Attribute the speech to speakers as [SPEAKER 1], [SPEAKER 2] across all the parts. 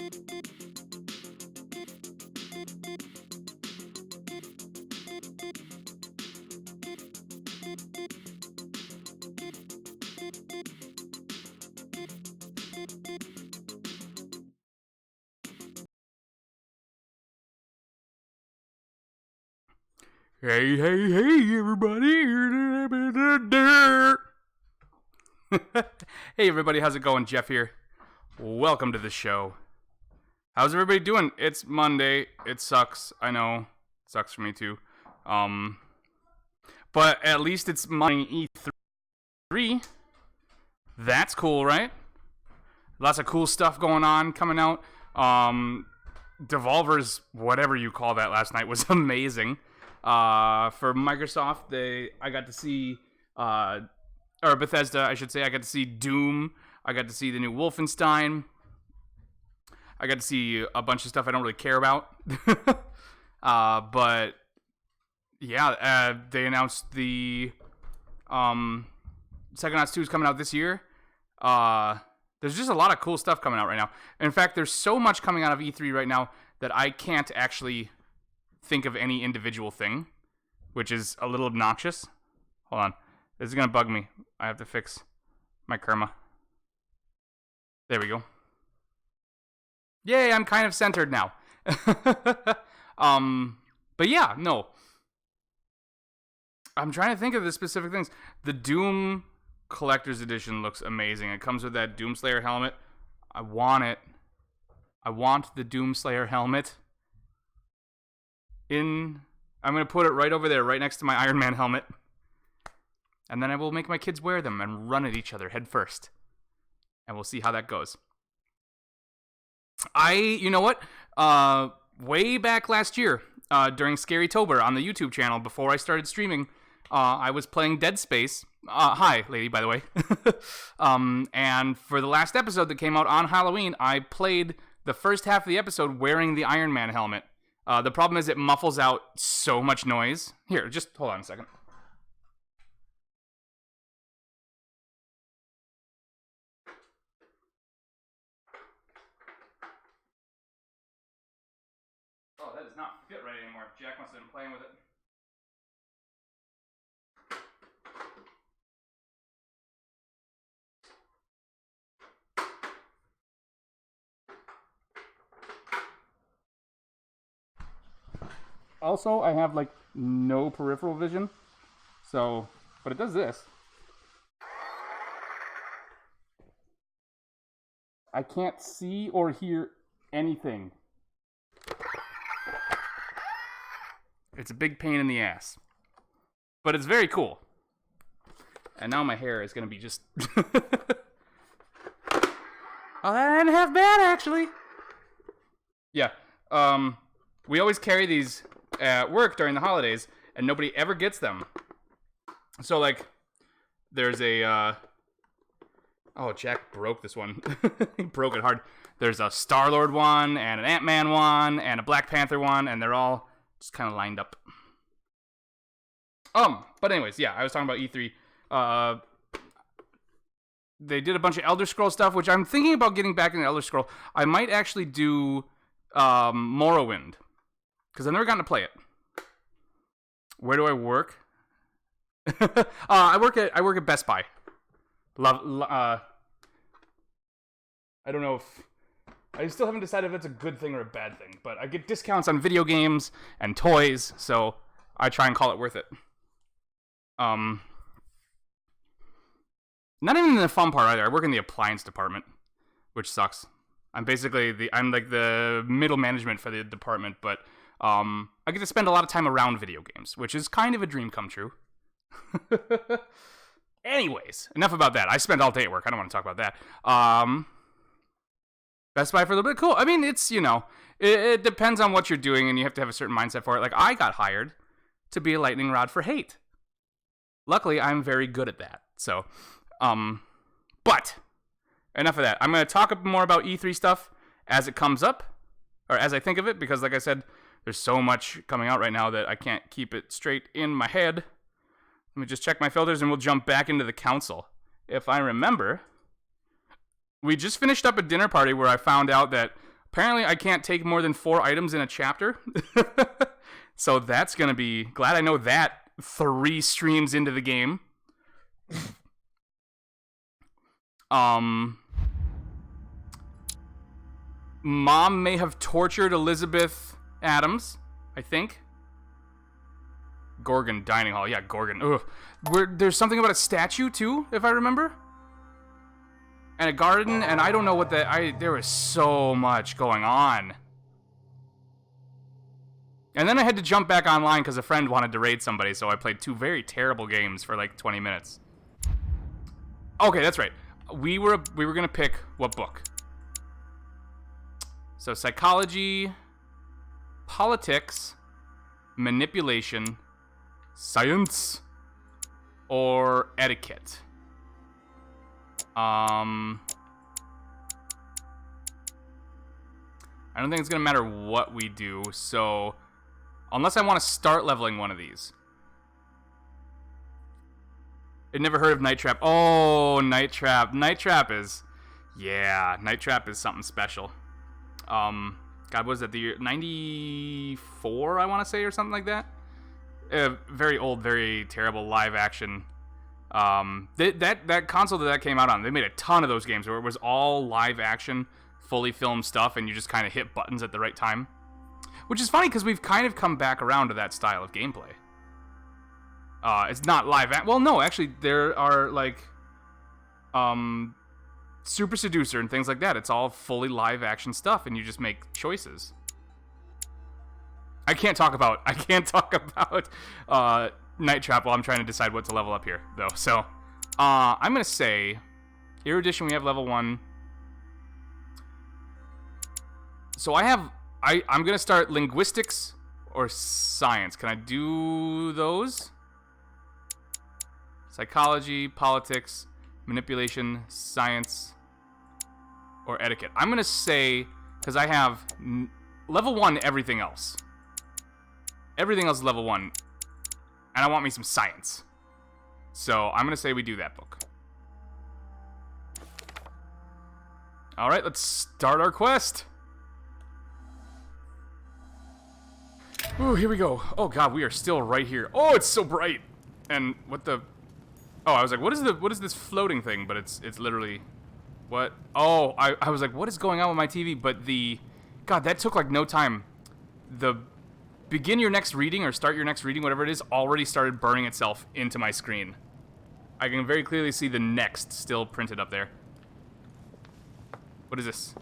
[SPEAKER 1] Hey, everybody. Hey, everybody, how's it going? Jeff here. Welcome to the show. How's everybody doing? It's Monday. It sucks. I know. It sucks for me, too. But at least it's Monday E3. That's cool, right? Lots of cool stuff going on, coming out. Devolver's, whatever you call that last night, was amazing. For Microsoft, I got to see, or Bethesda, I should say, I got to see Doom, I got to see the new Wolfenstein, I got to see a bunch of stuff I don't really care about, but, yeah, they announced the, Psychonauts 2 is coming out this year. There's just a lot of cool stuff coming out right now. In fact, there's so much coming out of E3 right now that I can't actually think of any individual thing, which is a little obnoxious. Hold on. This is going to bug me. I have to fix my karma. There we go. Yay, I'm kind of centered now. But yeah, no. I'm trying to think of the specific things. The Doom Collector's Edition looks amazing. It comes with that Doomslayer helmet. I want it. I want the Doomslayer helmet. I'm going to put it right over there, right next to my Iron Man helmet. And then I will make my kids wear them and run at each other head first. And we'll see how that goes. You know what? Way back last year, during Scarytober on the YouTube channel, before I started streaming, I was playing Dead Space. Hi, lady, by the way. And for the last episode that came out on Halloween, I played the first half of the episode wearing the Iron Man helmet. The problem is it muffles out so much noise. Here, just hold on a second. Oh, that does not fit right anymore. Jack must have been playing with it. Also, I have, like, no peripheral vision, so, but it does this. I can't see or hear anything. It's a big pain in the ass. But it's very cool. And now my hair is going to be just... Oh, that ain't half bad, actually. Yeah, we always carry these at work during the holidays, and nobody ever gets them. So, like, there's a, oh, Jack broke this one. He broke it hard. There's a Star-Lord one, and an Ant-Man one, and a Black Panther one, and they're all just kind of lined up. But anyways, yeah, I was talking about E3. They did a bunch of Elder Scrolls stuff, which I'm thinking about getting back into Elder Scroll. I might actually do, Morrowind. Because I've never gotten to play it. Where do I work? I work at Best Buy. I don't know if... I still haven't decided if that's a good thing or a bad thing. But I get discounts on video games and toys, so I try and call it worth it. Not even in the fun part either. I work in the appliance department, which sucks. I'm like the middle management for the department, but I get to spend a lot of time around video games, which is kind of a dream come true. Anyways, enough about that. I spend all day at work. I don't want to talk about that. Best Buy for a little bit. Cool. I mean, it's, it depends on what you're doing, and you have to have a certain mindset for it. Like, I got hired to be a lightning rod for hate. Luckily, I'm very good at that. So, but enough of that. I'm going to talk more about E3 stuff as it comes up, or as I think of it, because like I said, there's so much coming out right now that I can't keep it straight in my head. Let me just check my filters and we'll jump back into the council. If I remember, we just finished up a dinner party where I found out that Apparently, I can't take more than 4 items in a chapter. So that's going to be... Glad I know that 3 streams into the game. Mom may have tortured Elizabeth Adams, I think. Gorgon Dining Hall. Yeah, Gorgon. Ugh. There's something about a statue, too, if I remember. And a garden, and I don't know what there was so much going on. And then I had to jump back online because a friend wanted to raid somebody, so I played 2 very terrible games for like 20 minutes. Okay, that's right. We were gonna pick what book? So psychology, politics, manipulation, science, or etiquette. I don't think it's gonna matter what we do, so unless I want to start leveling one of these. I'd never heard of Night Trap. Oh, Night Trap. Night Trap is... Yeah, Night Trap is something special. God, what was that? The year 94, I want to say, or something like that? Very old, very terrible live action. That console that came out on, they made a ton of those games where it was all live action, fully filmed stuff, and you just kind of hit buttons at the right time. Which is funny, because we've kind of come back around to that style of gameplay. It's not live well, no, actually, there are, like, Super Seducer and things like that. It's all fully live action stuff, and you just make choices. I can't talk about Night Trap while I'm trying to decide what to level up here, though. So, I'm gonna say, erudition, we have level 1. So I'm gonna start linguistics or science. Can I do those? Psychology, politics, manipulation, science, or etiquette. I'm gonna say, because I have level 1 everything else. Everything else is level 1. And I want me some science. So I'm gonna say we do that book. Alright, let's start our quest. Ooh, here we go. Oh god, we are still right here. Oh, it's so bright. And what the... Oh, I was like, what is this floating thing? But it's literally... What? Oh, I was like, what is going on with my TV? But God, that took like no time. The begin your next reading or start your next reading, whatever it is, already started burning itself into my screen. I can very clearly see the next still printed up there. What is this?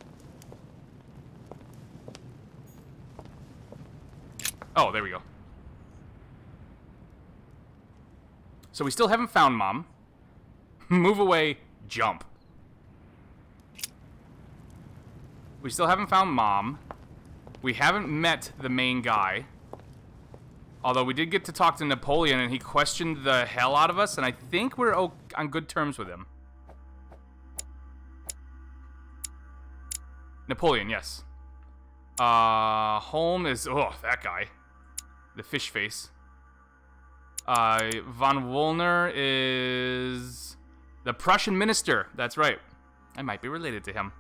[SPEAKER 1] Oh, there we go. So we still haven't found Mom. Move away, jump. We still haven't found Mom. We haven't met the main guy. Although we did get to talk to Napoleon, and he questioned the hell out of us, and I think we're on good terms with him. Napoleon, yes. Holm is... Oh, that guy. The fish face. Von Wollner is... the Prussian minister. That's right. I might be related to him.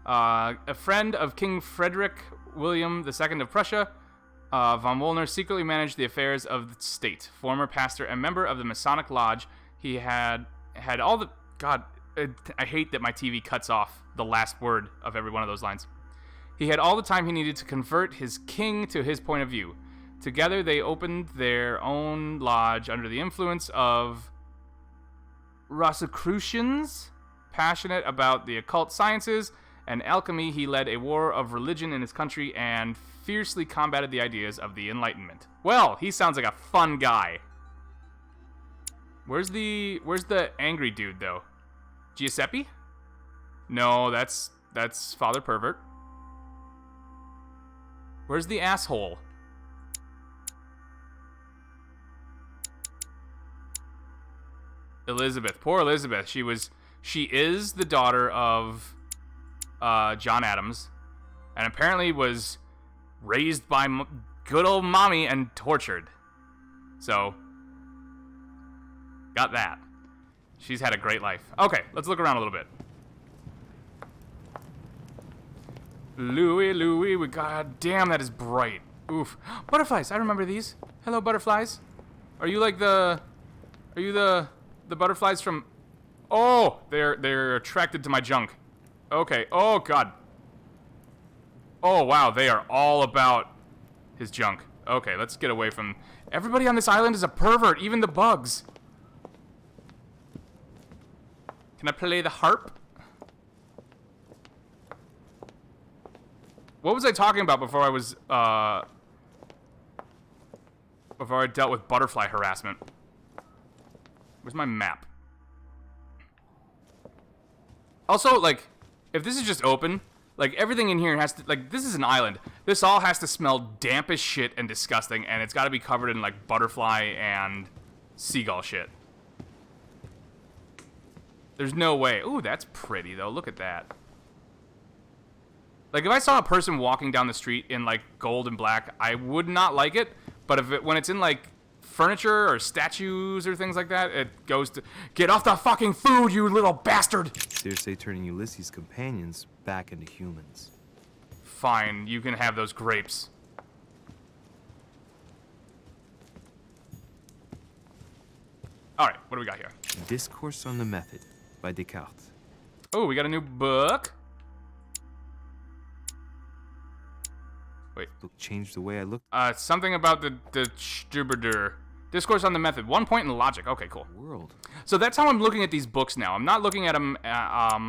[SPEAKER 1] A friend of King Frederick William II of Prussia, von Wollner secretly managed the affairs of the state. Former pastor and member of the Masonic Lodge, he had all the... God, I hate that my TV cuts off the last word of every one of those lines. He had all the time he needed to convert his king to his point of view. Together, they opened their own lodge under the influence of Rosicrucians, passionate about the occult sciences and alchemy. He led a war of religion in his country and fiercely combated the ideas of the Enlightenment. Well, he sounds like a fun guy. Where's the angry dude though? Giuseppe? No, that's Father Pervert. Where's the asshole? Elizabeth. Poor Elizabeth. She is the daughter of John Adams, and apparently was raised by good old mommy and tortured. So, got that. She's had a great life. Okay, let's look around a little bit. Louie, god damn, that is bright. Oof. Butterflies, I remember these. Hello, butterflies. Are you like the... Are you the butterflies from... Oh, they're attracted to my junk. Okay, oh god. Oh wow, they are all about his junk. Okay, let's get away from... Everybody on this island is a pervert, even the bugs. Can I play the harp? What was I talking about before I was, before I dealt with butterfly harassment? Where's my map? Also, like, if this is just open, like, everything in here has to, like, this is an island. This all has to smell damp as shit and disgusting, and it's gotta be covered in, like, butterfly and seagull shit. There's no way. Ooh, that's pretty, though. Look at that. Like, if I saw a person walking down the street in, like, gold and black, I would not like it. But if when it's in, like, furniture or statues or things like that, it goes to... Get off the fucking food, you little bastard!
[SPEAKER 2] Circe turning Ulysses' companions back into humans.
[SPEAKER 1] Fine, you can have those grapes. Alright, what do we got here?
[SPEAKER 2] Discourse on the Method by Descartes.
[SPEAKER 1] Oh, we got a new book. Wait.
[SPEAKER 2] Book changed the way I looked
[SPEAKER 1] Something about the Stuberder. Discourse on the Method. 1 point in logic. Okay, cool.
[SPEAKER 2] at the world.
[SPEAKER 1] So that's how I'm looking at these books now. I'm not looking at them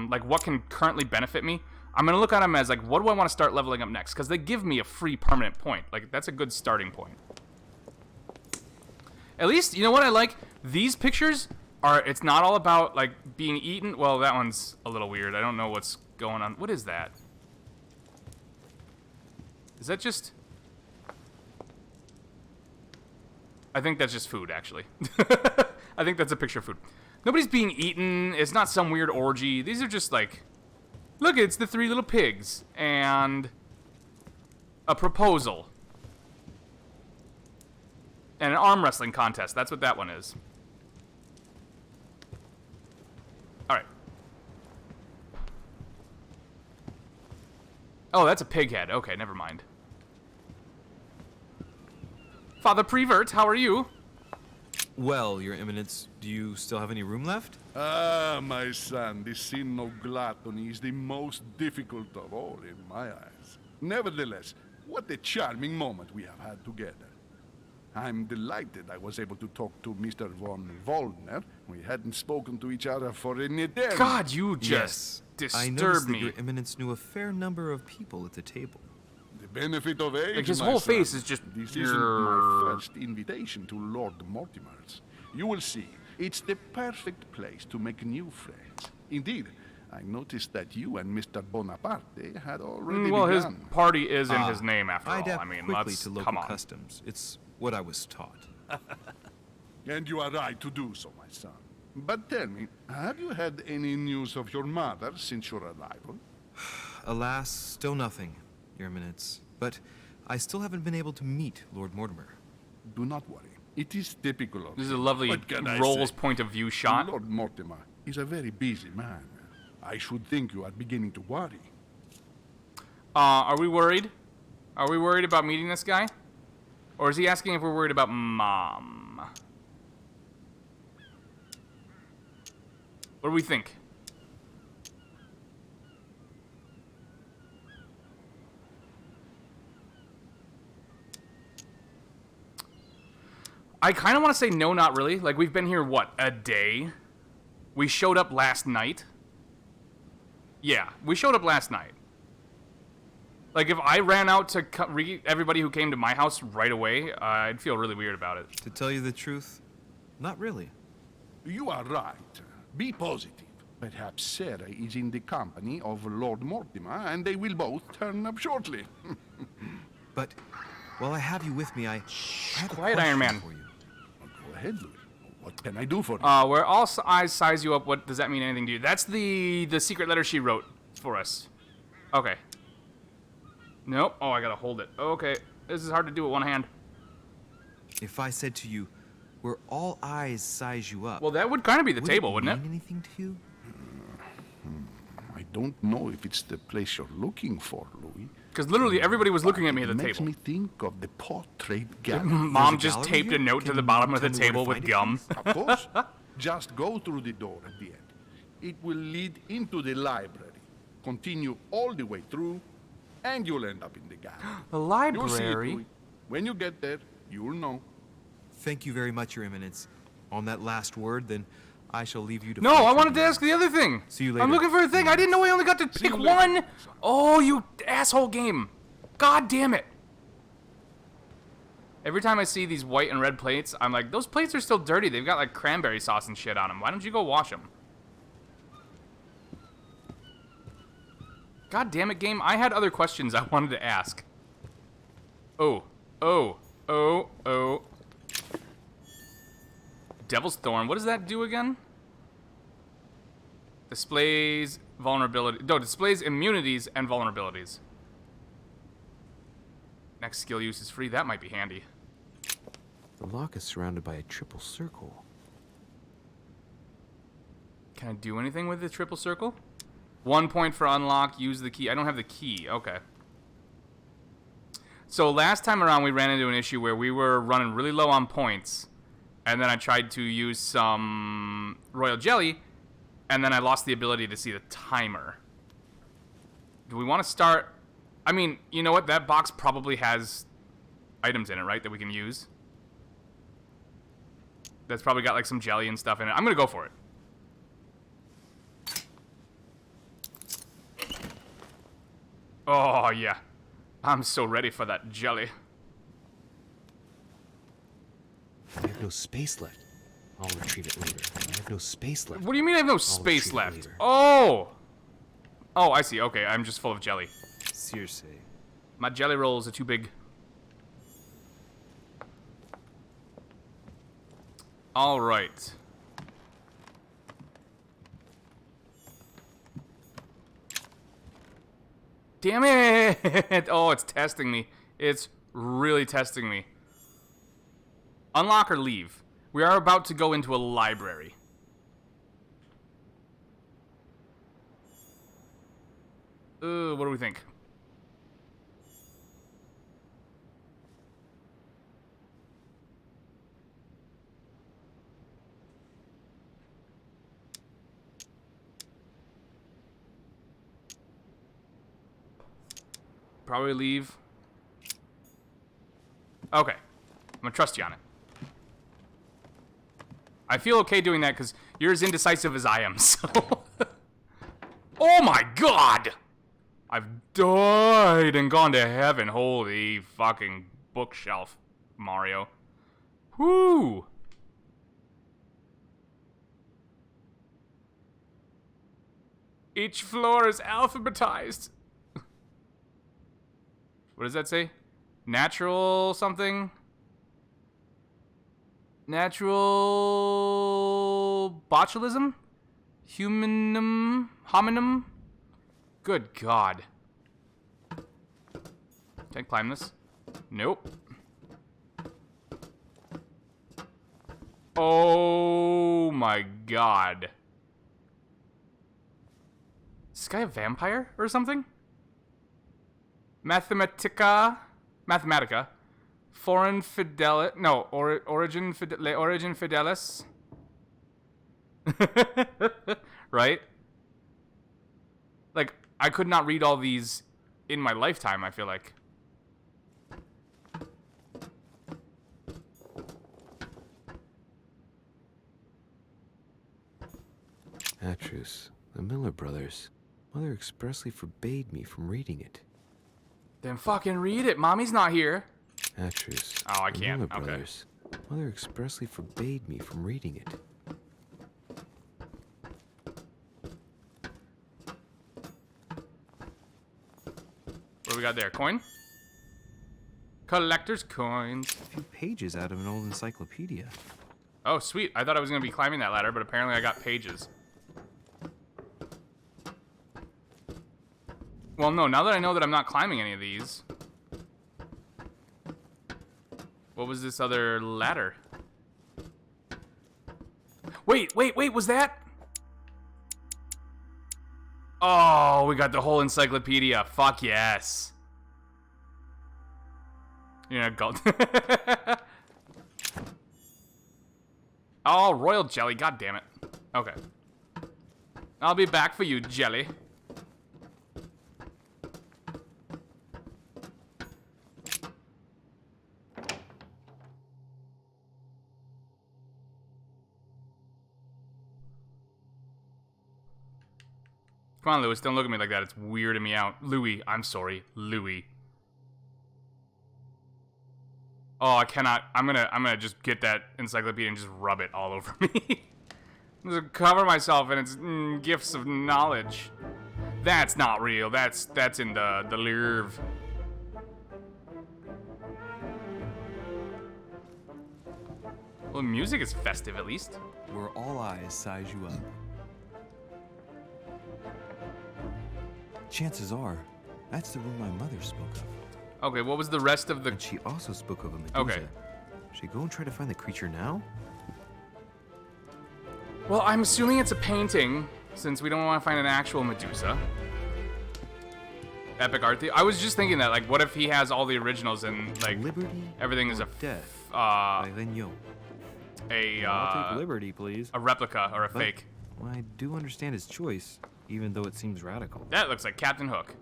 [SPEAKER 1] like what can currently benefit me. I'm gonna look at them as like, what do I want to start leveling up next? Because they give me a free permanent point. Like, that's a good starting point. At least, you know what I like? These pictures are, it's not all about like being eaten. Well, that one's a little weird. I don't know what's going on. What is that? Is that just... I think that's just food, actually. I think that's a picture of food. Nobody's being eaten. It's not some weird orgy. These are just like... Look, it's the 3 little pigs. And... a proposal. And an arm wrestling contest. That's what that one is. Alright. Oh, that's a pig head. Okay, never mind. Father Prevert, how are you?
[SPEAKER 2] Well, Your Eminence, do you still have any room left?
[SPEAKER 3] Ah, my son, the sin of gluttony is the most difficult of all in my eyes. Nevertheless, what a charming moment we have had together. I'm delighted I was able to talk to Mr. von Waldner. We hadn't spoken to each other for an eternity.
[SPEAKER 1] God, you just
[SPEAKER 2] I noticed
[SPEAKER 1] disturbed
[SPEAKER 2] that
[SPEAKER 1] me.
[SPEAKER 2] Your Eminence knew a fair number of people at the table.
[SPEAKER 3] The benefit of age,
[SPEAKER 1] Like, his
[SPEAKER 3] my
[SPEAKER 1] whole
[SPEAKER 3] son.
[SPEAKER 1] face is just...
[SPEAKER 3] This isn't my first invitation to Lord Mortimer's. You will see, it's the perfect place to make new friends. Indeed, I noticed that you and Mr. Bonaparte had already
[SPEAKER 1] Well, his
[SPEAKER 3] begun.
[SPEAKER 1] party is in his name, after
[SPEAKER 2] I
[SPEAKER 1] all.
[SPEAKER 2] adapt
[SPEAKER 1] I mean,
[SPEAKER 2] quickly
[SPEAKER 1] let's...
[SPEAKER 2] to local
[SPEAKER 1] Come on.
[SPEAKER 2] customs. It's what I was taught.
[SPEAKER 3] And you are right to do so, my son. But tell me, have you had any news of your mother since your arrival?
[SPEAKER 2] Alas, still nothing, Your Eminence. But I still haven't been able to meet Lord Mortimer.
[SPEAKER 3] Do not worry. It is typical of
[SPEAKER 1] This is
[SPEAKER 3] him.
[SPEAKER 1] a lovely
[SPEAKER 3] What can I
[SPEAKER 1] Rolls
[SPEAKER 3] say?
[SPEAKER 1] point of view shot.
[SPEAKER 3] Lord Mortimer is a very busy man. I should think you are beginning to worry.
[SPEAKER 1] Are we worried? Are we worried about meeting this guy? Or is he asking if we're worried about Mom? What do we think? I kind of want to say no, not really. Like, we've been here, what, a day? We showed up last night? Yeah, we showed up last night. Like, if I ran out to everybody who came to my house right away, I'd feel really weird about it.
[SPEAKER 2] To tell you the truth, not really.
[SPEAKER 3] You are right. Be positive. Perhaps Sarah is in the company of Lord Mortimer, and they will both turn up shortly.
[SPEAKER 2] But while I have you with me, I have a
[SPEAKER 1] Quiet,
[SPEAKER 2] question
[SPEAKER 1] Iron Man.
[SPEAKER 2] for you.
[SPEAKER 3] Go ahead, Louis. What can I do for you?
[SPEAKER 1] Where all eyes size you up, what does that mean anything to you? That's the secret letter she wrote for us. Okay. Nope. Oh, I gotta hold it. Okay. This is hard to do with one hand.
[SPEAKER 2] If I said to you, where all eyes size you up,
[SPEAKER 1] Well, that would kind of be the
[SPEAKER 2] would
[SPEAKER 1] table,
[SPEAKER 2] it
[SPEAKER 1] wouldn't
[SPEAKER 2] mean
[SPEAKER 1] it?
[SPEAKER 2] anything to you?
[SPEAKER 3] I don't know if it's the place you're looking for, Louis.
[SPEAKER 1] Because literally everybody was looking at me at the
[SPEAKER 3] It makes
[SPEAKER 1] table.
[SPEAKER 3] me think of the portrait gallery.
[SPEAKER 1] Mom
[SPEAKER 2] There's a
[SPEAKER 1] just
[SPEAKER 2] gallery
[SPEAKER 1] taped a
[SPEAKER 2] here?
[SPEAKER 1] note to
[SPEAKER 2] Can
[SPEAKER 1] the
[SPEAKER 2] you
[SPEAKER 1] bottom of
[SPEAKER 2] tell
[SPEAKER 1] the
[SPEAKER 2] me where to
[SPEAKER 1] table with
[SPEAKER 2] find it,
[SPEAKER 1] gum.
[SPEAKER 3] Of course. Just go through the door at the end. It will lead into the library. Continue all the way through, and you'll end up in the gallery.
[SPEAKER 1] The
[SPEAKER 3] You'll see it,
[SPEAKER 1] library?
[SPEAKER 3] Louis. When you get there, you'll know.
[SPEAKER 2] Thank you very much, Your Eminence. On that last word, then I shall leave you to
[SPEAKER 1] No,
[SPEAKER 2] fight
[SPEAKER 1] I
[SPEAKER 2] your
[SPEAKER 1] wanted to
[SPEAKER 2] demons.
[SPEAKER 1] ask the other thing.
[SPEAKER 2] See you
[SPEAKER 1] I'm
[SPEAKER 2] later.
[SPEAKER 1] looking for a thing. I didn't know I only got to pick
[SPEAKER 3] you later,
[SPEAKER 1] one.
[SPEAKER 3] son.
[SPEAKER 1] Oh, you asshole game. God damn it. Every time I see these white and red plates, I'm like, those plates are still dirty. They've got like cranberry sauce and shit on them. Why don't you go wash them? God damn it, game. I had other questions I wanted to ask. Oh. Devil's Thorn. What does that do again? Displays vulnerability. No, displays immunities and vulnerabilities. Next skill use is free. That might be handy.
[SPEAKER 2] The lock is surrounded by a triple circle.
[SPEAKER 1] Can I do anything with the triple circle? 1 point for unlock. Use the key. I don't have the key. Okay. So last time around, we ran into an issue where we were running really low on points. And then I tried to use some royal jelly. And then I lost the ability to see the timer. Do we want to start... I mean, you know what? That box probably has items in it, right? That we can use. That's probably got like some jelly and stuff in it. I'm going to go for it. Oh, yeah. I'm so ready for that jelly.
[SPEAKER 4] I have no space left. I'll retrieve it later. I have no space left.
[SPEAKER 1] What do you mean I have no space
[SPEAKER 4] retrieve it
[SPEAKER 1] left?
[SPEAKER 4] later.
[SPEAKER 1] Oh! Oh, I see. Okay, I'm just full of jelly.
[SPEAKER 2] Seriously.
[SPEAKER 1] My jelly rolls are too big. All right. Damn it! Oh, it's testing me. It's really testing me. Unlock or leave. We are about to go into a library. What do we think? Probably leave. Okay. I'm gonna trust you on it. I feel okay doing that because you're as indecisive as I am, so... Oh my god! I've died and gone to heaven. Holy fucking bookshelf, Mario. Whoo! Each floor is alphabetized. What does that say? Natural something? Natural botulism? Humanum? Hominum? Good God. Can I climb this? Nope. Oh my God. Is this guy a vampire or something? Mathematica. Foreign fidelis. No, origin fidelis. Right? Like, I could not read all these in my lifetime, I feel like.
[SPEAKER 4] Atrus, the Miller Brothers. Mother expressly forbade me from reading it.
[SPEAKER 1] Then fucking read it. Mommy's not here.
[SPEAKER 4] Atrus.
[SPEAKER 1] Oh, I
[SPEAKER 4] the
[SPEAKER 1] can't.
[SPEAKER 4] Miller
[SPEAKER 1] Okay.
[SPEAKER 4] Brothers. Mother expressly forbade me from reading it.
[SPEAKER 1] What do we got there? Coin? Collector's coins.
[SPEAKER 2] A few pages out of an old encyclopedia.
[SPEAKER 1] Oh, sweet. I thought I was going to be climbing that ladder, but apparently I got pages. Well, no, now that I know that I'm not climbing any of these. What was this other ladder? Wait, was that? Oh, we got the whole encyclopedia. Fuck yes. You're not gold. Oh, royal jelly. God damn it. Okay. I'll be back for you, jelly. Come on, Louis, don't look at me like that. It's weirding me out. Louis, I'm sorry. Louis. Oh, I cannot. I'm gonna just get that encyclopedia and just rub it all over me. Just cover myself in its gifts of knowledge. That's not real. That's in the Louvre. Well, the music is festive at least.
[SPEAKER 2] Where all eyes size you up. Chances are, that's the room my mother spoke of.
[SPEAKER 1] Okay, what was the rest of the...
[SPEAKER 2] And she also spoke of a Medusa.
[SPEAKER 1] Okay.
[SPEAKER 2] Should we go and try to find the creature now?
[SPEAKER 1] Well, I'm assuming it's a painting, since we don't want to find an actual Medusa. Epic art. I was just thinking that, like, what if he has all the originals and, like,
[SPEAKER 2] Liberty
[SPEAKER 1] everything is
[SPEAKER 2] or
[SPEAKER 1] a...
[SPEAKER 2] death by Regnault. I'll take liberty, please.
[SPEAKER 1] A replica or a
[SPEAKER 2] But
[SPEAKER 1] fake.
[SPEAKER 2] I do understand his choice, even though it seems radical.
[SPEAKER 1] That looks like Captain Hook.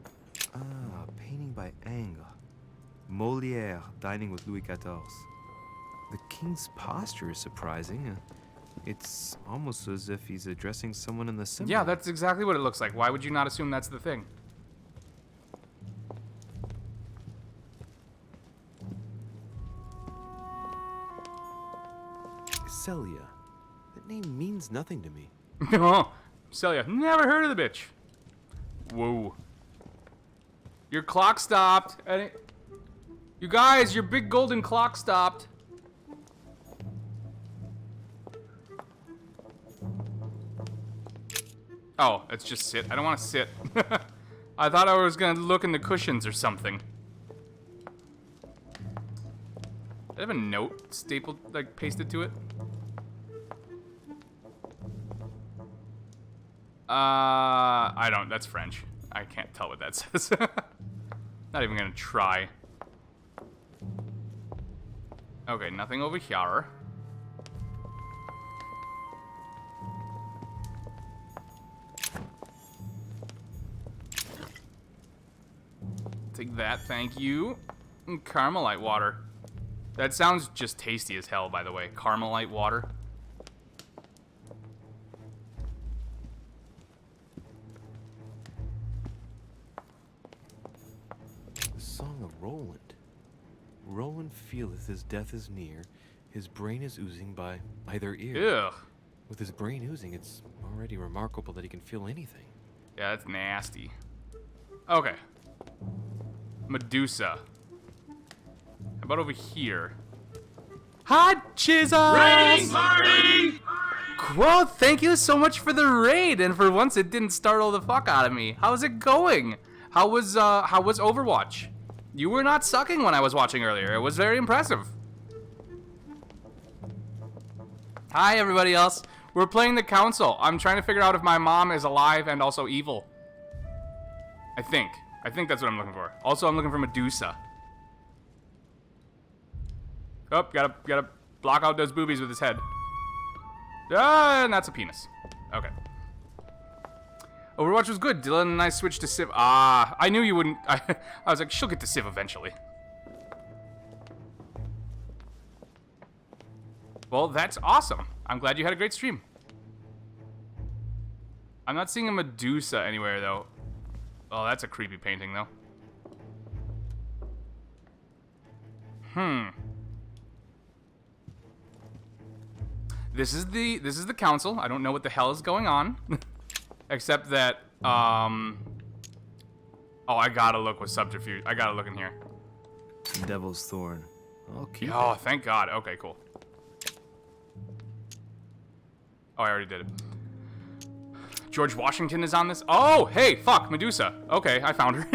[SPEAKER 2] Ah, painting by Ingres. Molière dining with Louis XIV. The king's posture is surprising. It's almost as if he's addressing someone in the symbol.
[SPEAKER 1] Yeah, that's exactly what it looks like. Why would you not assume that's the thing?
[SPEAKER 2] Celia. That name means nothing to me.
[SPEAKER 1] Oh, Celia. Never heard of the bitch. Whoa. Your clock stopped. You guys, your big golden clock stopped. Oh, it's just sit. I don't want to sit. I thought I was gonna look in the cushions or something. I have a note stapled, like, pasted to it. I don't. That's French. I can't tell what that says. Not even gonna try. Okay, nothing over here. Take that, thank you. And Carmelite water. That sounds just tasty as hell, by the way. Carmelite water.
[SPEAKER 2] The Song of Roland. Roland feeleth his death is near. His brain is oozing by either ear.
[SPEAKER 1] Ugh.
[SPEAKER 2] With his brain oozing, it's already remarkable that he can feel anything.
[SPEAKER 1] Yeah, that's nasty. Okay. Medusa. How about over here? Hot Jesus! Raiding party! Well, thank you so much for the raid, and for once it didn't startle the fuck out of me. How's it going? How was Overwatch? You were not sucking when I was watching earlier. It was very impressive. Hi, everybody else. We're playing the Council. I'm trying to figure out if my mom is alive and also evil. I think that's what I'm looking for. Also, I'm looking for Medusa. Oh, gotta block out those boobies with his head. Ah, and that's a penis. Okay. Overwatch was good. Dylan and I switched to Civ. Ah, I knew you wouldn't. I was like, she'll get to Civ eventually. Well, that's awesome. I'm glad you had a great stream. I'm not seeing a Medusa anywhere, though. Oh, that's a creepy painting, though. This is the council. I don't know what the hell is going on. Except that, oh, I gotta look with subterfuge. I gotta look in here.
[SPEAKER 2] Devil's Thorn. I'll keep
[SPEAKER 1] Oh,
[SPEAKER 2] it.
[SPEAKER 1] thank God. Okay, cool. Oh, I already did it. George Washington is on this. Oh, hey, fuck, Medusa. Okay, I found her.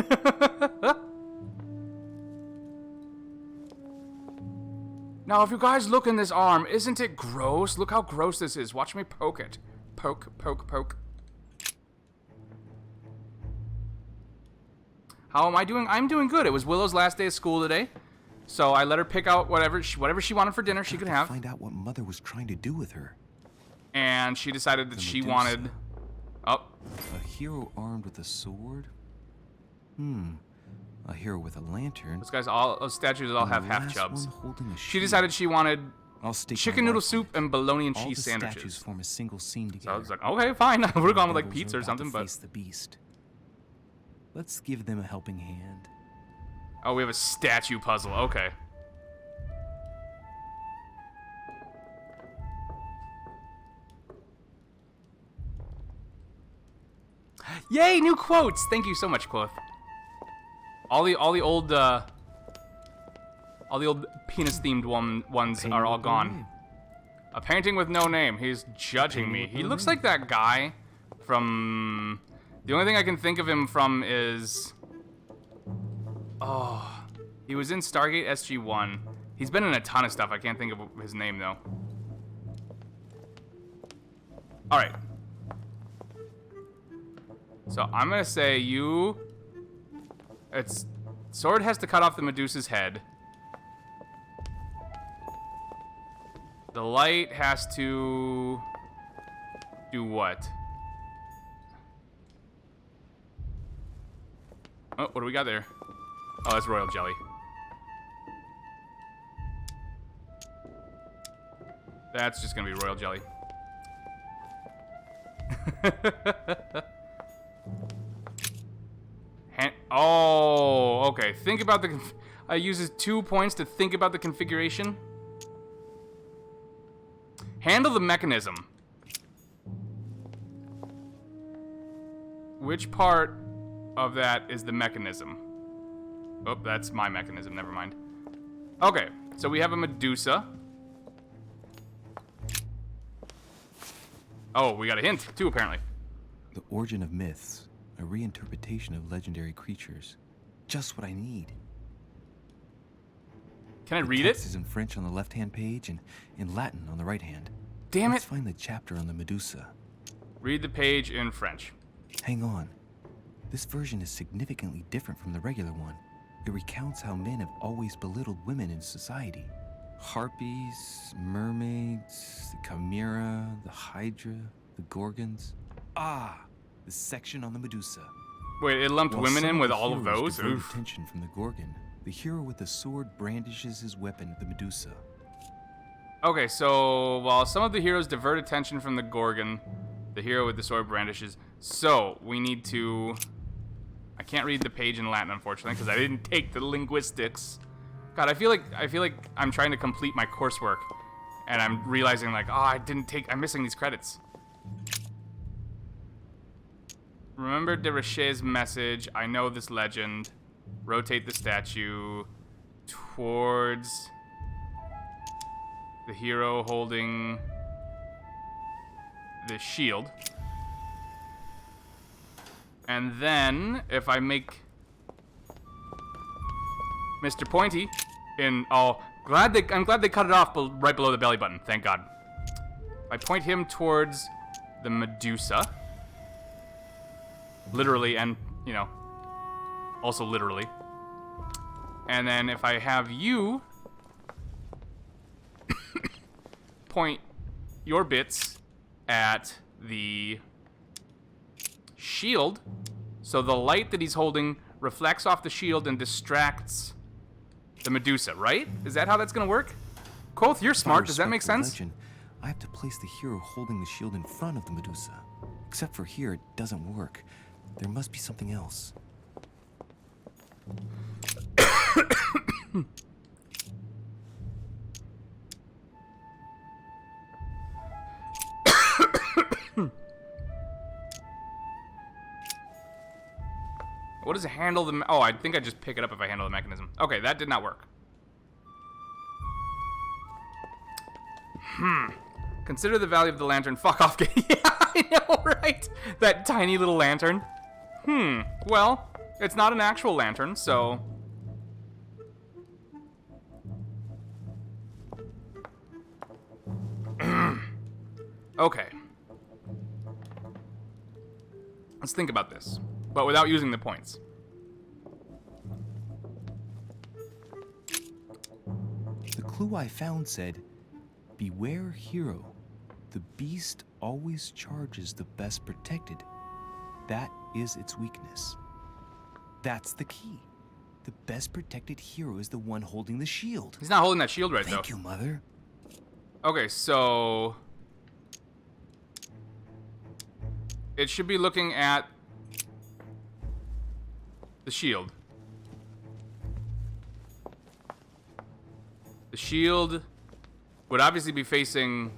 [SPEAKER 1] Now, if you guys look in this arm, isn't it gross? Look how gross this is. Watch me poke it. Poke, poke, poke. How am I doing? I'm doing good. It was Willow's last day of school today, so I let her pick out whatever she wanted for dinner she could have.
[SPEAKER 2] Find out what Mother was trying to do with her.
[SPEAKER 1] And she decided that
[SPEAKER 2] The
[SPEAKER 1] she
[SPEAKER 2] Medusa.
[SPEAKER 1] wanted... Oh,
[SPEAKER 2] A hero armed with a sword? A hero with a lantern?
[SPEAKER 1] those statues all have
[SPEAKER 2] and the
[SPEAKER 1] half
[SPEAKER 2] last
[SPEAKER 1] chubs.
[SPEAKER 2] one holding a
[SPEAKER 1] She
[SPEAKER 2] shield.
[SPEAKER 1] decided she wanted
[SPEAKER 2] I'll stake my
[SPEAKER 1] chicken noodle
[SPEAKER 2] life on
[SPEAKER 1] soup
[SPEAKER 2] it.
[SPEAKER 1] and bologna and
[SPEAKER 2] All
[SPEAKER 1] cheese
[SPEAKER 2] the statues
[SPEAKER 1] sandwiches.
[SPEAKER 2] form a single scene
[SPEAKER 1] So I
[SPEAKER 2] together.
[SPEAKER 1] was like, okay, fine. I would have gone with like
[SPEAKER 2] Rebels are
[SPEAKER 1] pizza or
[SPEAKER 2] about
[SPEAKER 1] something,
[SPEAKER 2] to
[SPEAKER 1] but...
[SPEAKER 2] face the beast. Let's give them a helping hand.
[SPEAKER 1] Oh, we have a statue puzzle. Okay. Yay, new quotes! Thank you so much, Quoth. All the old penis-themed ones are all gone. A painting with no name. He's judging me. He looks like that guy from... The only thing I can think of him from is... Oh, he was in Stargate SG-1. He's been in a ton of stuff. I can't think of his name, though. All right. So I'm going to say you... Sword has to cut off the Medusa's head. The light has to... do what? Oh, what do we got there? Oh, that's royal jelly. That's just gonna be royal jelly. Oh, okay. Think about the... I uses 2 points to think about the configuration. Handle the mechanism. Which part of that is the mechanism? Oh, that's my mechanism. Never mind. Okay, so we have a Medusa. Oh, we got a hint, too, apparently.
[SPEAKER 2] The origin of myths, a reinterpretation of legendary creatures. Just what I need.
[SPEAKER 1] Can I
[SPEAKER 2] The
[SPEAKER 1] read
[SPEAKER 2] text
[SPEAKER 1] it?
[SPEAKER 2] is in French on the left-hand page and in Latin on the right hand.
[SPEAKER 1] Damn
[SPEAKER 2] Let's
[SPEAKER 1] it.
[SPEAKER 2] find the chapter on the Medusa.
[SPEAKER 1] Read the page in French.
[SPEAKER 2] Hang on. This version is significantly different from the regular one. It recounts how men have always belittled women in society. Harpies, mermaids, the chimera, the hydra, the gorgons. Ah, the section on the Medusa.
[SPEAKER 1] Wait, it lumped
[SPEAKER 2] While
[SPEAKER 1] women
[SPEAKER 2] some
[SPEAKER 1] in
[SPEAKER 2] of
[SPEAKER 1] with
[SPEAKER 2] the
[SPEAKER 1] all of
[SPEAKER 2] heroes
[SPEAKER 1] those?
[SPEAKER 2] divert
[SPEAKER 1] Oof.
[SPEAKER 2] attention from the Gorgon, the hero with the sword brandishes his weapon at the Medusa.
[SPEAKER 1] Okay, so while some of the heroes divert attention from the Gorgon, the hero with the sword brandishes. So we need to... I can't read the page in Latin, unfortunately, because I didn't take the linguistics. God, I feel like I'm trying to complete my coursework, and I'm realizing like, oh, I'm missing these credits. Remember de Riche's message. I know this legend. Rotate the statue towards the hero holding the shield. And then, if I make Mr. Pointy in... Oh, I'm glad they cut it off right below the belly button. Thank God. I point him towards the Medusa. Literally and, you know, also literally. And then if I have you point your bits at the shield, so the light that he's holding reflects off the shield and distracts the Medusa, right? Is that how that's gonna work? Koth, you're smart. Does that make
[SPEAKER 2] Respect the
[SPEAKER 1] sense?
[SPEAKER 2] legend, I have to place the hero holding the shield in front of the Medusa. Except for here, it doesn't work. There must be something else.
[SPEAKER 1] What does it handle the... Oh, I think I just pick it up if I handle the mechanism. Okay, that did not work. Consider the value of the lantern. Fuck off. Yeah, I know, right? That tiny little lantern. Well, it's not an actual lantern, so... Okay. Let's think about this, but without using the points.
[SPEAKER 2] clue I found said, "Beware hero. The beast always charges the best protected. That is its weakness." That's the key. The best protected hero is the one holding the shield.
[SPEAKER 1] He's not holding that shield right, though.
[SPEAKER 2] Thank you, Mother.
[SPEAKER 1] Okay, so... it should be looking at the shield. The shield would obviously be facing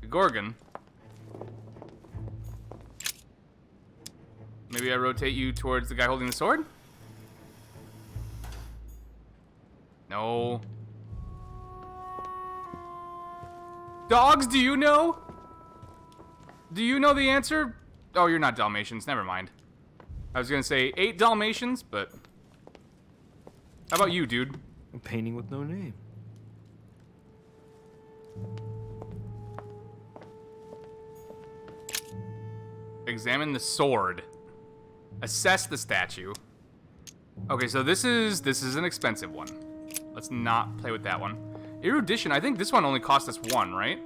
[SPEAKER 1] the Gorgon. Maybe I rotate you towards the guy holding the sword? No. Dogs, do you know? Do you know the answer? Oh, you're not Dalmatians. Never mind. I was gonna say 8 Dalmatians, but... how about you, dude?
[SPEAKER 2] A painting with no name.
[SPEAKER 1] Examine the sword. Assess the statue. Okay, so this is an expensive one. Let's not play with that one. Erudition, I think this one only cost us 1, right?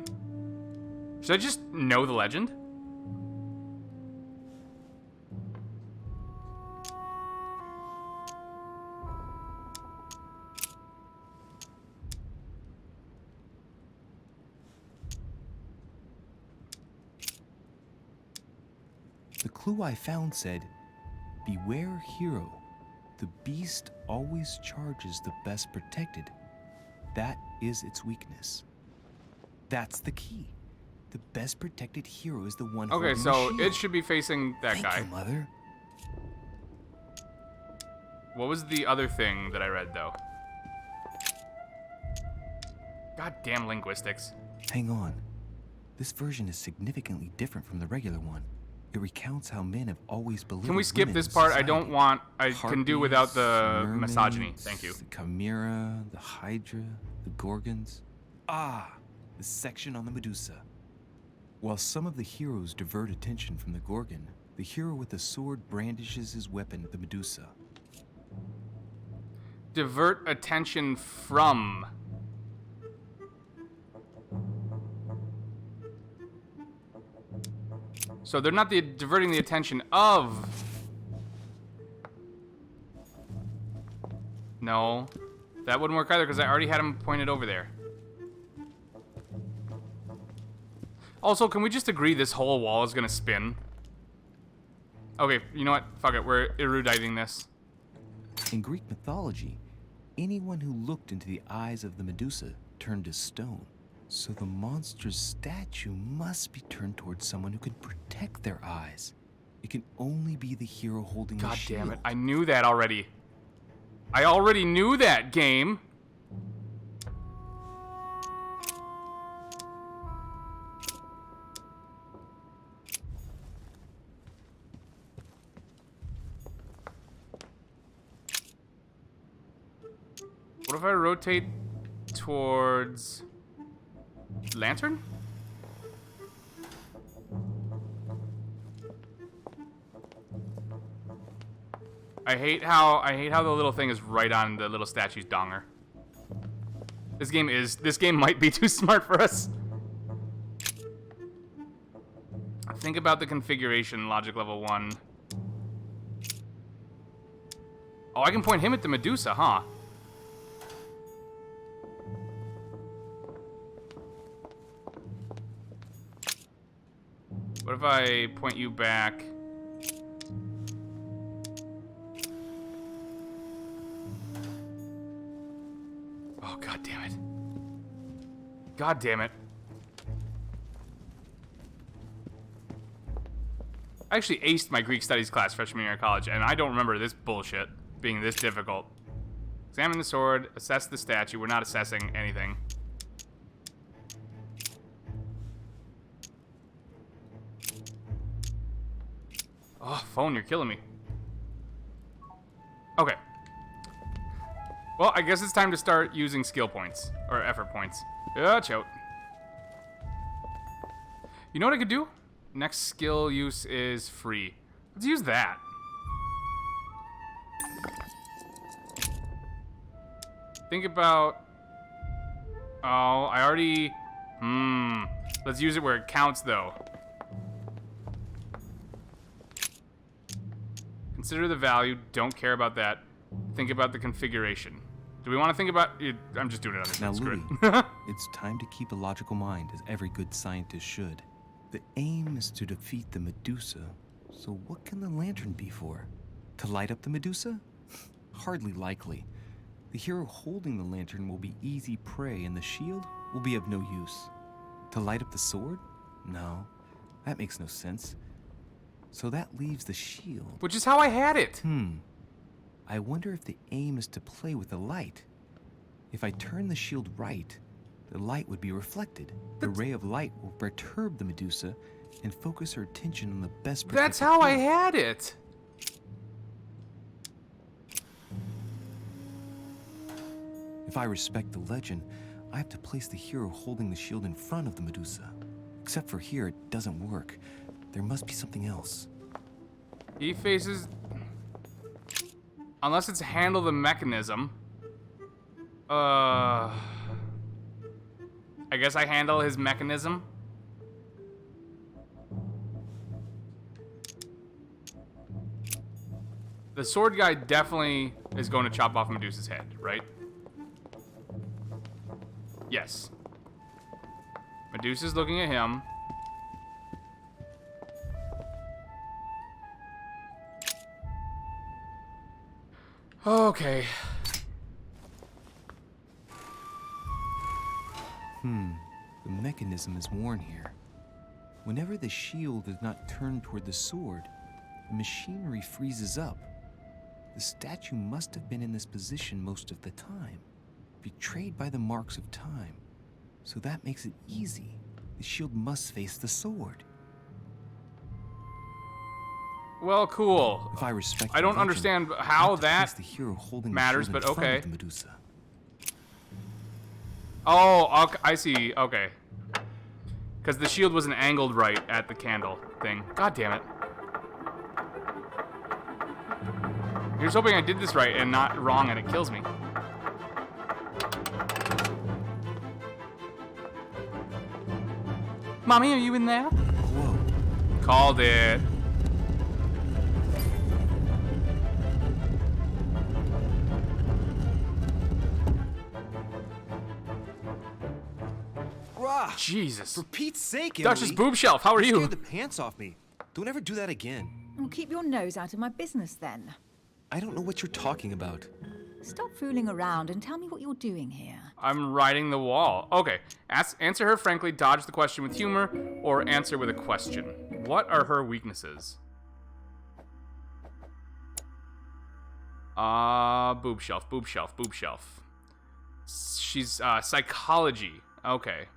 [SPEAKER 1] Should I just know the legend?
[SPEAKER 2] The clue I found said, "Beware hero. The beast always charges the best protected. That is its weakness." That's the key. The best protected hero is the one
[SPEAKER 1] Okay,
[SPEAKER 2] holding the
[SPEAKER 1] so
[SPEAKER 2] shield.
[SPEAKER 1] it should be facing that
[SPEAKER 2] Thank
[SPEAKER 1] guy.
[SPEAKER 2] you, Mother.
[SPEAKER 1] What was the other thing that I read, though? Goddamn linguistics.
[SPEAKER 2] Hang on. This version is significantly different from the regular one. It recounts how men have always believed.
[SPEAKER 1] Can we skip this part? I don't want... I can do without the misogyny. Thank you.
[SPEAKER 2] The Chimera, the Hydra, the Gorgons. Ah, the section on the Medusa. While some of the heroes divert attention from the Gorgon, the hero with the sword brandishes his weapon, the Medusa.
[SPEAKER 1] Divert attention from... so they're not diverting the attention of... no. That wouldn't work either because I already had him pointed over there. Also, can we just agree this whole wall is gonna spin? Okay, you know what? Fuck it, we're eruditing this.
[SPEAKER 2] In Greek mythology, anyone who looked into the eyes of the Medusa turned to stone. So the monster's statue must be turned towards someone who can protect their eyes. It can only be the hero holding the
[SPEAKER 1] God
[SPEAKER 2] shield.
[SPEAKER 1] damn it, I knew that already. I already knew that, game. What if I rotate towards Lantern? I hate how the little thing is right on the little statue's donger. This game might be too smart for us. Think about the configuration, logic level 1. Oh, I can point him at the Medusa, huh? What if I point you back? Oh, god damn it. God damn it. I actually aced my Greek studies class freshman year of college, and I don't remember this bullshit being this difficult. Examine the sword, assess the statue. We're not assessing anything. Oh, phone, you're killing me. Okay. Well, I guess it's time to start using skill points. Or effort points. Chote. You know what I could do? Next skill use is free. Let's use that. Think about Oh, I already... Let's use it where it counts, though. Consider the value. Don't care about that. Think about the configuration. Do we want to think about it? I'm just doing it on this.
[SPEAKER 5] Now,
[SPEAKER 1] Screw
[SPEAKER 5] Louis,
[SPEAKER 1] it.
[SPEAKER 5] it's time to keep a logical mind, as every good scientist should. The aim is to defeat the Medusa. So what can the lantern be for? To light up the Medusa? Hardly likely. The hero holding the lantern will be easy prey, and the shield will be of no use. To light up the sword? No, that makes no sense. So that leaves the shield.
[SPEAKER 1] Which is how I had it.
[SPEAKER 5] I wonder if the aim is to play with the light. If I turn the shield right, the light would be reflected. The ray of light will perturb the Medusa and focus her attention on the best protected
[SPEAKER 1] That's how I
[SPEAKER 5] point.
[SPEAKER 1] had it.
[SPEAKER 5] If I respect the legend, I have to place the hero holding the shield in front of the Medusa. Except for here, it doesn't work. There must be something else.
[SPEAKER 1] He faces... Unless it's handle the mechanism. I guess I handle his mechanism. The sword guy definitely is going to chop off Medusa's head, right? Yes. Medusa's looking at him. Okay.
[SPEAKER 5] The mechanism is worn here. Whenever the shield is not turned toward the sword, the machinery freezes up. The statue must have been in this position most of the time, betrayed by the marks of time. So that makes it easy. The shield must face the sword.
[SPEAKER 1] Well, cool.
[SPEAKER 5] If I respect
[SPEAKER 1] I
[SPEAKER 5] the
[SPEAKER 1] don't
[SPEAKER 5] legend,
[SPEAKER 1] understand
[SPEAKER 5] I
[SPEAKER 1] how
[SPEAKER 5] have to
[SPEAKER 1] that
[SPEAKER 5] place the hero holding
[SPEAKER 1] matters,
[SPEAKER 5] the shield
[SPEAKER 1] but
[SPEAKER 5] in front
[SPEAKER 1] okay.
[SPEAKER 5] of the Medusa.
[SPEAKER 1] Oh, okay, I see. Okay. Because the shield wasn't angled right at the candle thing. God damn it. Here's hoping I did this right and not wrong and it kills me. Mommy, are you in there?
[SPEAKER 5] Whoa.
[SPEAKER 1] Called it.
[SPEAKER 2] Rah!
[SPEAKER 1] Jesus.
[SPEAKER 2] For Pete's sake,
[SPEAKER 1] Duchess
[SPEAKER 2] Emily.
[SPEAKER 1] Boob Shelf, how are
[SPEAKER 2] You
[SPEAKER 1] you?
[SPEAKER 2] scared the pants off me. Don't ever do that again.
[SPEAKER 6] Well, keep your nose out of my business then.
[SPEAKER 5] I don't know what you're talking about.
[SPEAKER 6] Stop fooling around and tell me what you're doing here.
[SPEAKER 1] I'm riding the wall. Okay. Answer her frankly, dodge the question with humor, or answer with a question. What are her weaknesses? Boob shelf, boob shelf, boob shelf. She's, psychology. Okay.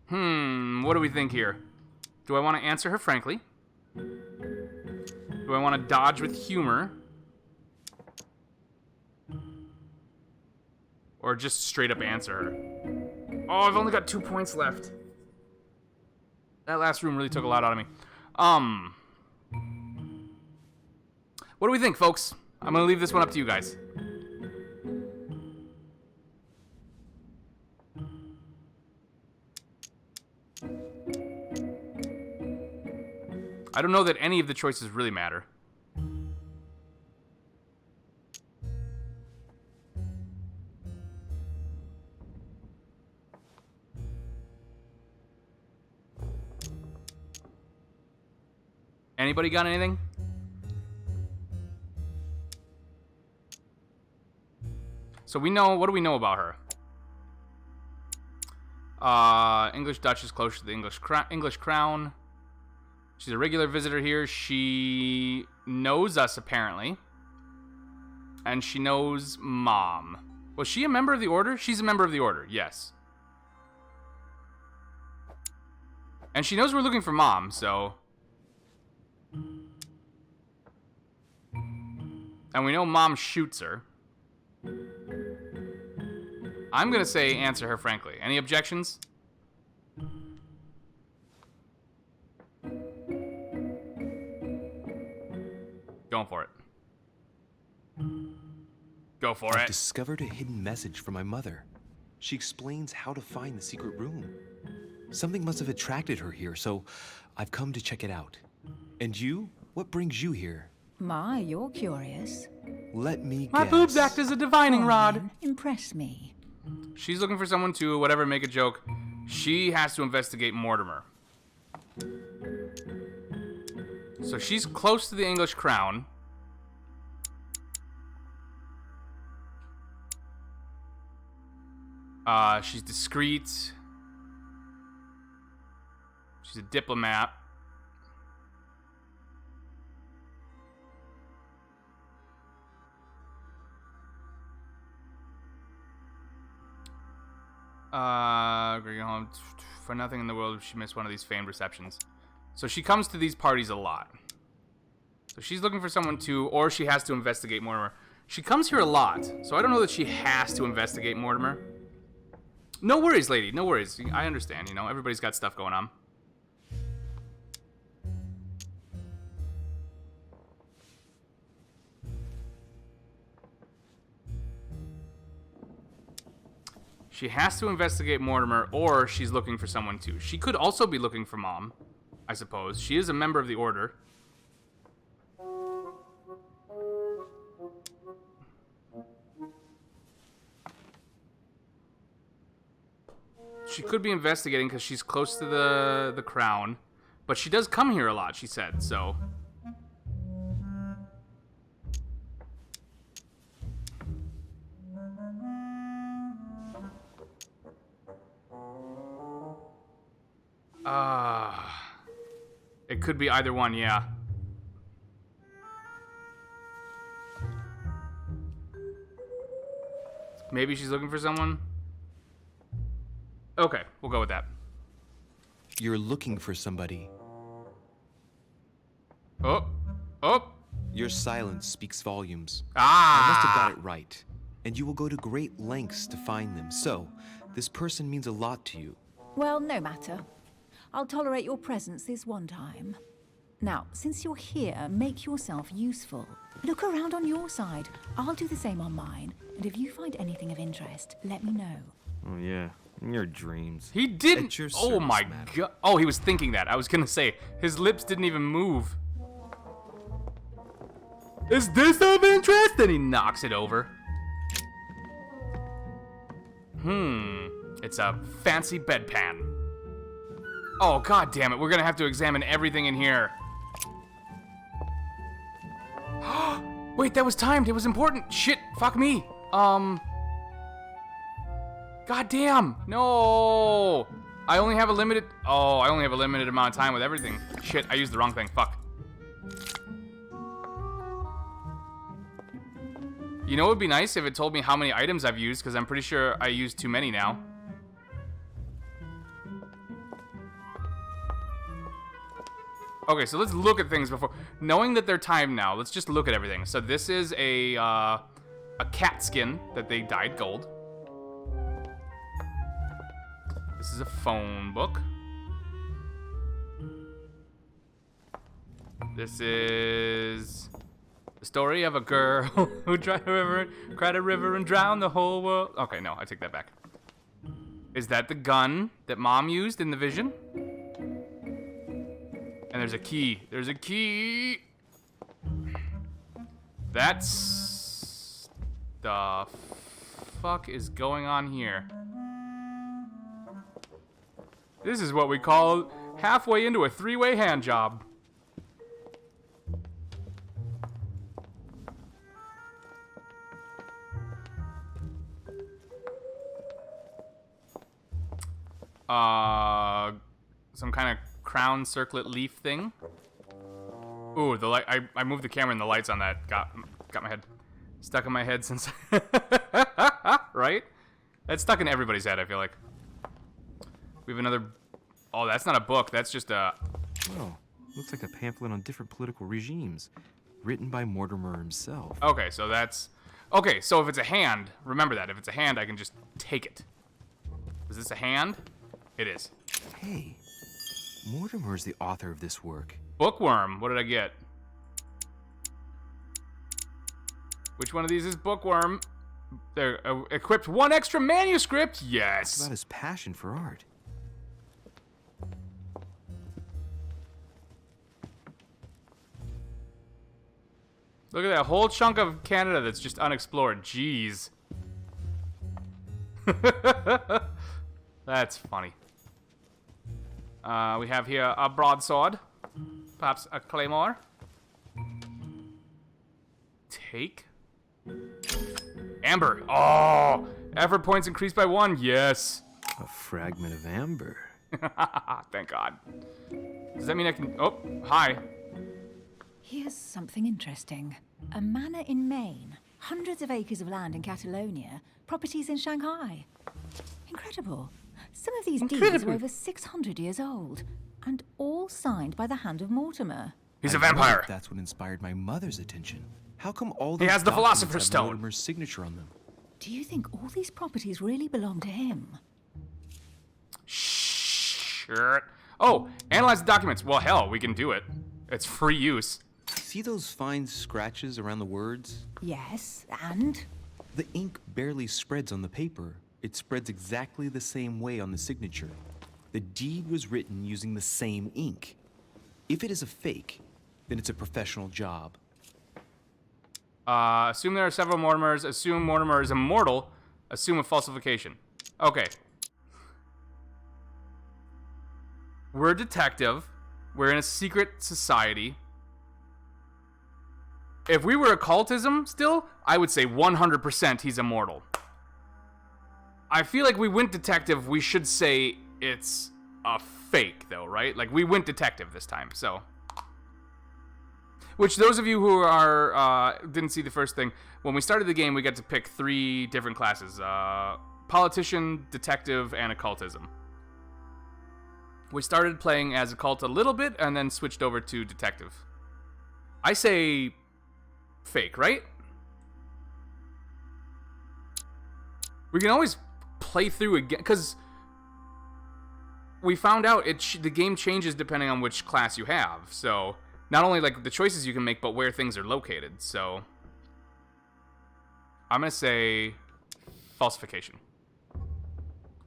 [SPEAKER 1] What do we think here? Do I want to answer her frankly? Do I want to dodge with humor? Or just straight up answer her? Oh, I've only got 2 points left. That last room really took a lot out of me. What do we think, folks? I'm gonna leave this one up to you guys. I don't know that any of the choices really matter. Anybody got anything? So we know, what do we know about her? English Duchess, close to the English crown. She's a regular visitor here. She knows us, apparently. And she knows Mom. Was she a member of the Order? She's a member of the Order, yes. And she knows we're looking for Mom, so... And we know Mom shoots her. I'm gonna say answer her frankly. Any objections? Going for it. Go for
[SPEAKER 5] I've
[SPEAKER 1] it.
[SPEAKER 5] discovered a hidden message from my mother. She explains how to find the secret room. Something must have attracted her here, so I've come to check it out. And you? What brings you here?
[SPEAKER 6] My, you're curious.
[SPEAKER 5] Let me
[SPEAKER 1] My
[SPEAKER 5] guess.
[SPEAKER 1] boobs act as a divining
[SPEAKER 6] Go on,
[SPEAKER 1] rod.
[SPEAKER 6] then. Impress me.
[SPEAKER 1] She's looking for someone to, whatever, make a joke. She has to investigate Mortimer. So she's close to the English crown. She's discreet. She's a diplomat. Going home for nothing in the world if she missed one of these famed receptions. So she comes to these parties a lot. So she's looking for someone to, or she has to investigate Mortimer. She comes here a lot, so I don't know that she has to investigate Mortimer. No worries, lady. No worries. I understand, you know. Everybody's got stuff going on. She has to investigate Mortimer, or she's looking for someone too. She could also be looking for Mom, I suppose. She is a member of the Order. She could be investigating because she's close to the crown. But she does come here a lot, she said, so... It could be either one, yeah. Maybe she's looking for someone? Okay, we'll go with that.
[SPEAKER 5] You're looking for somebody.
[SPEAKER 1] Oh, oh,
[SPEAKER 5] Your silence speaks volumes.
[SPEAKER 1] ah!
[SPEAKER 5] I must have got it right. And you will go to great lengths to find them. So, this person means a lot to you.
[SPEAKER 6] Well, no matter. I'll tolerate your presence this one time. Now, since you're here, make yourself useful. Look around on your side. I'll do the same on mine. And if you find anything of interest, let me know.
[SPEAKER 2] Oh, yeah. In your dreams.
[SPEAKER 1] He didn't.
[SPEAKER 2] At your
[SPEAKER 1] Oh
[SPEAKER 2] service,
[SPEAKER 1] my
[SPEAKER 2] madam.
[SPEAKER 1] god. Oh, he was thinking that. I was gonna say his lips didn't even move. Is this of interest? Then he knocks it over. It's a fancy bedpan. Oh god damn it! We're gonna have to examine everything in here. Wait, that was timed. It was important. Shit. Fuck me. God damn! No! I only have a limited... Oh, I only have a limited amount of time with everything. Shit, I used the wrong thing. Fuck. You know what would be nice if it told me how many items I've used, because I'm pretty sure I used too many now. Okay, so let's look at things before... Knowing that they're timed now, let's just look at everything. So this is a cat skin that they dyed gold. This is a phone book. This is the story of a girl who cried a river and drowned the whole world. Okay, no, I take that back. Is that the gun that Mom used in the vision? And there's a key. There's a key. That's... The fuck is going on here? This is what we call halfway into a three-way hand job. Some kind of crown circlet leaf thing. Ooh, the light. I moved the camera and the lights on that got my head stuck in my head since. Right? That's stuck in everybody's head, I feel like. We have another... Oh, that's not a book. That's just a...
[SPEAKER 2] Oh, looks like a pamphlet on different political regimes. Written by Mortimer himself.
[SPEAKER 1] Okay, so that's... Okay, so if it's a hand, remember that. If it's a hand, I can just take it. Is this a hand? It is.
[SPEAKER 2] Hey, Mortimer is the author of this work.
[SPEAKER 1] Bookworm. What did I get? Which one of these is Bookworm? equipped 1 extra manuscript.
[SPEAKER 2] It's
[SPEAKER 1] Yes.
[SPEAKER 2] about his passion for art.
[SPEAKER 1] Look at that whole chunk of Canada that's just unexplored. Jeez. That's funny. We have here a broadsword. Perhaps a claymore. Take. Amber. Oh! Effort points increased by 1. Yes.
[SPEAKER 2] A fragment of amber.
[SPEAKER 1] Thank God. Does that mean I can... Oh, hi.
[SPEAKER 6] Here's something interesting. A manor in Maine, hundreds of acres of land in Catalonia, properties in Shanghai. Incredible. Some of these deeds
[SPEAKER 1] Incredible.
[SPEAKER 6] are over 600 years old, and all signed by the hand of Mortimer.
[SPEAKER 1] He's a
[SPEAKER 5] I wonder
[SPEAKER 1] vampire.
[SPEAKER 5] if that's what inspired my mother's attention. How come all
[SPEAKER 1] He
[SPEAKER 5] these
[SPEAKER 1] has the
[SPEAKER 5] documents
[SPEAKER 1] Philosopher's
[SPEAKER 5] have
[SPEAKER 1] Stone.
[SPEAKER 5] Mortimer's signature on them?
[SPEAKER 6] Do you think all these properties really belong to him?
[SPEAKER 1] Sure. Oh, analyze the documents. Well, hell, we can do it. It's free use.
[SPEAKER 5] See those fine scratches around the words?
[SPEAKER 6] Yes, and?
[SPEAKER 5] The ink barely spreads on the paper. It spreads exactly the same way on the signature. The deed was written using the same ink. If it is a fake, then it's a professional job.
[SPEAKER 1] Assume there are several Mortimers. Assume Mortimer is immortal. Assume a falsification. Okay. We're a detective. We're in a secret society. If we were occultism still, I would say 100% he's immortal. I feel like we went detective, we should say it's a fake, though, right? Like, we went detective this time, so... Which, those of you who are didn't see the first thing, when we started the game, we got to pick 3 different classes. Politician, detective, and occultism. We started playing as occult a little bit, and then switched over to detective. I say fake, right? We can always play through again, because we found out the game changes depending on which class you have, so... Not only, like, the choices you can make, but where things are located, so... I'm gonna say... falsification.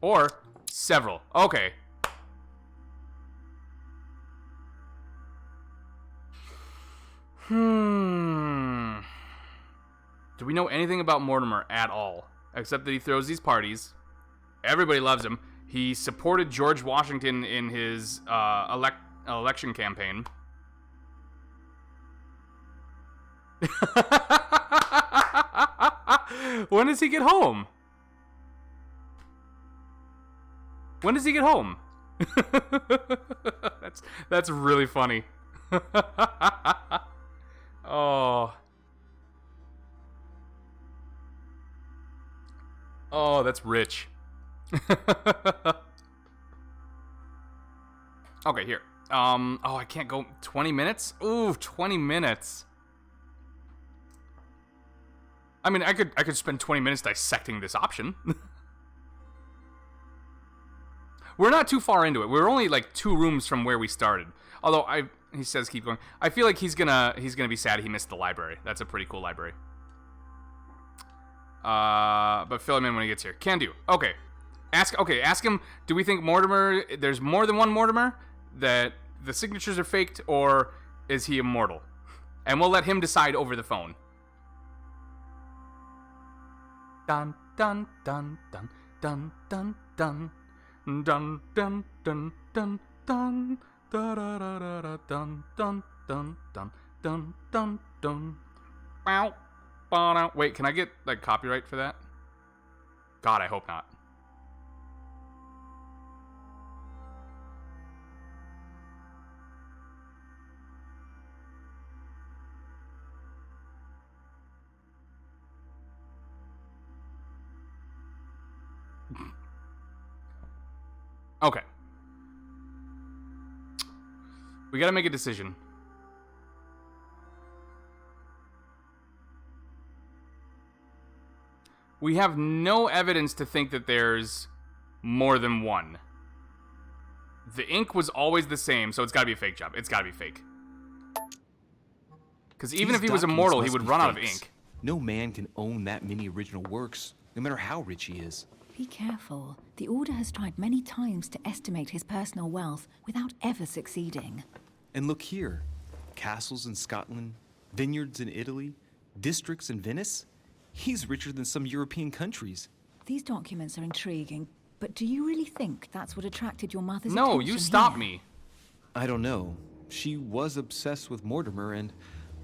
[SPEAKER 1] Or several. Okay. Do we know anything about Mortimer at all? Except that he throws these parties. Everybody loves him. He supported George Washington in his election campaign. When does he get home? When does he get home? That's really funny. Oh. Oh, that's rich. Okay, here. Oh, I can't go 20 minutes? Ooh, 20 minutes. I mean, I could spend 20 minutes dissecting this option. We're not too far into it. We're only like 2 rooms from where we started. Although he says keep going. I feel like he's gonna be sad he missed the library. That's a pretty cool library. But fill him in when he gets here. Can do. Okay. Ask him, do we think Mortimer, there's more than one Mortimer? That the signatures are faked, or is he immortal? And we'll let him decide over the phone. Dun dun dun dun dun dun dun dun dun dun dun dun da da da da da dun dun dun dun dun dun dun. Wow. Wait, can I get like copyright for that? God, I hope not. Okay. We gotta make a decision. We have no evidence to think that there's more than one. The ink was always the same, so it's gotta be a fake job. It's gotta be fake. Because even
[SPEAKER 5] These
[SPEAKER 1] if he was
[SPEAKER 5] documents
[SPEAKER 1] immortal, he
[SPEAKER 5] must
[SPEAKER 1] would
[SPEAKER 5] be
[SPEAKER 1] run out of
[SPEAKER 5] fakes.
[SPEAKER 1] ink.
[SPEAKER 5] No man can own that many original works, no matter how rich he is.
[SPEAKER 6] Be careful. The Order has tried many times to estimate his personal wealth without ever succeeding.
[SPEAKER 5] And look here. Castles in Scotland, vineyards in Italy, districts in Venice. He's richer than some European countries.
[SPEAKER 6] These documents are intriguing, but do you really think that's what attracted your mother's
[SPEAKER 1] No,
[SPEAKER 6] attention
[SPEAKER 1] you stop
[SPEAKER 6] here?
[SPEAKER 1] me.
[SPEAKER 5] I don't know. She was obsessed with Mortimer, and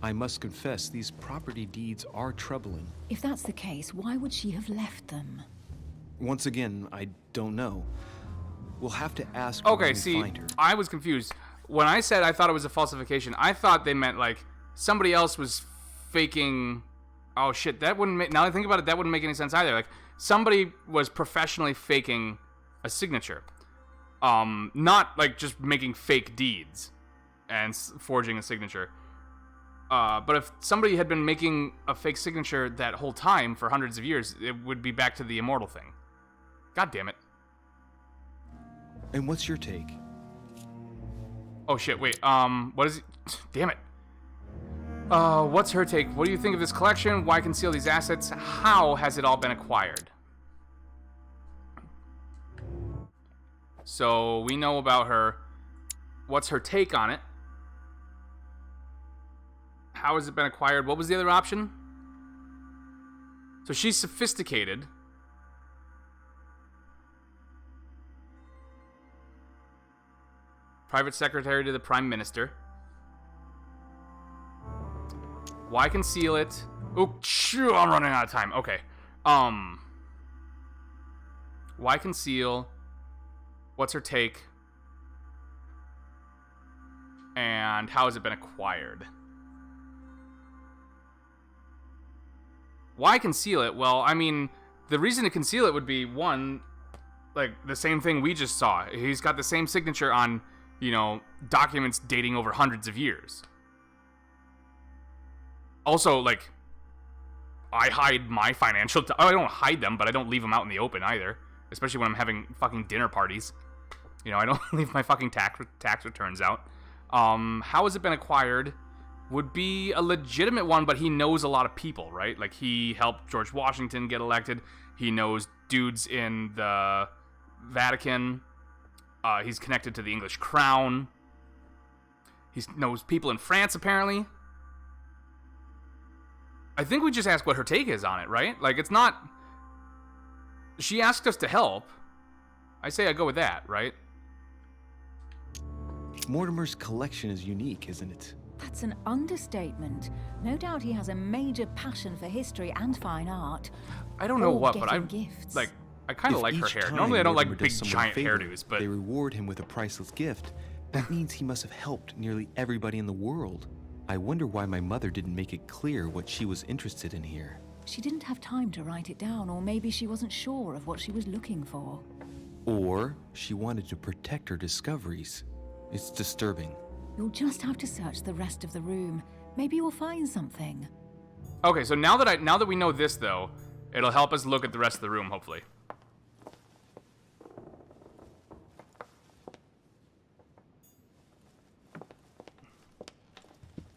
[SPEAKER 5] I must confess, these property deeds are troubling.
[SPEAKER 6] If that's the case, why would she have left them?
[SPEAKER 5] Once again, I don't know. We'll have to ask her when
[SPEAKER 1] Okay,
[SPEAKER 5] we
[SPEAKER 1] see,
[SPEAKER 5] find her.
[SPEAKER 1] I was confused. When I said I thought it was a falsification, I thought they meant like somebody else was faking. Oh shit, that wouldn't make. Now that I think about it, that wouldn't make any sense either. Like somebody was professionally faking a signature, not like just making fake deeds and forging a signature. But if somebody had been making a fake signature that whole time for hundreds of years, it would be back to the immortal thing. God damn it.
[SPEAKER 5] And what's your take?
[SPEAKER 1] Oh shit, wait, what is it? Damn it. What's her take? What do you think of this collection? Why conceal these assets? How has it all been acquired? So, we know about her. What's her take on it? How has it been acquired? What was the other option? So she's sophisticated. Private secretary to the prime minister. Why conceal it? Oh, I'm running out of time. Okay. Why conceal? What's her take? And how has it been acquired? Why conceal it? Well, I mean, the reason to conceal it would be, one, like, the same thing we just saw. He's got the same signature on, you know, documents dating over hundreds of years. Also, like, I hide my financial... I don't hide them, but I don't leave them out in the open either. Especially when I'm having fucking dinner parties. You know, I don't leave my fucking tax returns out. How has it been acquired? Would be a legitimate one, but he knows a lot of people, right? Like, he helped George Washington get elected. He knows dudes in the Vatican. He's connected to the English crown. He knows people in France, apparently. I think we just ask what her take is on it, right? Like, it's not... She asked us to help. I say I go with that, right?
[SPEAKER 5] Mortimer's collection is unique, isn't it?
[SPEAKER 6] That's an understatement. No doubt he has a major passion for history and fine art.
[SPEAKER 1] I don't know
[SPEAKER 6] Or
[SPEAKER 1] what, but I
[SPEAKER 6] getting gifts.
[SPEAKER 1] like. I kind of
[SPEAKER 5] If
[SPEAKER 1] like her
[SPEAKER 5] each
[SPEAKER 1] hair.
[SPEAKER 5] time
[SPEAKER 1] Normally, I don't
[SPEAKER 5] Mortimer
[SPEAKER 1] like
[SPEAKER 5] does
[SPEAKER 1] big
[SPEAKER 5] someone a
[SPEAKER 1] giant
[SPEAKER 5] favor,
[SPEAKER 1] hairdos, but
[SPEAKER 5] they reward him with a priceless gift. That means he must have helped nearly everybody in the world. I wonder why my mother didn't make it clear what she was interested in here.
[SPEAKER 6] She didn't have time to write it down, or maybe she wasn't sure of what she was looking for.
[SPEAKER 5] Or she wanted to protect her discoveries. It's disturbing.
[SPEAKER 6] You'll just have to search the rest of the room. Maybe you'll find something.
[SPEAKER 1] okay. So now that we know this, though, it'll help us look at the rest of the room, hopefully.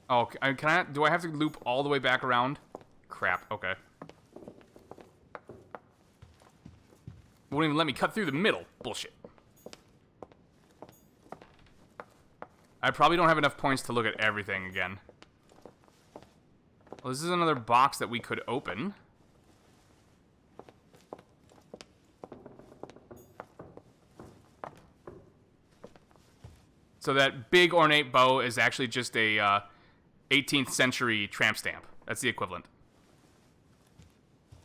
[SPEAKER 1] Oh, can I? Do I have to loop all the way back around? Crap. Okay. Won't even let me cut through the middle. Bullshit. I probably don't have enough points to look at everything again. Well, this is another box that we could open. So that big ornate bow is actually just a 18th century tramp stamp. That's the equivalent.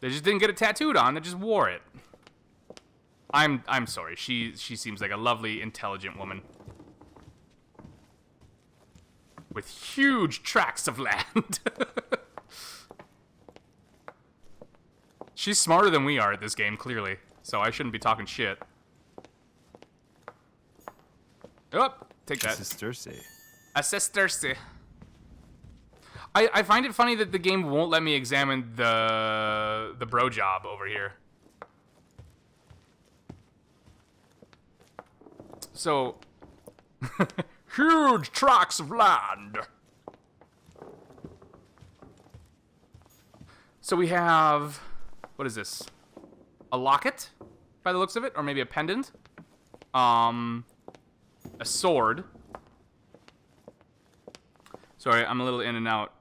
[SPEAKER 1] They just didn't get it tattooed on, they just wore it. I'm sorry. She seems like a lovely, intelligent woman. With huge tracts of land. She's smarter than we are at this game, clearly. So I shouldn't be talking shit. Oh, take that.
[SPEAKER 2] Sisterse.
[SPEAKER 1] A sesterce. I find it funny that the game won't let me examine the bro job over here. So, huge tracts of land. So we have, what is this? A locket, by the looks of it, or maybe a pendant. A sword. Sorry, I'm a little in and out.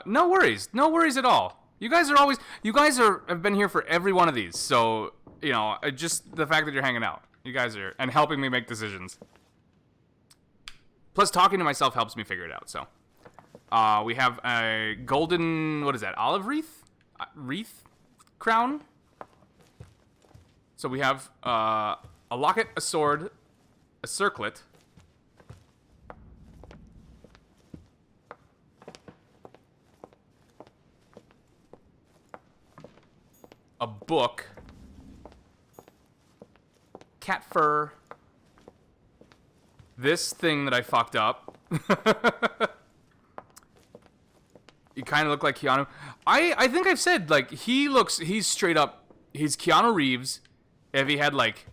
[SPEAKER 1] No worries at all. You guys have been here for every one of these, so, you know, just the fact that you're hanging out. You guys are, and helping me make decisions. Plus, talking to myself helps me figure it out, so. We have a golden, what is that, olive wreath? Wreath? Crown? So we have a locket, a sword, a circlet. A book. Cat fur. This thing that I fucked up. You kind of look like Keanu. I think I've said, like, he's straight up, he's Keanu Reeves if he had, like,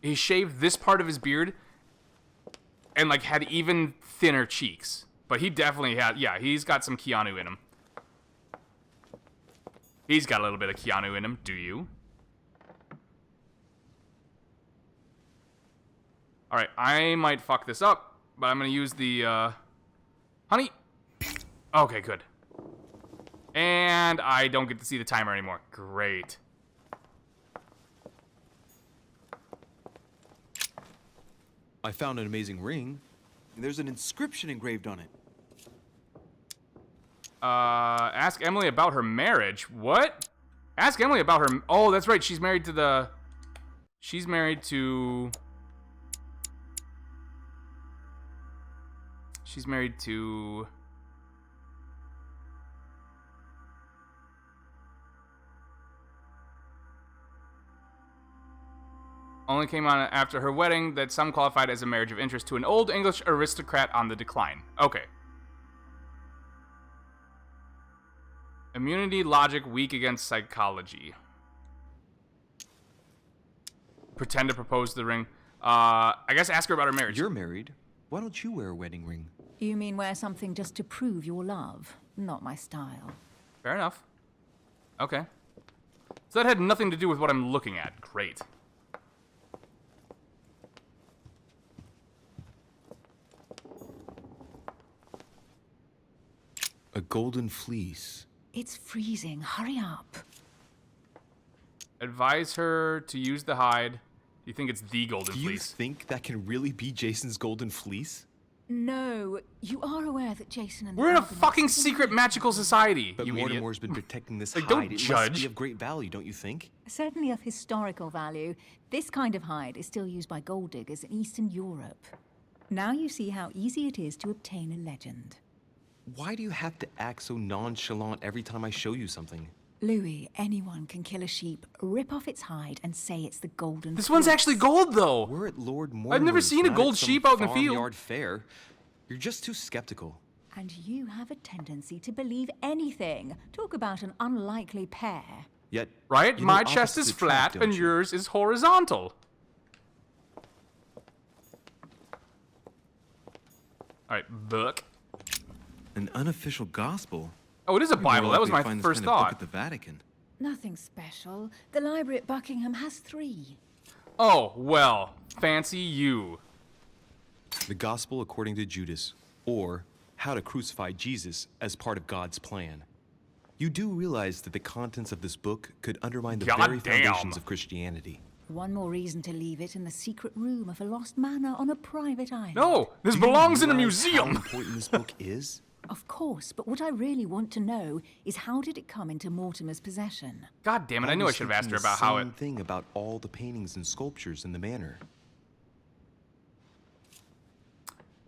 [SPEAKER 1] he shaved this part of his beard and, like, had even thinner cheeks. But he definitely had, yeah, he's got some Keanu in him. He's got a little bit of Keanu in him, do you? Alright, I might fuck this up, but I'm gonna use the, honey. Okay, good. And I don't get to see the timer anymore. Great.
[SPEAKER 5] I found an amazing ring.
[SPEAKER 2] There's an inscription engraved on it.
[SPEAKER 1] Ask Emily about her marriage. What? Ask Emily about her... Oh, that's right. She's married to the... She's married to... She's married to... Only came on after her wedding that some qualified as a marriage of interest to an old English aristocrat on the decline. Okay. Immunity, logic, weak against psychology. Pretend to propose the ring. I guess ask her about her marriage.
[SPEAKER 5] You're married. Why don't you wear a wedding ring?
[SPEAKER 6] You mean wear something just to prove your love? Not my style.
[SPEAKER 1] Fair enough. Okay. So that had nothing to do with what I'm looking at. Great.
[SPEAKER 5] A golden fleece.
[SPEAKER 6] It's freezing. Hurry up.
[SPEAKER 1] Advise her to use the hide. Do you think it's the golden
[SPEAKER 5] Do you
[SPEAKER 1] fleece?
[SPEAKER 5] think that can really be Jason's golden fleece?
[SPEAKER 6] No, you are aware that Jason and the
[SPEAKER 1] We're in a
[SPEAKER 6] Argonauts
[SPEAKER 1] fucking
[SPEAKER 6] are
[SPEAKER 1] secret magical society,
[SPEAKER 5] But
[SPEAKER 1] you idiot.
[SPEAKER 5] Mortimer's been protecting this
[SPEAKER 1] Like,
[SPEAKER 5] hide.
[SPEAKER 1] don't
[SPEAKER 5] It must
[SPEAKER 1] judge.
[SPEAKER 5] be of great value, don't you think?
[SPEAKER 6] certainly of historical value. This kind of hide is still used by gold diggers in Eastern Europe. Now you see how easy it is to obtain a legend.
[SPEAKER 5] Why do you have to act so nonchalant every time I show you something?
[SPEAKER 6] Louis, anyone can kill a sheep, rip off its hide, and say it's the golden
[SPEAKER 1] This one's
[SPEAKER 6] fleece.
[SPEAKER 1] actually gold, though.
[SPEAKER 5] We're at Lord Mortimer's.
[SPEAKER 1] I've never seen a
[SPEAKER 5] not
[SPEAKER 1] gold
[SPEAKER 5] at some
[SPEAKER 1] sheep out in the field.
[SPEAKER 5] farmyard fair. You're just too skeptical.
[SPEAKER 6] And you have a tendency to believe anything. Talk about an unlikely pair.
[SPEAKER 5] Yet,
[SPEAKER 1] Right?
[SPEAKER 5] you know
[SPEAKER 1] My chest is
[SPEAKER 5] opposites attract,
[SPEAKER 1] flat and
[SPEAKER 5] don't you?
[SPEAKER 1] yours is horizontal. Alright, book.
[SPEAKER 2] An unofficial gospel.
[SPEAKER 1] Oh, it is a
[SPEAKER 2] You're
[SPEAKER 1] Bible.
[SPEAKER 2] more
[SPEAKER 1] That was
[SPEAKER 2] likely
[SPEAKER 1] my
[SPEAKER 2] to find this
[SPEAKER 1] first
[SPEAKER 2] kind of book
[SPEAKER 1] thought.
[SPEAKER 2] at the Vatican.
[SPEAKER 6] Nothing special. The library at Buckingham has 3.
[SPEAKER 1] Oh, well. Fancy you.
[SPEAKER 5] The Gospel according to Judas, or How to Crucify Jesus as part of God's plan. You do realize that the contents of this book could undermine the very
[SPEAKER 1] Goddamn.
[SPEAKER 5] foundations of Christianity.
[SPEAKER 6] One more reason to leave it in the secret room of a lost manor on a private island.
[SPEAKER 1] No, this
[SPEAKER 5] Do you
[SPEAKER 1] belongs in a
[SPEAKER 5] realize How
[SPEAKER 1] museum.
[SPEAKER 5] important this book is?
[SPEAKER 6] Of course, but what I really want to know is how did it come into Mortimer's possession?
[SPEAKER 1] God damn it, I knew I
[SPEAKER 5] was
[SPEAKER 1] should have asked her
[SPEAKER 5] thinking the
[SPEAKER 1] about how it...
[SPEAKER 5] same thing about all the paintings and sculptures in the manor.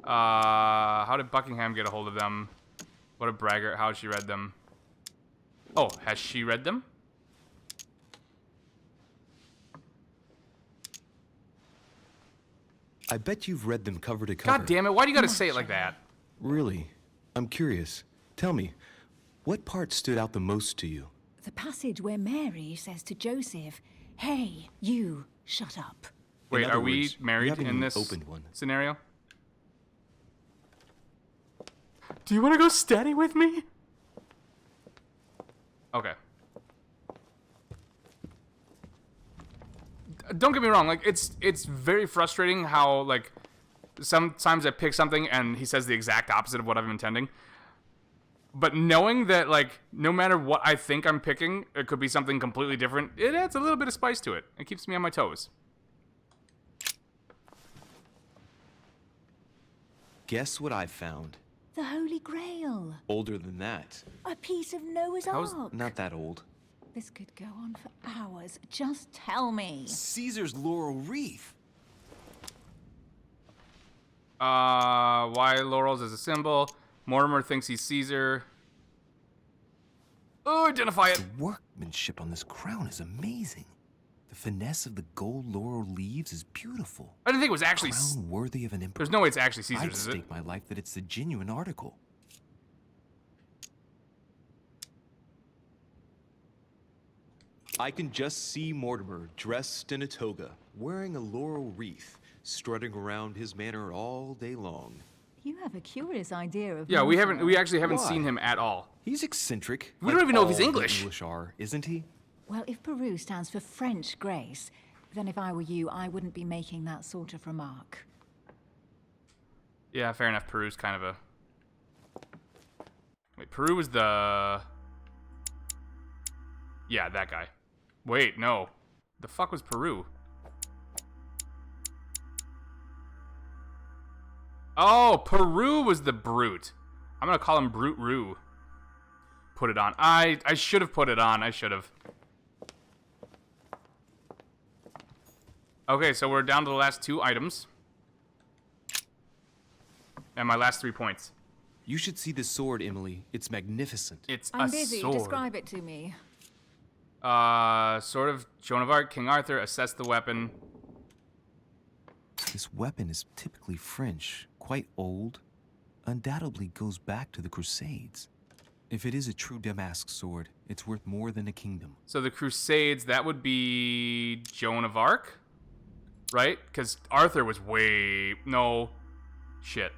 [SPEAKER 1] How did Buckingham get a hold of them? What a braggart, how she read them. Oh, has she read them?
[SPEAKER 5] I bet you've read them cover to cover.
[SPEAKER 1] God damn it, why do you gotta say it like that?
[SPEAKER 5] Really? I'm curious. Tell me, what part stood out the most to you?
[SPEAKER 6] The passage where Mary says to Joseph, "Hey, you, shut up."
[SPEAKER 1] Wait,
[SPEAKER 5] other
[SPEAKER 1] are we
[SPEAKER 5] words, you
[SPEAKER 1] married
[SPEAKER 5] haven't
[SPEAKER 1] in
[SPEAKER 5] even
[SPEAKER 1] this
[SPEAKER 5] opened one.
[SPEAKER 1] scenario? Do you want to go steady with me? Okay. Don't get me wrong, like it's very frustrating how like sometimes I pick something and he says the exact opposite of what I'm intending. But knowing that like no matter what I think I'm picking, it could be something completely different, it adds a little bit of spice to it. It keeps me on my toes.
[SPEAKER 5] Guess what I found?
[SPEAKER 6] The Holy Grail.
[SPEAKER 5] Older than that.
[SPEAKER 6] A piece of Noah's Ark.
[SPEAKER 5] Not that old.
[SPEAKER 6] This could go on for hours. Just tell me.
[SPEAKER 5] Caesar's laurel wreath.
[SPEAKER 1] Why laurels as a symbol? Mortimer thinks he's Caesar. Oh, identify it.
[SPEAKER 5] The workmanship on this crown is amazing. The finesse of the gold laurel leaves is beautiful.
[SPEAKER 1] I didn't think it was actually.
[SPEAKER 5] Crown worthy of an emperor.
[SPEAKER 1] There's no way it's actually
[SPEAKER 5] I'd
[SPEAKER 1] Caesar's, is it?
[SPEAKER 5] stake my life that it's the genuine article. I can just see Mortimer dressed in a toga, wearing a laurel wreath, strutting around his manor all day long.
[SPEAKER 6] You have a curious idea of.
[SPEAKER 1] Yeah, we
[SPEAKER 6] Mortimer.
[SPEAKER 1] actually haven't
[SPEAKER 5] Why?
[SPEAKER 1] seen him at all.
[SPEAKER 5] He's eccentric.
[SPEAKER 1] We don't even know if he's
[SPEAKER 5] all
[SPEAKER 1] English.
[SPEAKER 5] English are, isn't he?
[SPEAKER 6] Well, if Peru stands for French grace, then if I were you, I wouldn't be making that sort of remark.
[SPEAKER 1] Yeah, fair enough. Peru's kind of a. Wait, Peru was the. Yeah, that guy. Wait, no. The fuck was Peru? Oh, Peru was the brute. I'm gonna call him Brute Roo. Put it on. I should have put it on. I should have. Okay, so we're down to the last 2 items. And my last 3 points.
[SPEAKER 5] You should see this sword, Emily. It's magnificent.
[SPEAKER 1] It's
[SPEAKER 6] I'm
[SPEAKER 1] a
[SPEAKER 6] busy.
[SPEAKER 1] sword.
[SPEAKER 6] Describe it to me.
[SPEAKER 1] Sword of Joan of Arc, King Arthur, assess the weapon.
[SPEAKER 5] This weapon is typically French, quite old, undoubtedly goes back to the Crusades. If it is a true Damask sword, it's worth more than a kingdom.
[SPEAKER 1] So the Crusades, that would be Joan of Arc, right? Because Arthur was way... No. Shit.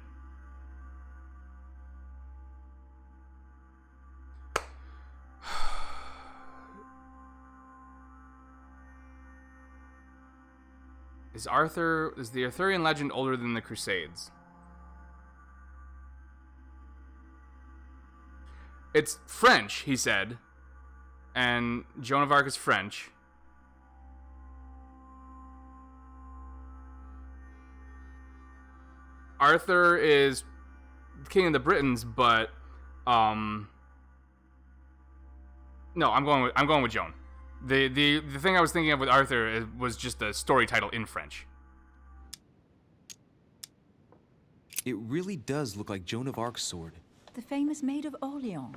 [SPEAKER 1] Is the Arthurian legend older than the Crusades? It's French, he said. And Joan of Arc is French. Arthur is king of the Britons, but no, I'm going with Joan. The thing I was thinking of with Arthur was just the story title in French.
[SPEAKER 5] It really does look like Joan of Arc's sword.
[SPEAKER 6] The famous Maid of Orleans,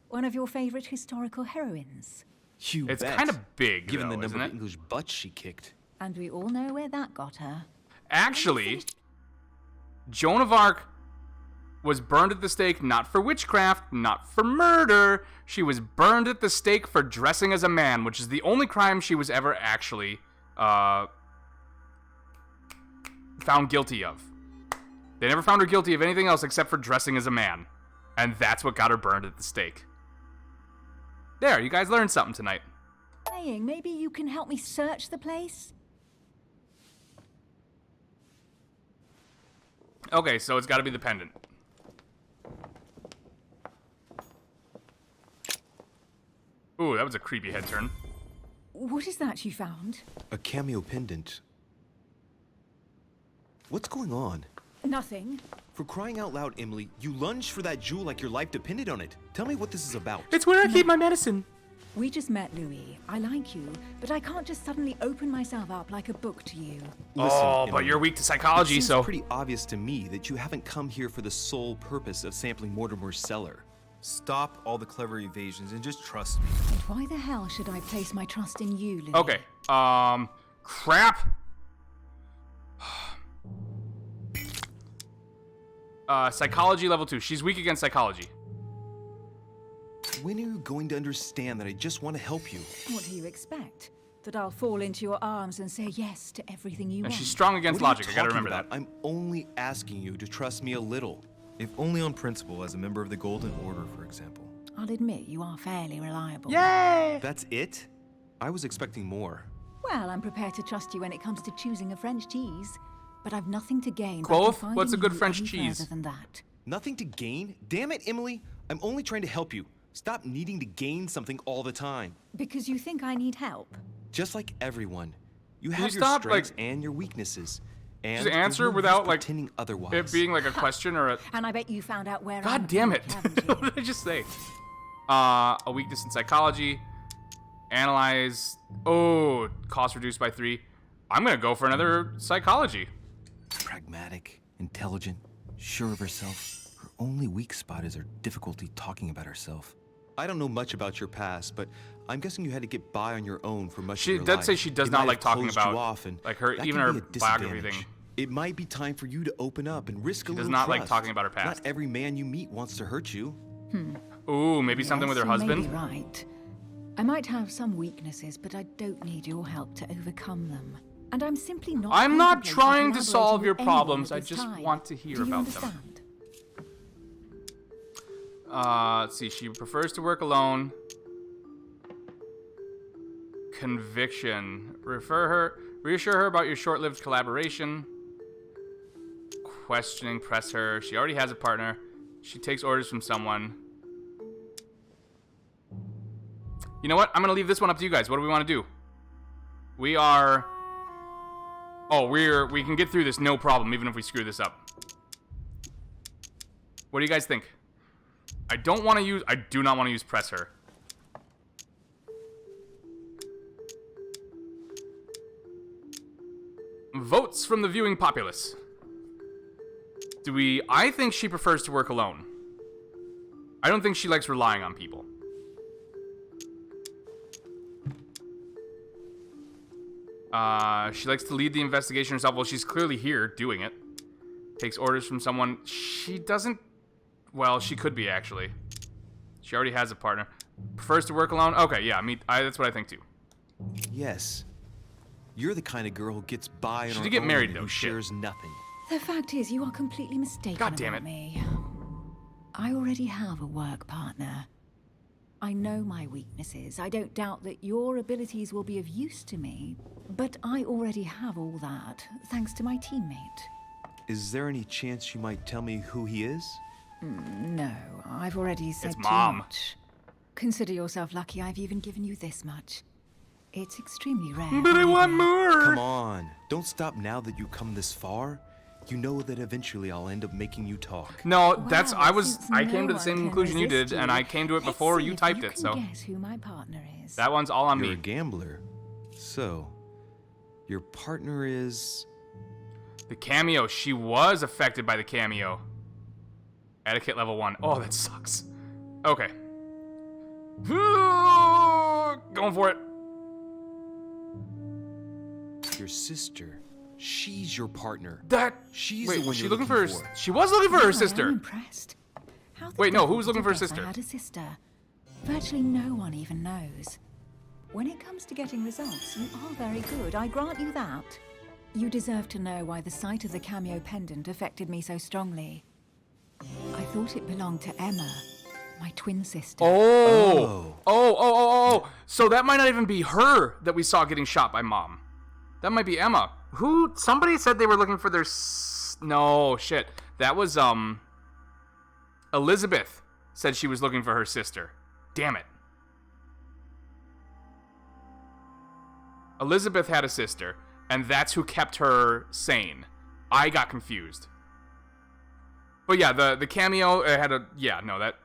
[SPEAKER 6] one of your favorite historical heroines.
[SPEAKER 5] You
[SPEAKER 1] It's
[SPEAKER 5] bet.
[SPEAKER 1] kind of big,
[SPEAKER 5] Given
[SPEAKER 1] though,
[SPEAKER 5] the number
[SPEAKER 1] isn't
[SPEAKER 5] of
[SPEAKER 1] it?
[SPEAKER 5] English butts she kicked.
[SPEAKER 6] And we all know where that got her.
[SPEAKER 1] Actually, Joan of Arc was burned at the stake not for witchcraft, not for murder. She was burned at the stake for dressing as a man, which is the only crime she was ever actually found guilty of. They never found her guilty of anything else except for dressing as a man. And that's what got her burned at the stake. There, you guys learned something tonight.
[SPEAKER 6] Saying, maybe you can help me search the place?
[SPEAKER 1] Okay, so it's got to be the pendant. Ooh, that was a creepy head turn.
[SPEAKER 6] What is that you found?
[SPEAKER 5] A cameo pendant. What's going on?
[SPEAKER 6] Nothing.
[SPEAKER 5] For crying out loud, Emily, you lunged for that jewel like your life depended on it. Tell me what this is about.
[SPEAKER 1] It's where I keep my medicine.
[SPEAKER 6] We just met, Louis. I like you, but I can't just suddenly open myself up like a book to you.
[SPEAKER 5] Listen,
[SPEAKER 1] Oh, but
[SPEAKER 5] Emily,
[SPEAKER 1] you're weak to
[SPEAKER 5] it
[SPEAKER 1] psychology,
[SPEAKER 5] seems
[SPEAKER 1] so...
[SPEAKER 5] pretty obvious to me that you haven't come here for the sole purpose of sampling Mortimer's cellar.
[SPEAKER 2] Stop all the clever evasions and just trust me.
[SPEAKER 6] And why the hell should I place my trust in you, Louis?
[SPEAKER 1] Okay, crap. Psychology level 2. She's weak against psychology.
[SPEAKER 5] When are you going to understand that I just want to help you?
[SPEAKER 6] What do you expect? That I'll fall into your arms and say yes to everything you
[SPEAKER 1] And
[SPEAKER 6] want?
[SPEAKER 1] she's strong against
[SPEAKER 5] What are
[SPEAKER 1] logic.
[SPEAKER 5] you
[SPEAKER 1] I gotta
[SPEAKER 5] talking
[SPEAKER 1] remember
[SPEAKER 5] about? I'm only asking you to trust me a little.
[SPEAKER 2] If only on principle, as a member of the Golden Order, for example.
[SPEAKER 6] I'll admit you are fairly reliable.
[SPEAKER 1] Yay!
[SPEAKER 5] That's it? I was expecting more.
[SPEAKER 6] Well, I'm prepared to trust you when it comes to choosing a French cheese, but I've nothing to gain by
[SPEAKER 1] Quoth,
[SPEAKER 6] confiding
[SPEAKER 1] what's a good
[SPEAKER 6] you
[SPEAKER 1] French
[SPEAKER 6] any
[SPEAKER 1] cheese?
[SPEAKER 6] further than that.
[SPEAKER 5] Nothing to gain? Damn it, Emily. I'm only trying to help you. Stop needing to gain something all the time.
[SPEAKER 6] Because you think I need help.
[SPEAKER 5] Just like everyone. You
[SPEAKER 1] you
[SPEAKER 5] have your
[SPEAKER 1] stop,
[SPEAKER 5] strengths
[SPEAKER 1] like-
[SPEAKER 5] and your weaknesses. And
[SPEAKER 1] Just
[SPEAKER 5] there's
[SPEAKER 1] answer
[SPEAKER 5] no use
[SPEAKER 1] without, like,
[SPEAKER 5] pretending otherwise.
[SPEAKER 1] It being like a question or a...
[SPEAKER 6] And I bet you found out where I'm
[SPEAKER 1] God damn it.
[SPEAKER 6] weak, haven't you?
[SPEAKER 1] What did I just say? A weakness in psychology. Analyze. Oh, cost reduced by 3. I'm going to go for another psychology.
[SPEAKER 5] Pragmatic, intelligent, sure of herself. Her only weak spot is her difficulty talking about herself. I don't know much about your past, but I'm guessing you had to get by on your own for much
[SPEAKER 1] She
[SPEAKER 5] of your
[SPEAKER 1] does
[SPEAKER 5] life.
[SPEAKER 1] say she does
[SPEAKER 5] It
[SPEAKER 1] not
[SPEAKER 5] might
[SPEAKER 1] like
[SPEAKER 5] have
[SPEAKER 1] talking
[SPEAKER 5] closed
[SPEAKER 1] about,
[SPEAKER 5] you off, and
[SPEAKER 1] like, her-
[SPEAKER 5] that
[SPEAKER 1] even
[SPEAKER 5] can
[SPEAKER 1] her
[SPEAKER 5] be a
[SPEAKER 1] biography
[SPEAKER 5] disadvantage.
[SPEAKER 1] thing.
[SPEAKER 5] It might be time for you to open up and risk a
[SPEAKER 1] She does
[SPEAKER 5] little
[SPEAKER 1] not like
[SPEAKER 5] trust.
[SPEAKER 1] talking about her past.
[SPEAKER 5] Not every man you meet wants to hurt you.
[SPEAKER 1] Ooh, maybe something with her
[SPEAKER 6] Yes, you may
[SPEAKER 1] husband.
[SPEAKER 6] be right. I might have some weaknesses, but I don't need your help to overcome them. And I'm simply not.
[SPEAKER 1] I'm not
[SPEAKER 6] contemplating
[SPEAKER 1] trying to
[SPEAKER 6] collaborating
[SPEAKER 1] solve
[SPEAKER 6] with
[SPEAKER 1] your
[SPEAKER 6] anyone
[SPEAKER 1] problems,
[SPEAKER 6] at
[SPEAKER 1] I
[SPEAKER 6] this
[SPEAKER 1] just
[SPEAKER 6] time.
[SPEAKER 1] want to hear
[SPEAKER 6] Do you
[SPEAKER 1] about them.
[SPEAKER 6] understand?
[SPEAKER 1] Let's see. She prefers to work alone. Conviction. Reassure her about your short-lived collaboration. Questioning. Press her. She already has a partner. She takes orders from someone. You know what? I'm gonna leave this one up to you guys. What do we want to do? We are. Oh, we can get through this no problem, even if we screw this up. What do you guys think? I do not want to use press her. Votes from the viewing populace. I think she prefers to work alone. I don't think she likes relying on people. She likes to lead the investigation herself. Well, she's clearly here doing it. Takes orders from someone. She doesn't... Well, she could be, actually. She already has a partner. Prefers to work alone? Okay, yeah, that's what I think, too.
[SPEAKER 5] Yes. You're the kind of girl who gets by on
[SPEAKER 1] She
[SPEAKER 5] her
[SPEAKER 1] did get
[SPEAKER 5] own
[SPEAKER 1] married,
[SPEAKER 5] and
[SPEAKER 1] though,
[SPEAKER 5] who
[SPEAKER 1] shit.
[SPEAKER 5] shares nothing.
[SPEAKER 6] The fact is, you are completely mistaken
[SPEAKER 1] God damn
[SPEAKER 6] about
[SPEAKER 1] it.
[SPEAKER 6] me. I already have a work partner. I know my weaknesses. I don't doubt that your abilities will be of use to me, but I already have all that, thanks to my teammate.
[SPEAKER 5] Is there any chance you might tell me who he is?
[SPEAKER 6] No, I've already said
[SPEAKER 1] It's
[SPEAKER 6] too
[SPEAKER 1] Mom.
[SPEAKER 6] much. Consider yourself lucky I've even given you this much. It's extremely rare.
[SPEAKER 1] But I
[SPEAKER 6] believe
[SPEAKER 1] want
[SPEAKER 6] me.
[SPEAKER 1] more!
[SPEAKER 5] Come on. Don't stop now that you come this far. You know that eventually I'll end up making you talk.
[SPEAKER 1] No,
[SPEAKER 6] Well,
[SPEAKER 1] I
[SPEAKER 6] since
[SPEAKER 1] came to
[SPEAKER 6] no
[SPEAKER 1] the same
[SPEAKER 6] one can
[SPEAKER 1] conclusion you
[SPEAKER 6] resist
[SPEAKER 1] did, and I came to it
[SPEAKER 6] let's
[SPEAKER 1] before
[SPEAKER 6] see
[SPEAKER 1] you
[SPEAKER 6] if
[SPEAKER 1] typed
[SPEAKER 6] you
[SPEAKER 1] it,
[SPEAKER 6] can
[SPEAKER 1] so.
[SPEAKER 6] guess who my partner is.
[SPEAKER 1] That one's all on
[SPEAKER 5] You're
[SPEAKER 1] me.
[SPEAKER 5] a gambler. So, your partner is...
[SPEAKER 1] The cameo. She was affected by the cameo. Etiquette level 1. Oh, that sucks. Okay. Going for it.
[SPEAKER 5] your sister. She's your partner. She's
[SPEAKER 1] Wait,
[SPEAKER 5] the one
[SPEAKER 1] was she
[SPEAKER 5] you're
[SPEAKER 1] looking for her?
[SPEAKER 5] for.
[SPEAKER 1] She was looking for her
[SPEAKER 6] I'm
[SPEAKER 1] sister.
[SPEAKER 6] impressed. How the
[SPEAKER 1] Wait, no, who
[SPEAKER 6] devil
[SPEAKER 1] was
[SPEAKER 6] did
[SPEAKER 1] looking
[SPEAKER 6] you
[SPEAKER 1] for a
[SPEAKER 6] guess
[SPEAKER 1] sister?
[SPEAKER 6] I had a sister. Virtually no one even knows. When it comes to getting results, you are very good. I grant you that. You deserve to know why the sight of the cameo pendant affected me so strongly. I thought it belonged to Emma, my twin sister.
[SPEAKER 1] Oh. So that might not even be her that we saw getting shot by Mom. That might be Emma. Somebody said they were looking for their... No, shit. That was, Elizabeth said she was looking for her sister. Damn it. Elizabeth had a sister, and that's who kept her sane. I got confused. But yeah, the cameo had a... Yeah, no, that...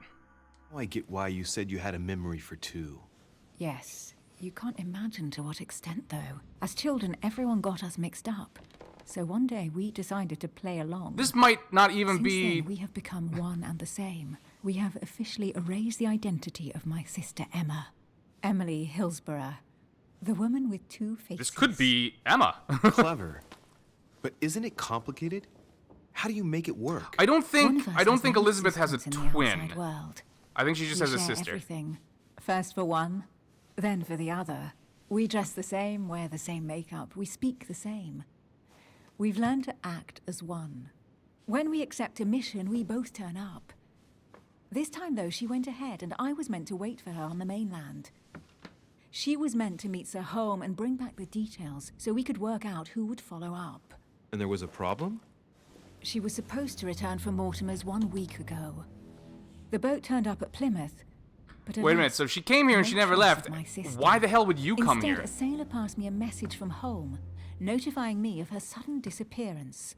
[SPEAKER 5] I get why you said you had a memory for two.
[SPEAKER 6] Yes, you can't imagine to what extent, though. As children, everyone got us mixed up. So one day we decided to play along.
[SPEAKER 1] This might not even
[SPEAKER 6] Since
[SPEAKER 1] be...
[SPEAKER 6] then, we have become one and the same. We have officially erased the identity of my sister Emma. Emily Hillsborough. The woman with two faces.
[SPEAKER 1] This could be Emma.
[SPEAKER 5] Clever. But isn't it complicated? How do you make it work?
[SPEAKER 1] I don't
[SPEAKER 6] One
[SPEAKER 1] think
[SPEAKER 6] of us has no
[SPEAKER 1] Elizabeth has a
[SPEAKER 6] existence in the
[SPEAKER 1] twin.
[SPEAKER 6] outside world.
[SPEAKER 1] I think she just
[SPEAKER 6] We
[SPEAKER 1] has a
[SPEAKER 6] share
[SPEAKER 1] sister.
[SPEAKER 6] Everything. First for one, then for the other. We dress the same, wear the same makeup, we speak the same. We've learned to act as one. When we accept a mission, we both turn up. This time, though, she went ahead, and I was meant to wait for her on the mainland. She was meant to meet Sir Home and bring back the details so we could work out who would follow up.
[SPEAKER 2] And there was a problem?
[SPEAKER 6] She was supposed to return from Mortimer's 1 week ago. The boat turned up at Plymouth, but
[SPEAKER 1] Wait a minute, so she came here and she never left. Why the hell would you come
[SPEAKER 6] Instead,
[SPEAKER 1] here?
[SPEAKER 6] a sailor passed me a message from home, notifying me of her sudden disappearance.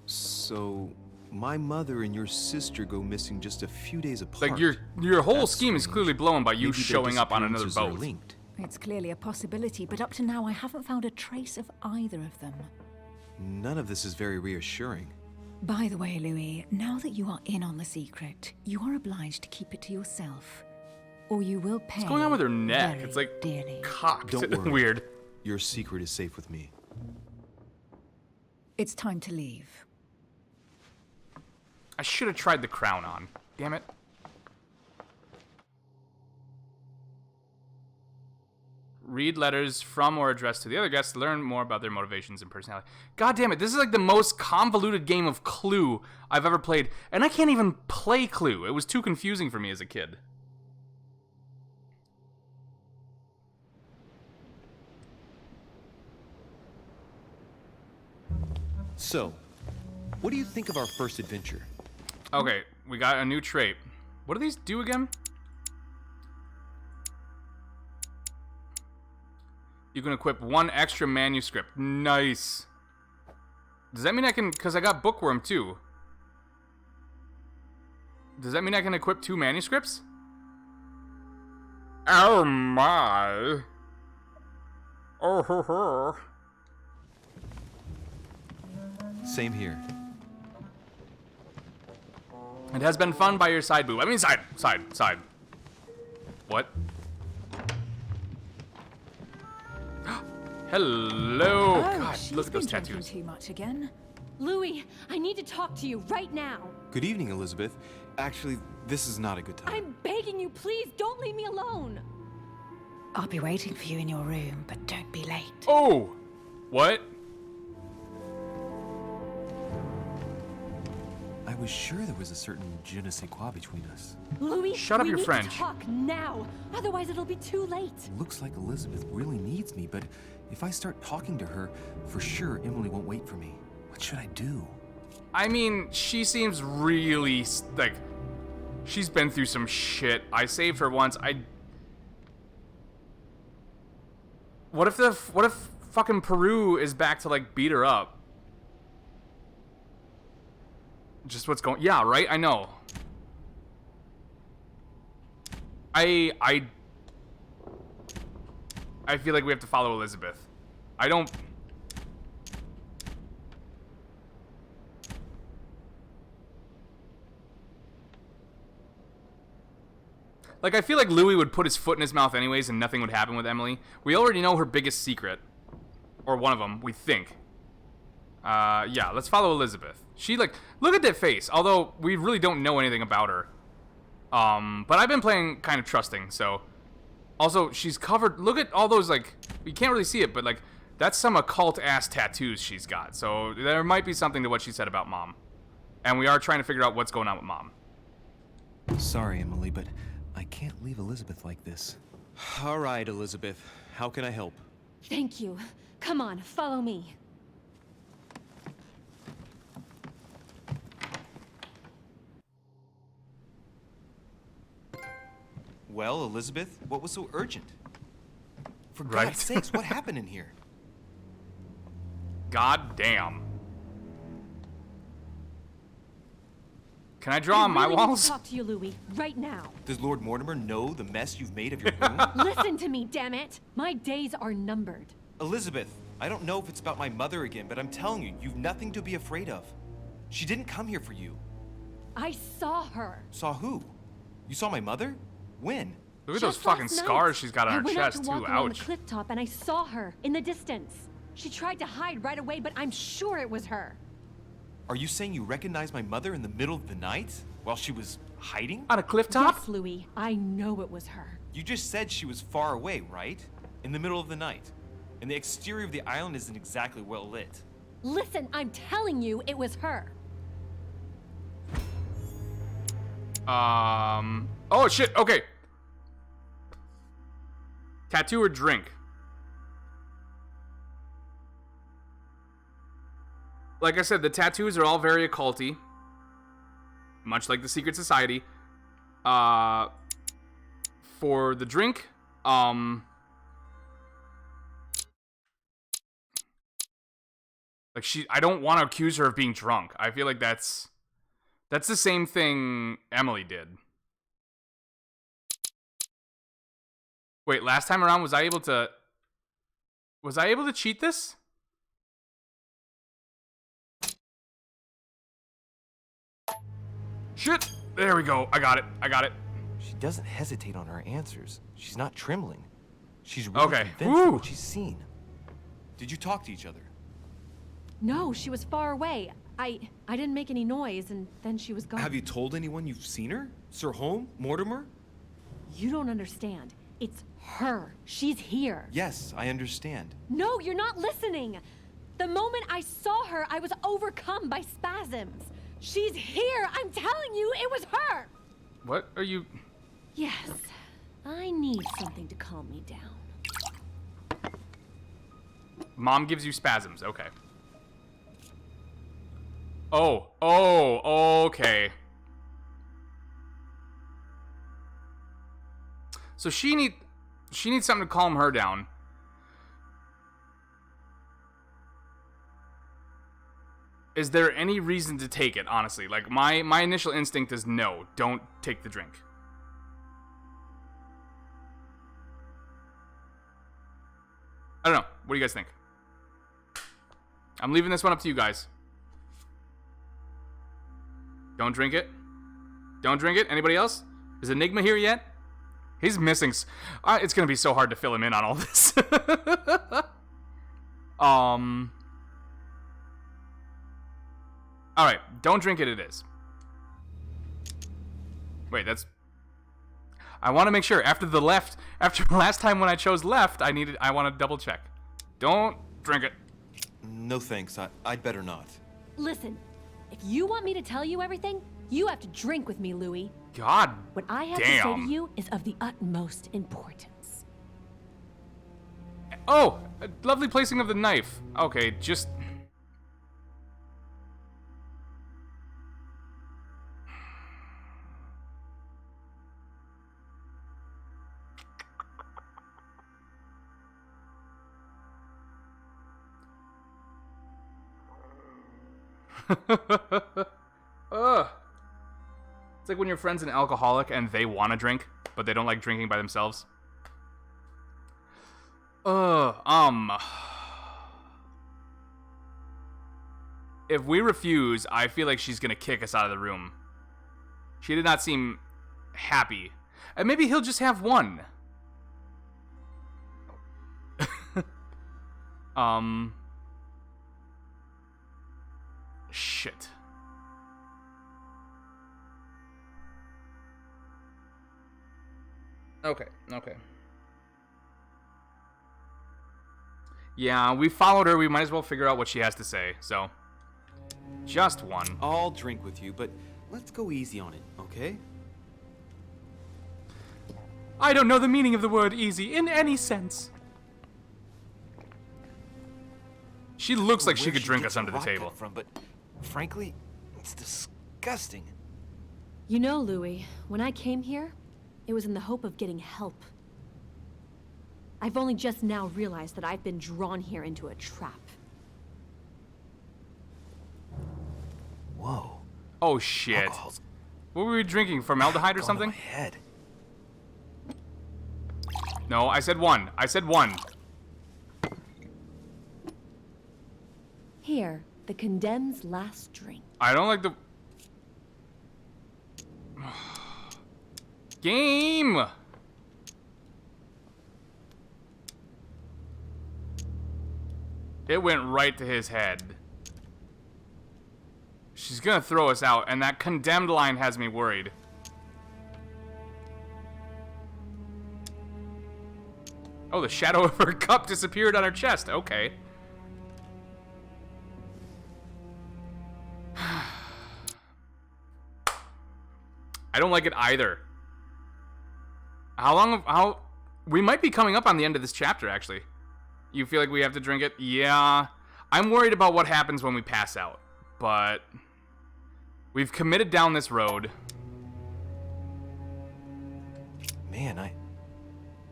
[SPEAKER 2] So, my mother and your sister go missing just a few days apart.
[SPEAKER 1] Like, your whole
[SPEAKER 2] That's
[SPEAKER 1] scheme is
[SPEAKER 2] strange.
[SPEAKER 1] clearly blown by you
[SPEAKER 2] Maybe their
[SPEAKER 1] showing up on another
[SPEAKER 2] disappearances are
[SPEAKER 1] boat.
[SPEAKER 2] linked.
[SPEAKER 6] It's clearly a possibility, but up to now I haven't found a trace of either of them.
[SPEAKER 2] None of this is very reassuring.
[SPEAKER 6] By the way, Louis, now that you are in on the secret, you are obliged to keep it to yourself, or you will pay.
[SPEAKER 1] What's going on with her neck?
[SPEAKER 6] very
[SPEAKER 1] It's like
[SPEAKER 6] dearly.
[SPEAKER 1] cocked.
[SPEAKER 2] Don't worry.
[SPEAKER 1] Weird.
[SPEAKER 2] Your secret is safe with me.
[SPEAKER 6] It's time to leave.
[SPEAKER 1] I should have tried the crown on. Damn it. Read letters from or addressed to the other guests to learn more about their motivations and personality. God damn it, this is like the most convoluted game of Clue I've ever played. And I can't even play Clue. It was too confusing for me as a kid.
[SPEAKER 2] So, what do you think of our first adventure?
[SPEAKER 1] Okay, we got a new trait. What do these do again? You can equip 1 extra manuscript. Nice. Does that mean I can... Because I got Bookworm, too. Does that mean I can equip 2 manuscripts? Oh, my. Oh, ho, ho.
[SPEAKER 2] Same here.
[SPEAKER 1] It has been fun by your side, boo. I mean, side. What? Hello.
[SPEAKER 6] Oh,
[SPEAKER 1] God,
[SPEAKER 6] she's
[SPEAKER 1] look at those
[SPEAKER 6] been drinking
[SPEAKER 1] tattoos.
[SPEAKER 6] too much again.
[SPEAKER 7] Louis, I need to talk to you right now.
[SPEAKER 2] Good evening, Elizabeth. Actually, this is not a good time.
[SPEAKER 7] I'm begging you, please don't leave me alone.
[SPEAKER 6] I'll be waiting for you in your room, but don't be late.
[SPEAKER 1] Oh, what?
[SPEAKER 5] I was sure there was a certain je ne sais quoi between us.
[SPEAKER 7] Louis,
[SPEAKER 1] Shut up
[SPEAKER 7] we
[SPEAKER 1] your
[SPEAKER 7] need
[SPEAKER 1] French.
[SPEAKER 7] to talk now. Otherwise, it'll be too late.
[SPEAKER 5] Looks like Elizabeth really needs me, but if I start talking to her, for sure Emily won't wait for me. What should I do?
[SPEAKER 1] I mean, she seems really, like, she's been through some shit. I saved her once. What if fucking Peru is back to, like, beat her up? Just what's going... Yeah, right? I know. I feel like we have to follow Elizabeth. I don't... Like, I feel like Louis would put his foot in his mouth anyways and nothing would happen with Emily. We already know her biggest secret. Or one of them, we think. Yeah, let's follow Elizabeth. She, like, look at that face. Although, we really don't know anything about her. But I've been playing kind of trusting, so... Also, she's covered... Look at all those, like... You can't really see it, but, like... That's some occult-ass tattoos she's got. So, there might be something to what she said about Mom. And we are trying to figure out what's going on with Mom.
[SPEAKER 5] Sorry, Emily, but I can't leave Elizabeth like this.
[SPEAKER 2] All right, Elizabeth. How can I help?
[SPEAKER 7] Thank you. Come on, follow me.
[SPEAKER 5] Well, Elizabeth, what was so urgent? For
[SPEAKER 1] Right.
[SPEAKER 5] God's sakes, what happened in here?
[SPEAKER 1] God damn. Can I draw on my
[SPEAKER 7] I really need to
[SPEAKER 1] walls?
[SPEAKER 7] talk to you, Louis, right now.
[SPEAKER 5] Does Lord Mortimer know the mess you've made of your room?
[SPEAKER 7] Listen to me, damn it. My days are numbered.
[SPEAKER 5] Elizabeth, I don't know if it's about my mother again, but I'm telling you, you've nothing to be afraid of. She didn't come here for you.
[SPEAKER 7] I saw her.
[SPEAKER 5] Saw who? You saw my mother? When?
[SPEAKER 1] Look at those
[SPEAKER 7] Just
[SPEAKER 1] fucking
[SPEAKER 7] last night.
[SPEAKER 1] scars she's got on
[SPEAKER 7] I
[SPEAKER 1] her
[SPEAKER 7] went out
[SPEAKER 1] chest,
[SPEAKER 7] to walk
[SPEAKER 1] too.
[SPEAKER 7] along
[SPEAKER 1] Ouch.
[SPEAKER 7] the cliff top and I saw her in the distance. She tried to hide right away, but I'm sure it was her.
[SPEAKER 5] Are you saying you recognized my mother in the middle of the night? While she was hiding?
[SPEAKER 1] On a cliff top?
[SPEAKER 7] Yes, Louis, I know it was her.
[SPEAKER 5] You just said she was far away, right? In the middle of the night. And the exterior of the island isn't exactly well lit.
[SPEAKER 7] Listen, I'm telling you it was her.
[SPEAKER 1] Oh shit. Okay. Tattoo or drink? Like I said, the tattoos are all very occulty, much like the secret society. For the drink, like I don't want to accuse her of being drunk. I feel like that's the same thing Emily did. Wait, last time around was I able to cheat this? Shit! There we go. I got it.
[SPEAKER 5] She doesn't hesitate on her answers. She's not trembling. She's really
[SPEAKER 1] Okay.
[SPEAKER 5] convinced of
[SPEAKER 1] Woo.
[SPEAKER 5] what she's seen. Did you talk to each other?
[SPEAKER 7] No, she was far away. I didn't make any noise, and then she was gone.
[SPEAKER 5] Have you told anyone you've seen her? Sir Holm? Mortimer?
[SPEAKER 7] You don't understand. It's her. She's here.
[SPEAKER 5] Yes, I understand.
[SPEAKER 7] No, you're not listening. The moment I saw her, I was overcome by spasms. She's here. I'm telling you, it was her.
[SPEAKER 1] What are you...
[SPEAKER 7] Yes, I need something to calm me down.
[SPEAKER 1] Mom gives you spasms. Okay. Oh, okay. So she needs something to calm her down. Is there any reason to take it, honestly? Like, my initial instinct is no, don't take the drink. I don't know. What do you guys think? I'm leaving this one up to you guys. Don't drink it. Don't drink it. Anybody else? Is Enigma here yet? He's missing. It's gonna be so hard to fill him in on all this. All right. Don't drink it. It is. Wait. That's. I want to make sure. After last time when I chose left, I want to double check. Don't drink it.
[SPEAKER 5] No thanks. I'd better not.
[SPEAKER 7] Listen, if you want me to tell you everything, you have to drink with me, Louis.
[SPEAKER 1] God
[SPEAKER 7] What I have to say to you is of the utmost importance.
[SPEAKER 1] Oh, a lovely placing of the knife. Okay, just... Ugh. It's like when your friend's an alcoholic and they want to drink, but they don't like drinking by themselves. If we refuse, I feel like she's gonna kick us out of the room. She did not seem happy. And maybe he'll just have one. Shit. Okay. Yeah, we followed her. We might as well figure out what she has to say. So, just one.
[SPEAKER 5] I'll drink with you, but let's go easy on it, okay?
[SPEAKER 1] I don't know the meaning of the word easy in any sense. She looks like she could drink us under the table.
[SPEAKER 5] From, but frankly, it's disgusting.
[SPEAKER 7] You know, Louis, when I came here, it was in the hope of getting help. I've only just now realized that I've been drawn here into a trap.
[SPEAKER 5] Whoa.
[SPEAKER 1] Oh shit.
[SPEAKER 5] Alcohol's
[SPEAKER 1] What were we drinking? Formaldehyde or
[SPEAKER 5] gone to
[SPEAKER 1] something?
[SPEAKER 5] my head.
[SPEAKER 1] No, I said one.
[SPEAKER 7] Here, the condemned's last drink.
[SPEAKER 1] I don't like the... Game! It went right to his head. She's gonna throw us out, and that condemned line has me worried. Oh, the shadow of her cup disappeared on her chest. Okay. I I don't like it either. How we might be coming up on the end of this chapter, actually. You feel like we have to drink it? Yeah. I'm worried about what happens when we pass out. But we've committed down this road.
[SPEAKER 4] Man, I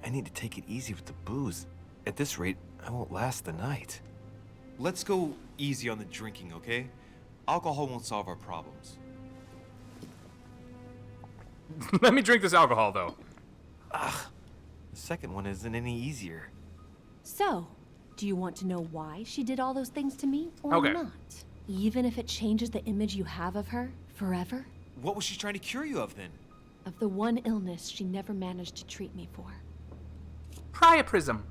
[SPEAKER 4] need to take it easy with the booze. At this rate, I won't last the night.
[SPEAKER 2] Let's go easy on the drinking, okay? Alcohol won't solve our problems.
[SPEAKER 1] Let me drink this alcohol, though.
[SPEAKER 4] The second one isn't any easier.
[SPEAKER 7] So, do you want to know why she did all those things to me, or
[SPEAKER 1] Okay.
[SPEAKER 7] not? Even if it changes the image you have of her forever?
[SPEAKER 2] What was she trying to cure you of then?
[SPEAKER 7] Of the one illness she never managed to treat me for.
[SPEAKER 1] Priapism.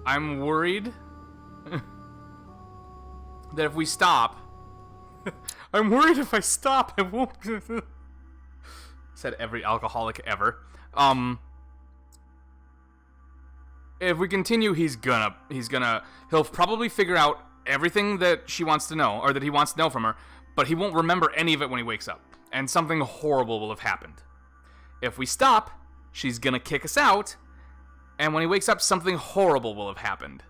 [SPEAKER 1] I'm worried that if we stop, I'm worried if I stop, I won't. Said every alcoholic ever. If we continue, he'll probably figure out everything that she wants to know, or that he wants to know from her, but he won't remember any of it when he wakes up, and something horrible will have happened. If we stop, she's gonna kick us out, and when he wakes up, something horrible will have happened.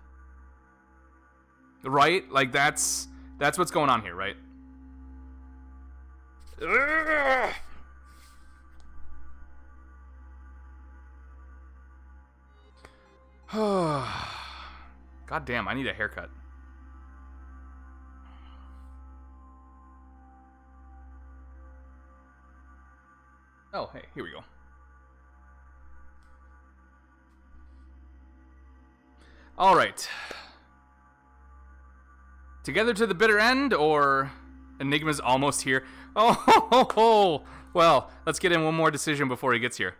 [SPEAKER 1] Right? Like, that's what's going on here, right? Ugh. God damn, I need a haircut. Oh, hey, here we go. All right. Together to the bitter end, or Enigma's almost here? Oh, well, let's get in one more decision before he gets here.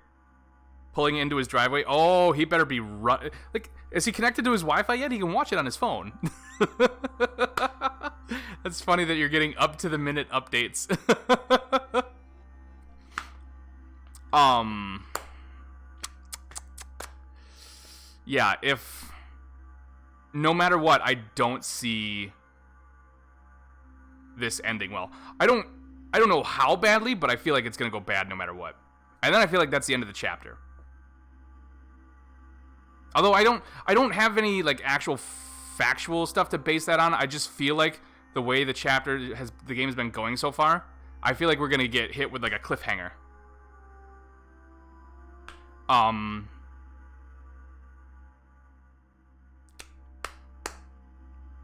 [SPEAKER 1] Pulling into his driveway. Oh, he better be like, is he connected to his Wi-Fi yet? He can watch it on his phone. That's funny that you're getting up to the minute updates. Yeah, if no matter what, I don't see this ending well. I don't know how badly, but I feel like it's gonna go bad no matter what. And then I feel like that's the end of the chapter. Although I don't have any like actual factual stuff to base that on. I just feel like the way the game has been going so far, I feel like we're gonna get hit with like a cliffhanger.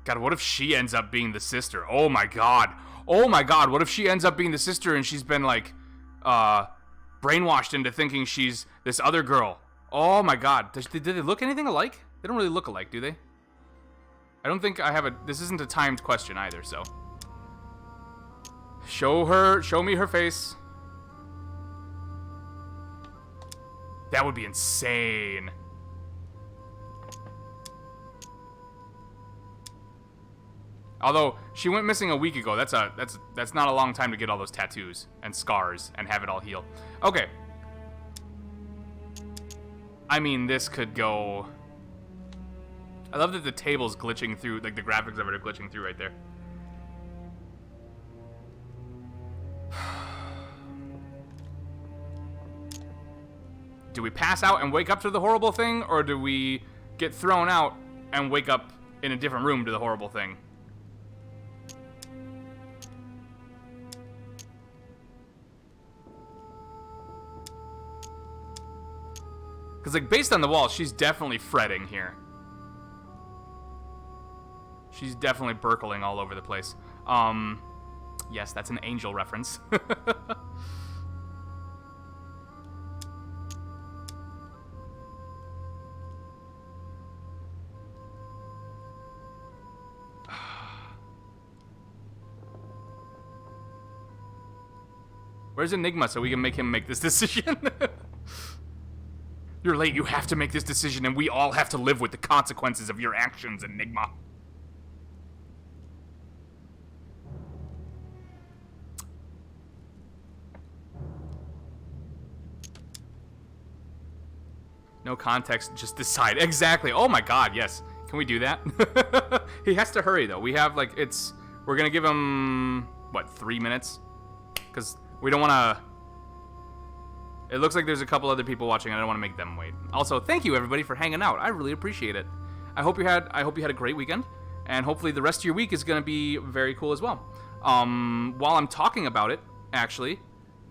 [SPEAKER 1] God, what if she ends up being the sister? Oh my god. Oh my god, what if she ends up being the sister and she's been like brainwashed into thinking she's this other girl? Oh my god. Did they look anything alike? They don't really look alike, do they? I don't think I have this isn't a timed question either, so. Show me her face. That would be insane. Although she went missing a week ago, that's not a long time to get all those tattoos and scars and have it all heal. Okay. I mean, this could go. I love that the table's glitching through, like the graphics of it are glitching through right there. Do we pass out and wake up to the horrible thing, or do we get thrown out and wake up in a different room to the horrible thing? Because, like, based on the wall, she's definitely fretting here. She's definitely burkling all over the place. Yes, that's an Angel reference. Where's Enigma so we can make him make this decision? You're late, you have to make this decision, and we all have to live with the consequences of your actions, Enigma. No context, just decide. Exactly. Oh my god, yes. Can we do that? He has to hurry though. We have like we're gonna give him what 3 minutes because we don't want to. It looks like there's a couple other people watching. I don't want to make them wait. Also, thank you everybody for hanging out. I really appreciate it. I hope you had a great weekend, and hopefully the rest of your week is gonna be very cool as well. While I'm talking about it, actually,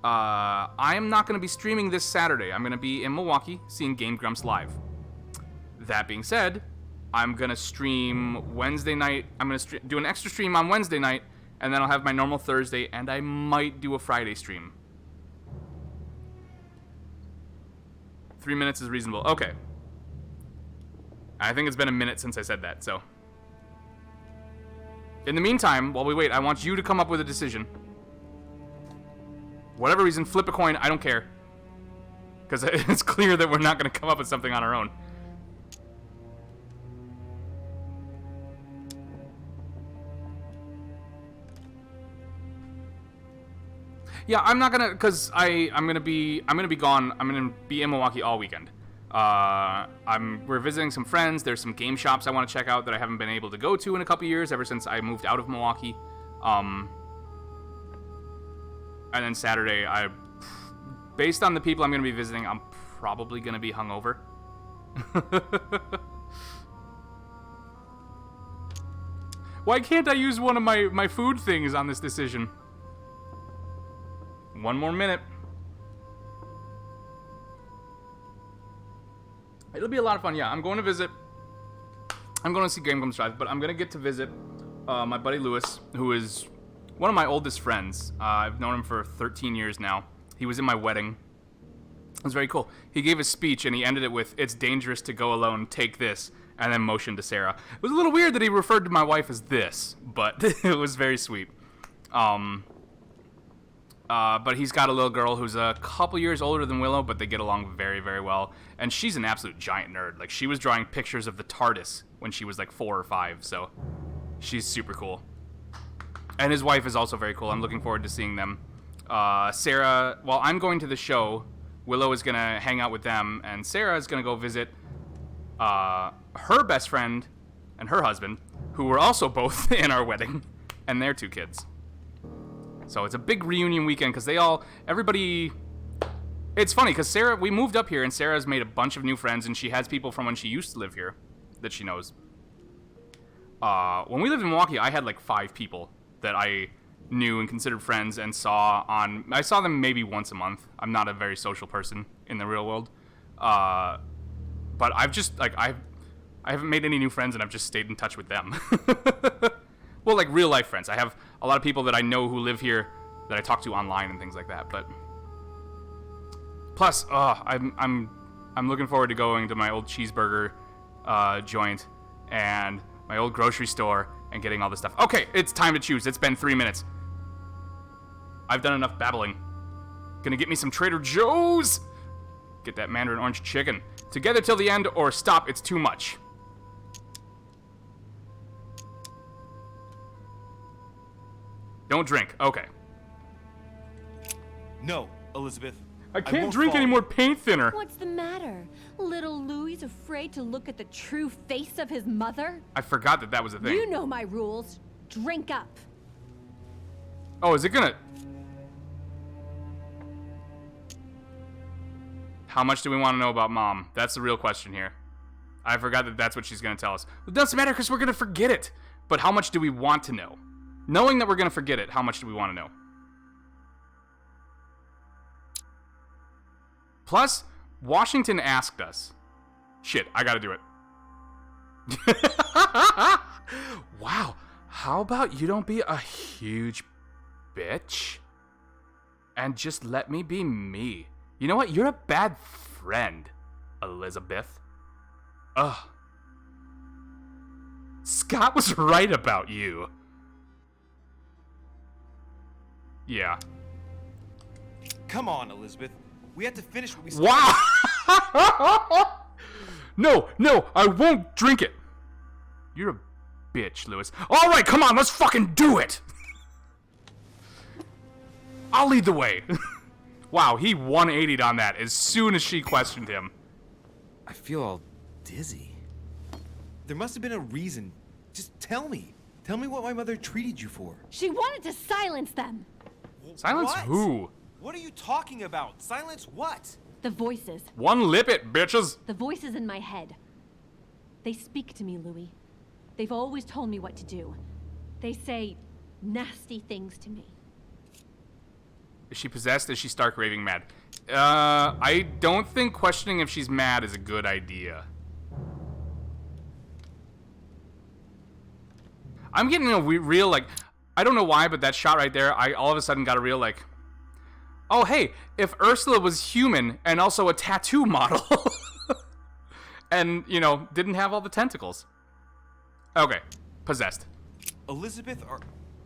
[SPEAKER 1] I am not gonna be streaming this Saturday. I'm gonna be in Milwaukee seeing Game Grumps live. That being said, I'm gonna stream Wednesday night. I'm gonna do an extra stream on Wednesday night, and then I'll have my normal Thursday, and I might do a Friday stream. 3 minutes is reasonable. Okay. I think it's been a minute since I said that, so. In the meantime, while we wait, I want you to come up with a decision. Whatever reason, flip a coin, I don't care. Because it's clear that we're not going to come up with something on our own. Yeah, I'm not gonna, cause I'm gonna be gone. I'm gonna be in Milwaukee all weekend. We're visiting some friends. There's some game shops I want to check out that I haven't been able to go to in a couple years ever since I moved out of Milwaukee. And then Saturday, based on the people I'm gonna be visiting, I'm probably gonna be hungover. Why can't I use one of my food things on this decision? 1 more minute. It'll be a lot of fun. Yeah, I'm going to visit. I'm going to see Game Grumps Drive, but I'm going to get to visit my buddy Lewis, who is one of my oldest friends. I've known him for 13 years now. He was in my wedding. It was very cool. He gave a speech, and he ended it with, "It's dangerous to go alone. Take this," and then motioned to Sarah. It was a little weird that he referred to my wife as this, but it was very sweet. But he's got a little girl who's a couple years older than Willow, but they get along very, very well. And she's an absolute giant nerd. Like, she was drawing pictures of the TARDIS when she was like 4 or 5, so she's super cool. And his wife is also very cool. I'm looking forward to seeing them. Sarah, while I'm going to the show, Willow is going to hang out with them, and Sarah is going to go visit her best friend and her husband, who were also both in our wedding, and their 2 kids. So it's a big reunion weekend because everybody. It's funny because we moved up here and Sarah's made a bunch of new friends and she has people from when she used to live here that she knows. When we lived in Milwaukee, I had like 5 people that I knew and considered friends and I saw them maybe once a month. I'm not a very social person in the real world. But I've just, like, I haven't made any new friends and I've just stayed in touch with them. Well, like real life friends. I have a lot of people that I know who live here that I talk to online and things like that. But plus, I'm looking forward to going to my old cheeseburger joint and my old grocery store and getting all this stuff. Okay, it's time to choose. It's been 3 minutes. I've done enough babbling. Gonna get me some Trader Joe's. Get that Mandarin orange chicken. Together till the end or stop. It's too much. Don't drink. Okay.
[SPEAKER 4] No, Elizabeth.
[SPEAKER 1] I can't drink any more paint thinner.
[SPEAKER 7] What's the matter? Little Louie's afraid to look at the true face of his mother?
[SPEAKER 1] I forgot that was a thing.
[SPEAKER 7] You know my rules. Drink up.
[SPEAKER 1] Oh, is it gonna... How much do we want to know about Mom? That's the real question here. I forgot that that's what she's gonna tell us. It doesn't matter because we're gonna forget it. But how much do we want to know? Knowing that we're going to forget it, how much do we want to know? Plus, Washington asked us. Shit, I got to do it. Wow, how about you don't be a huge bitch? And just let me be me. You know what? You're a bad friend, Elizabeth. Ugh. Scott was right about you. Yeah.
[SPEAKER 4] Come on, Elizabeth. We have to finish what we started.
[SPEAKER 1] Wow! No, I won't drink it. You're a bitch, Lewis. All right, come on, let's fucking do it. I'll lead the way. Wow, he 180'd on that as soon as she questioned him.
[SPEAKER 2] I feel all dizzy.
[SPEAKER 5] There must have been a reason. Just tell me. Tell me what my mother treated you for.
[SPEAKER 7] She wanted to silence them.
[SPEAKER 1] Silence
[SPEAKER 5] What?
[SPEAKER 1] who?
[SPEAKER 5] What are you talking about? Silence what?
[SPEAKER 7] The voices.
[SPEAKER 1] One lip it, bitches.
[SPEAKER 7] The voices in my head. They speak to me, Louis. They've always told me what to do. They say nasty things to me.
[SPEAKER 1] Is she possessed? Is she stark raving mad? I don't think questioning if she's mad is a good idea. I'm getting a real, like, I don't know why, but that shot right there, I all of a sudden got a real, like, oh, hey, if Ursula was human and also a tattoo model and, you know, didn't have all the tentacles. Okay, possessed.
[SPEAKER 5] Elizabeth,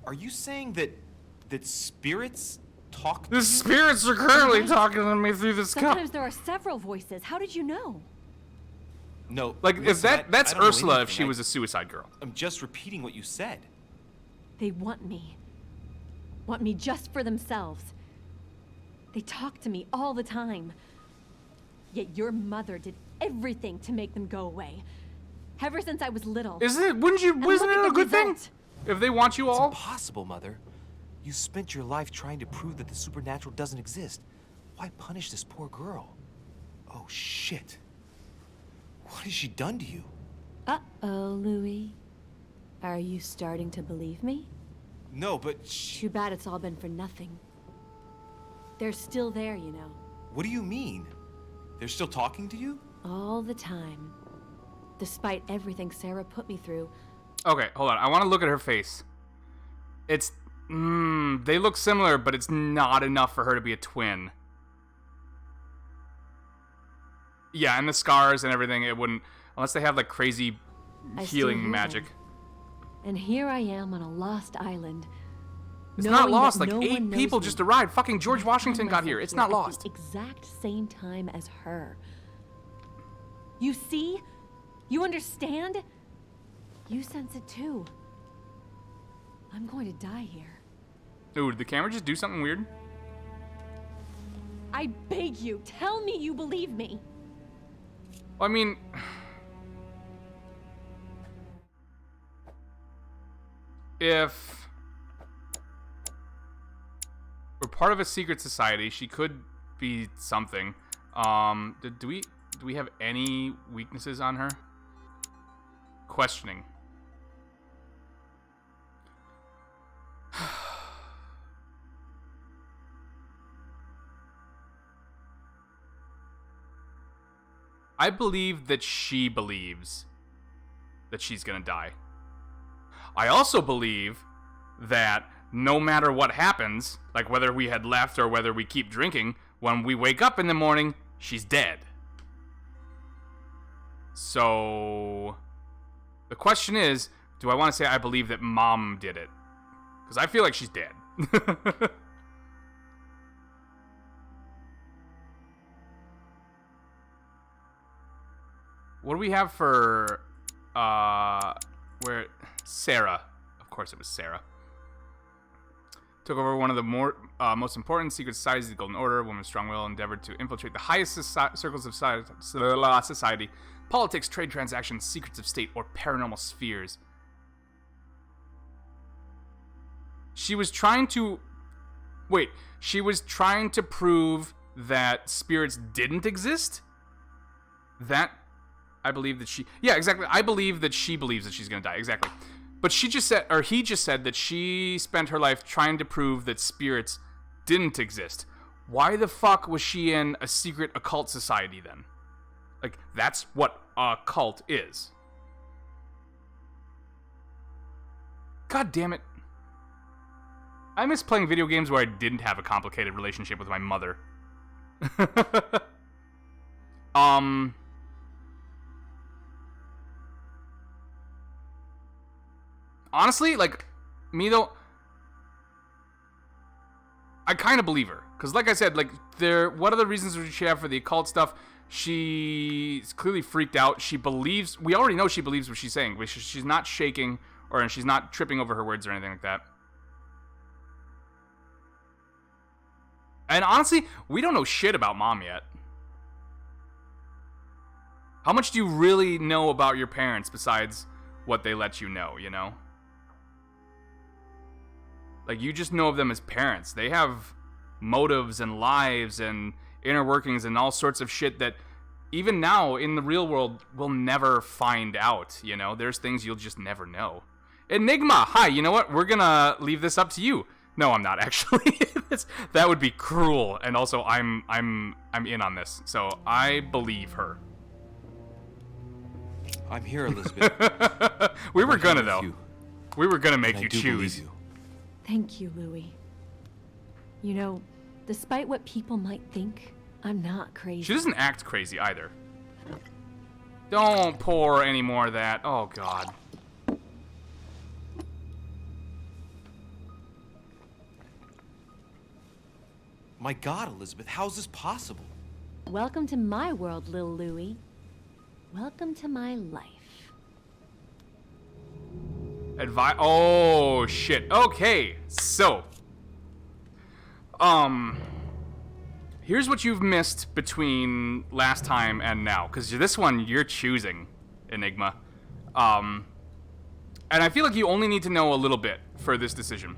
[SPEAKER 5] are you saying that spirits talk to
[SPEAKER 1] The
[SPEAKER 5] you?
[SPEAKER 1] spirits are currently talking to me through the sky.
[SPEAKER 7] Sometimes there are several voices. How did you know?
[SPEAKER 5] No.
[SPEAKER 1] Like,
[SPEAKER 5] listen,
[SPEAKER 1] if that's
[SPEAKER 5] I don't know
[SPEAKER 1] Ursula if
[SPEAKER 5] anything.
[SPEAKER 1] she was a suicide girl.
[SPEAKER 5] I'm just repeating what you said.
[SPEAKER 7] They want me. Want me just for themselves. They talk to me all the time. Yet your mother did everything to make them go away. Ever since I was little.
[SPEAKER 1] Isn't it
[SPEAKER 7] look
[SPEAKER 1] it
[SPEAKER 7] at
[SPEAKER 1] a
[SPEAKER 7] the
[SPEAKER 1] good thing?
[SPEAKER 7] result.
[SPEAKER 1] If they want you all?
[SPEAKER 4] Impossible, Mother. You spent your life trying to prove that the supernatural doesn't exist. Why punish this poor girl?
[SPEAKER 5] Oh, shit. What has she done to you?
[SPEAKER 7] Uh-oh, Louis. Are you starting to believe me?
[SPEAKER 5] No, but
[SPEAKER 7] Too bad it's all been for nothing. They're still there, you know.
[SPEAKER 5] what do you mean? They're still talking to you?
[SPEAKER 7] All the time. Despite everything Sarah put me through.
[SPEAKER 1] Okay, hold on. I want to look at her face. It's, they look similar, but it's not enough for her to be a twin. Yeah, and the scars and everything, it wouldn't, unless they have like crazy
[SPEAKER 7] I still
[SPEAKER 1] healing
[SPEAKER 7] hear
[SPEAKER 1] magic.
[SPEAKER 7] them. And here I am on a lost island.
[SPEAKER 1] It's not
[SPEAKER 7] knowing
[SPEAKER 1] lost.
[SPEAKER 7] that
[SPEAKER 1] Like
[SPEAKER 7] no
[SPEAKER 1] 8
[SPEAKER 7] one knows
[SPEAKER 1] people
[SPEAKER 7] me.
[SPEAKER 1] just arrived. Fucking George
[SPEAKER 7] I
[SPEAKER 1] Washington
[SPEAKER 7] found
[SPEAKER 1] got here.
[SPEAKER 7] myself
[SPEAKER 1] It's not
[SPEAKER 7] at
[SPEAKER 1] lost.
[SPEAKER 7] the exact same time as her. You see? You understand? You sense it too. I'm going to die here.
[SPEAKER 1] Ooh, did the camera just do something weird?
[SPEAKER 7] I beg you, tell me you believe me.
[SPEAKER 1] Well, I mean, if we're part of a secret society, she could be something. Do we have any weaknesses on her? Questioning. I believe that she believes that she's gonna die. I also believe that no matter what happens, like whether we had left or whether we keep drinking, when we wake up in the morning, she's dead. So the question is, do I want to say I believe that Mom did it? Because I feel like she's dead. What do we have for, where, Sarah. Of course it was Sarah. Took over one of the most important secret societies of the Golden Order. A woman of strong will endeavored to infiltrate the highest circles of society. Politics, trade transactions, secrets of state, or paranormal spheres. She was trying to... Wait, she was trying to prove that spirits didn't exist? That... I believe that she... Yeah, exactly. I believe that she believes that she's going to die. Exactly. But she just said... Or he just said that she spent her life trying to prove that spirits didn't exist. Why the fuck was she in a secret occult society then? Like, that's what a cult is. God damn it. I miss playing video games where I didn't have a complicated relationship with my mother. Honestly, like, me though, I kind of believe her. Because like I said, like, what are the reasons would she have for the occult stuff? She's clearly freaked out. She believes, we already know she believes what she's saying. She's not shaking, or she's not tripping over her words or anything like that. And honestly, we don't know shit about Mom yet. How much do you really know about your parents besides what they let you know, you know? Like, you just know of them as parents. They have motives and lives and inner workings and all sorts of shit that even now in the real world we'll never find out, you know? There's things you'll just never know. Enigma, hi, you know what? We're gonna leave this up to you. No, I'm not actually. That would be cruel, and also I'm in on this, so I believe her.
[SPEAKER 4] I'm here, Elizabeth.
[SPEAKER 1] We were
[SPEAKER 4] I'm
[SPEAKER 1] gonna
[SPEAKER 4] here with
[SPEAKER 1] though.
[SPEAKER 4] you,
[SPEAKER 1] We were gonna
[SPEAKER 4] and
[SPEAKER 1] make
[SPEAKER 4] I
[SPEAKER 1] you
[SPEAKER 4] do
[SPEAKER 1] choose.
[SPEAKER 4] believe you.
[SPEAKER 7] Thank you, Louis. You know, despite what people might think, I'm not crazy.
[SPEAKER 1] She doesn't act crazy either. Don't pour any more of that. Oh God.
[SPEAKER 4] My God, Elizabeth, how is this possible?
[SPEAKER 7] Welcome to my world, Lil Louis. Welcome to my life.
[SPEAKER 1] Oh shit. Okay, so here's what you've missed between last time and now, because this one you're choosing, Enigma. And I feel like you only need to know a little bit for this decision.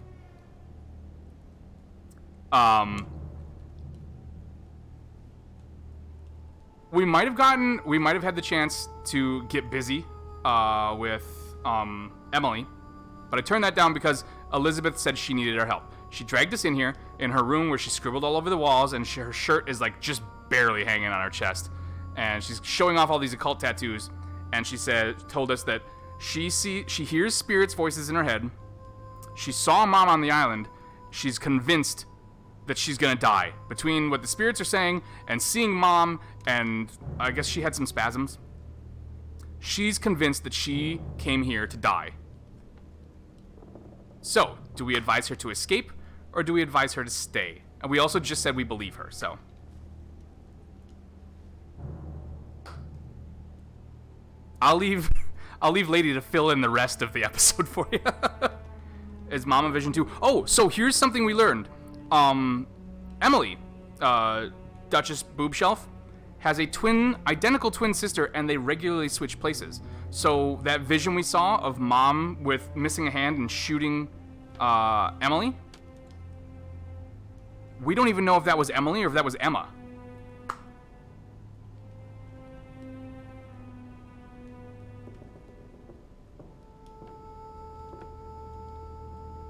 [SPEAKER 1] We might have had the chance to get busy with Emily, but I turned that down because Elizabeth said she needed our help. She dragged us in here in her room where she scribbled all over the walls, and her shirt is like just barely hanging on her chest, and she's showing off all these occult tattoos. And she told us that she hears spirits' voices in her head. She saw Mom on the island. She's convinced that she's gonna die between what the spirits are saying and seeing Mom, and I guess she had some spasms. She's convinced that she came here to die. So, do we advise her to escape, or do we advise her to stay? And we also just said we believe her, so. I'll leave Lady to fill in the rest of the episode for you. Is Mom a vision too? Oh, so here's something we learned. Emily, Duchess Boobshelf, has a identical twin sister, and they regularly switch places. So that vision we saw of Mom with missing a hand and shooting Emily, we don't even know if that was Emily or if that was Emma.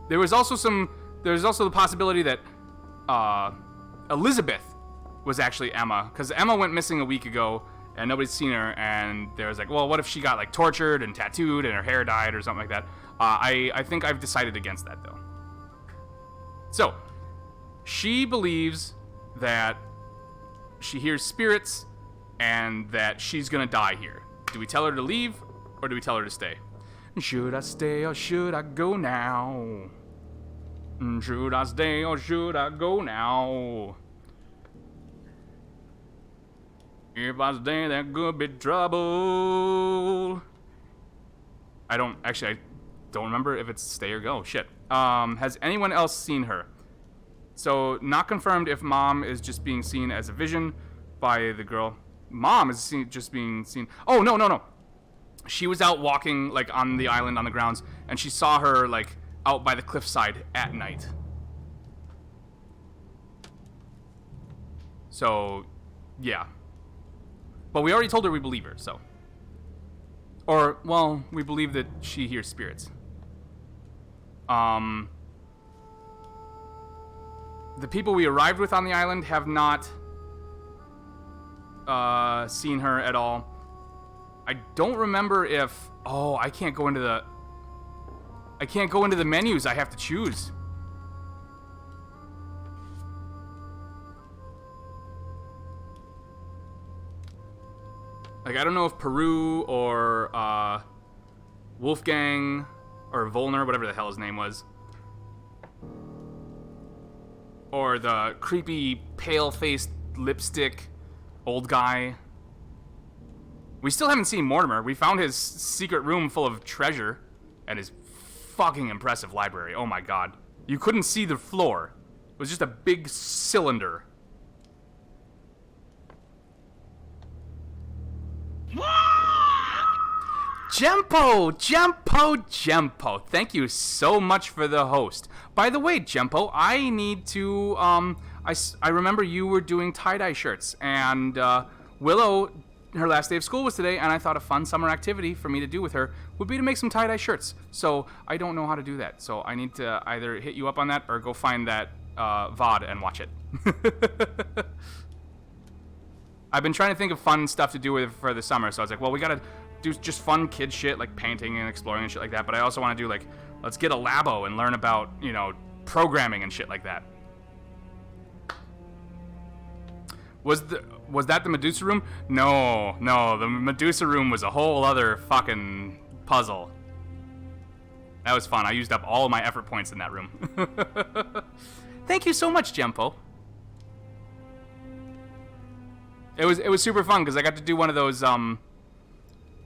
[SPEAKER 1] There was also the possibility that Elizabeth was actually Emma, because Emma went missing a week ago and nobody's seen her, and there was like, well, what if she got like tortured and tattooed and her hair dyed or something like that? I think I've decided against that though. So, she believes that she hears spirits and that she's gonna die here. Do we tell her to leave, or do we tell her to stay? Should I stay or should I go now? Should I stay or should I go now? If I stay, there could be trouble. I don't remember if it's stay or go. Shit. Has anyone else seen her? So, not confirmed if Mom is just being seen as a vision by the girl. Mom is just being seen. Oh, no. She was out walking, like, on the island, on the grounds, and she saw her, like, out by the cliffside at night. So, yeah. But we already told her we believe her, so. Or, well, we believe that she hears spirits. The people we arrived with on the island have not seen her at all. I don't remember if... Oh, I can't go into the menus. I have to choose. Like, I don't know if Peru or Wolfgang or Volner, whatever the hell his name was, or the creepy pale-faced lipstick old guy. We still haven't seen Mortimer. We found his secret room full of treasure and his fucking impressive library. Oh my god. You couldn't see the floor. It was just a big cylinder. Jempo. Thank you so much for the host. By the way, Jempo, I need to, I remember you were doing tie-dye shirts, and Willow, her last day of school was today, and I thought a fun summer activity for me to do with her would be to make some tie-dye shirts. So I don't know how to do that. So I need to either hit you up on that or go find that VOD and watch it. I've been trying to think of fun stuff to do with for the summer, so I was like, well, we gotta do just fun kid shit like painting and exploring and shit like that, but I also want to do like, let's get a labo and learn about, you know, programming and shit like that. Was that the Medusa room? No, the Medusa room was a whole other fucking puzzle. That was fun. I used up all of my effort points in that room. Thank you so much, Jempo. It was super fun because I got to do one of those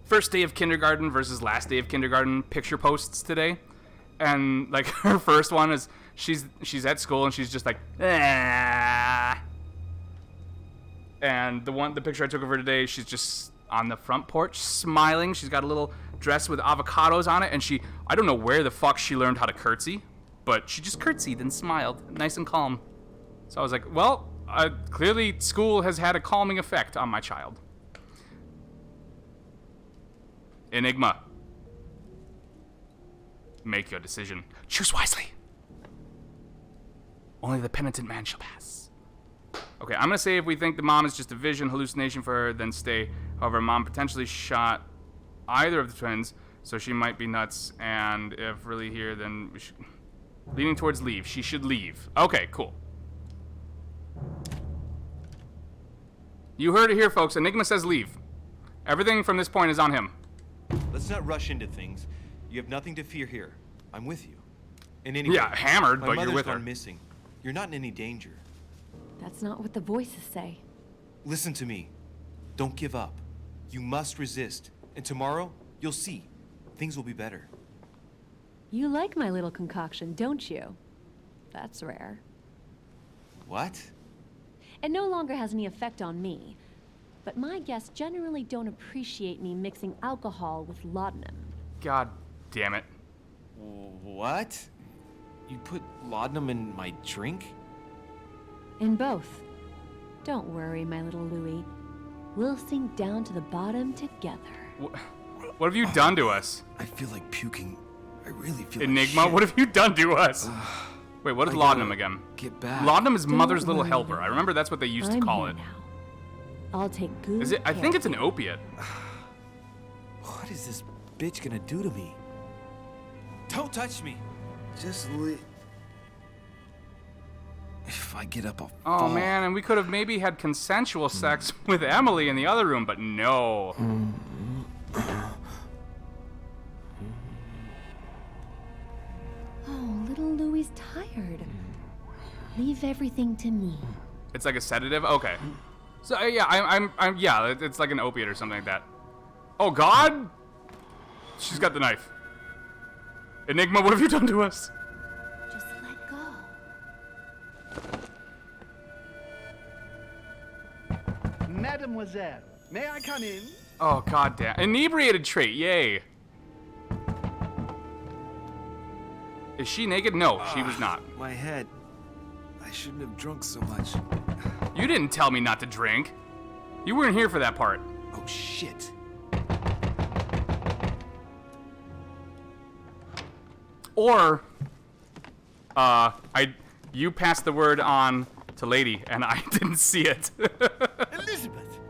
[SPEAKER 1] first day of kindergarten versus last day of kindergarten picture posts today, and like her first one is she's at school and she's just like, ah. And the picture I took of her today, she's just on the front porch smiling. She's got a little dress with avocados on it, and I don't know where the fuck she learned how to curtsy, but she just curtsied and smiled, nice and calm. So I was like, well, clearly school has had a calming effect on my child. Enigma. Make your decision. Choose wisely. Only the penitent man shall pass. Okay, I'm gonna say if we think the mom is just a vision, hallucination for her, then stay. However, mom potentially shot either of the twins, so she might be nuts, and if really here, then we should... Leaning towards leave. She should leave. Okay, cool. You heard it here, folks. Enigma says leave. Everything from this point is on him.
[SPEAKER 4] Let's not rush into things. You have nothing to fear here. I'm with you. In any
[SPEAKER 1] Yeah,
[SPEAKER 4] way,
[SPEAKER 1] hammered,
[SPEAKER 4] my
[SPEAKER 1] but you're
[SPEAKER 4] mother's
[SPEAKER 1] with her.
[SPEAKER 4] gone missing. You're not in any danger.
[SPEAKER 7] That's not what the voices say.
[SPEAKER 4] Listen to me. Don't give up. You must resist. And tomorrow, you'll see. Things will be better.
[SPEAKER 7] You like my little concoction, don't you? That's rare.
[SPEAKER 4] What?
[SPEAKER 7] It no longer has any effect on me. But my guests generally don't appreciate me mixing alcohol with laudanum.
[SPEAKER 1] God damn it.
[SPEAKER 4] What? You put laudanum in my drink?
[SPEAKER 7] In both. Don't worry, my little Louis. We'll sink down to the bottom together.
[SPEAKER 1] What have you done to us?
[SPEAKER 5] I feel like puking. I really feel
[SPEAKER 1] Enigma,
[SPEAKER 5] like shit.
[SPEAKER 1] what have you done to us? Wait, what is
[SPEAKER 5] I
[SPEAKER 1] laudanum
[SPEAKER 5] gotta
[SPEAKER 1] again?
[SPEAKER 5] Get back.
[SPEAKER 1] Laudanum is
[SPEAKER 7] Don't
[SPEAKER 1] mother's little
[SPEAKER 7] worry.
[SPEAKER 1] helper. I remember that's what they used to
[SPEAKER 7] I'm
[SPEAKER 1] call
[SPEAKER 7] here
[SPEAKER 1] it.
[SPEAKER 7] now. I'll take good
[SPEAKER 1] Is it? I
[SPEAKER 7] care
[SPEAKER 1] think it's
[SPEAKER 7] of
[SPEAKER 1] an
[SPEAKER 7] you.
[SPEAKER 1] opiate.
[SPEAKER 5] What is this bitch gonna do to me?
[SPEAKER 4] Don't touch me!
[SPEAKER 5] Just leave. If I get up, I'll
[SPEAKER 1] Oh
[SPEAKER 5] fall.
[SPEAKER 1] man, and we could have maybe had consensual sex with Emily in the other room, but no.
[SPEAKER 7] Oh, little Louie's tired. Leave everything to me.
[SPEAKER 1] It's like a sedative. Okay. So yeah, yeah, it's like an opiate or something like that. Oh God! She's got the knife. Enigma, what have you done to us?
[SPEAKER 7] Just let go.
[SPEAKER 8] Mademoiselle, may I come in?
[SPEAKER 1] Oh God damn! Inebriated trait, yay! Is she naked? No, she was not.
[SPEAKER 5] My head. I shouldn't have drunk so much.
[SPEAKER 1] You didn't tell me not to drink. You weren't here for that part.
[SPEAKER 5] Oh shit.
[SPEAKER 1] Or, you passed the word on to Lady, and I didn't see it.
[SPEAKER 8] Elizabeth!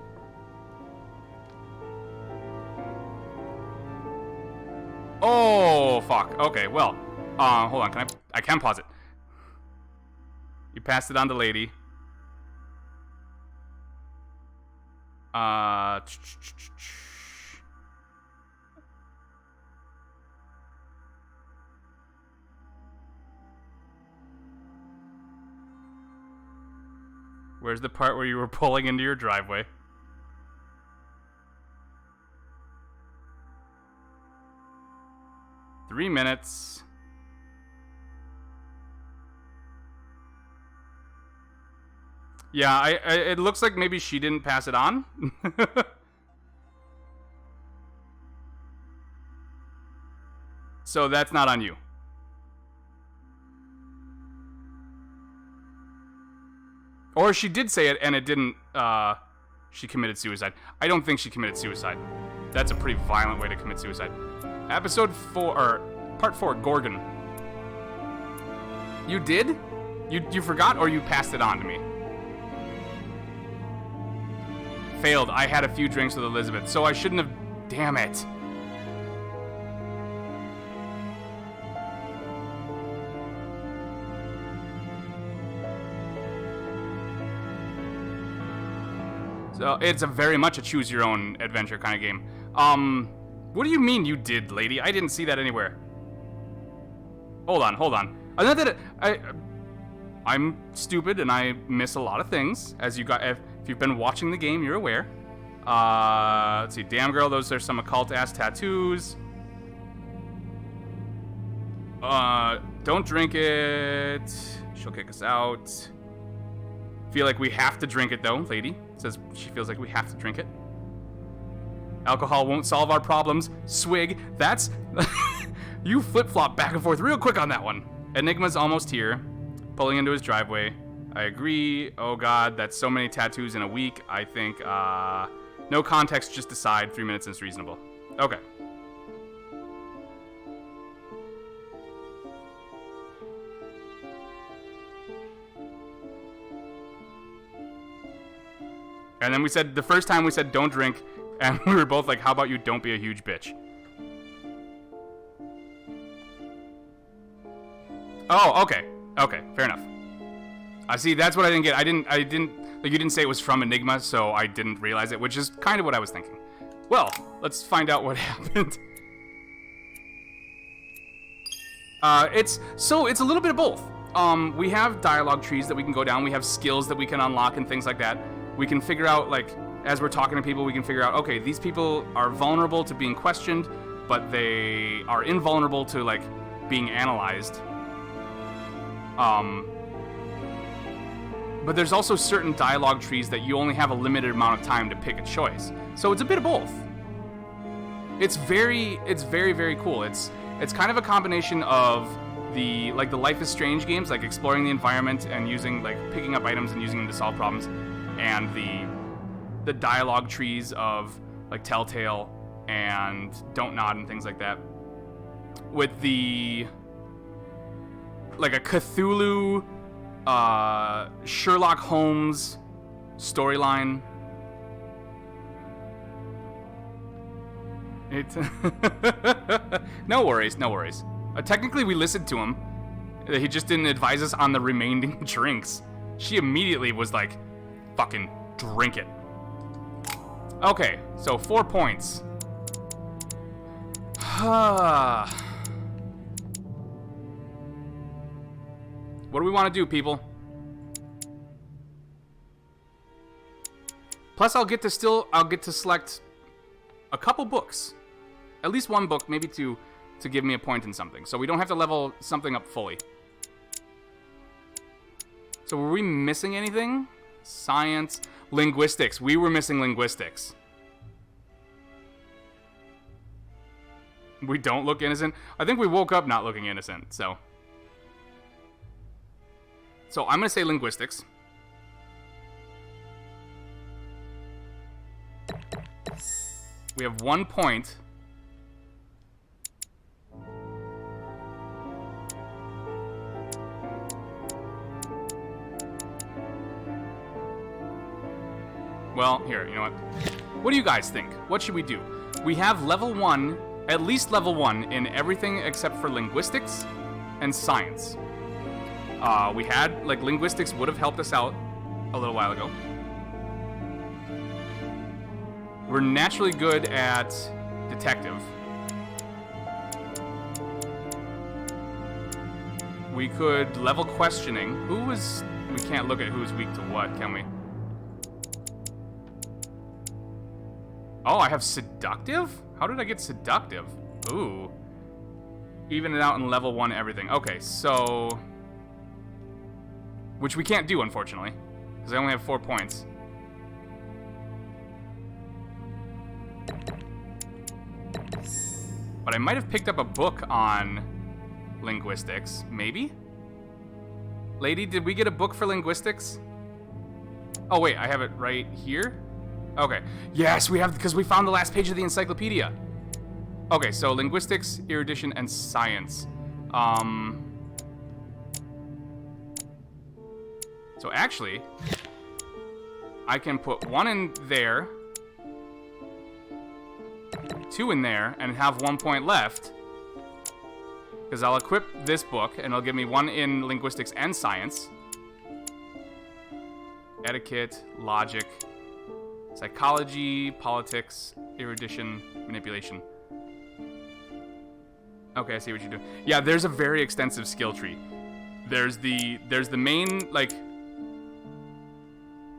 [SPEAKER 1] Oh, fuck. Okay, well, hold on. I can pause it. You passed it on to Lady. Where's the part where you were pulling into your driveway? Three minutes. Yeah, it looks like maybe she didn't pass it on. So that's not on you. Or she did say it and it didn't, she committed suicide. I don't think she committed suicide. That's a pretty violent way to commit suicide. Episode 4, or Part 4, Gorgon. You did? You forgot or you passed it on to me? Failed. I had a few drinks with Elizabeth, so I shouldn't have... Damn it. So it's very much a choose your own adventure kind of game. What do you mean you did, lady? I didn't see that anywhere. Hold on. Not that I'm stupid and I miss a lot of things. As you got, if you've been watching the game, you're aware. Let's see, damn girl, those are some occult ass tattoos. Don't drink it. She'll kick us out. Feel like we have to drink it though, lady. Says she feels like we have to drink it. Alcohol won't solve our problems. Swig. That's... You flip-flop back and forth real quick on that one. Enigma's almost here. Pulling into his driveway. I agree. Oh god, that's so many tattoos in a week. I think, no context, just decide. 3 minutes is reasonable. Okay. And then we said, the first time we said don't drink, and we were both like, how about you don't be a huge bitch? Oh, okay. Okay, fair enough. I see, that's what I didn't get. I didn't, like, you didn't say it was from Enigma, so I didn't realize it, which is kind of what I was thinking. Well, let's find out what happened. It's a little bit of both. We have dialogue trees that we can go down, we have skills that we can unlock and things like that. We can figure out, like, as we're talking to people, we can figure out, okay, these people are vulnerable to being questioned, but they are invulnerable to, like, being analyzed. But there's also certain dialogue trees that you only have a limited amount of time to pick a choice. So it's a bit of both. It's very, very cool. It's kind of a combination of the Life is Strange games, like exploring the environment and using, like, picking up items and using them to solve problems, and the dialogue trees of, like, Telltale and Don't Nod and things like that. With the, like, a Cthulhu, Sherlock Holmes storyline. No worries. Technically, we listened to him. He just didn't advise us on the remaining drinks. She immediately was like, fucking drink it. Okay, so 4 points. What do we want to do, people? Plus, I'll get to select a couple books. At least one book, maybe two, to give me a point in something. So we don't have to level something up fully. So were we missing anything? Science, linguistics. We were missing linguistics. We don't look innocent. I think we woke up not looking innocent, so I'm gonna say linguistics. We have 1 point. Well, here, you know what? What do you guys think? What should we do? We have level 1, at least level 1, in everything except for linguistics and science. We had, like, linguistics would have helped us out a little while ago. We're naturally good at detective. We could level questioning. We can't look at who's weak to what, can we? Oh, I have seductive? How did I get seductive? Ooh. Even it out in level 1 everything. Okay, so... which we can't do, unfortunately, because I only have 4 points. But I might have picked up a book on linguistics. Maybe? Lady, did we get a book for linguistics? Oh, wait, I have it right here? Okay. Yes, we have, because we found the last page of the encyclopedia. Okay, so linguistics, erudition, and science. So actually, I can put 1 in there, 2 in there, and have 1 point left. Because I'll equip this book, and it'll give me 1 in linguistics and science. Etiquette, logic, psychology, politics, erudition, manipulation. Okay, I see what you're doing. Yeah, there's a very extensive skill tree. There's the main, like,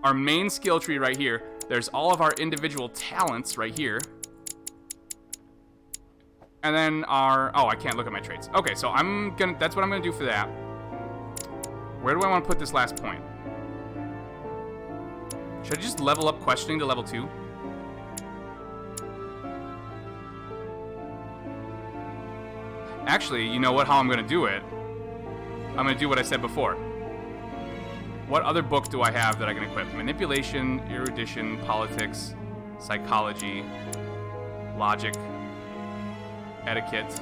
[SPEAKER 1] our main skill tree right here. There's all of our individual talents right here. And then our, oh, I can't look at my traits. Okay, so that's what I'm gonna do for that. Where do I want to put this last point? Should I just level up questioning to level 2? Actually, you know what? How I'm going to do it? I'm going to do what I said before. What other book do I have that I can equip? Manipulation, erudition, politics, psychology, logic, etiquette.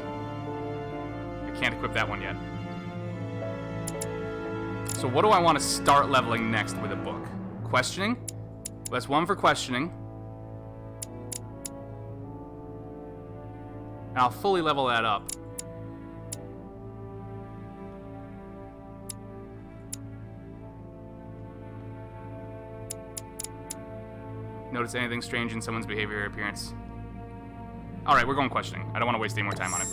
[SPEAKER 1] I can't equip that one yet. So what do I want to start leveling next with a book? Questioning? That's 1 for questioning. And I'll fully level that up. Notice anything strange in someone's behavior or appearance. Alright, we're going questioning. I don't want to waste any more time on it.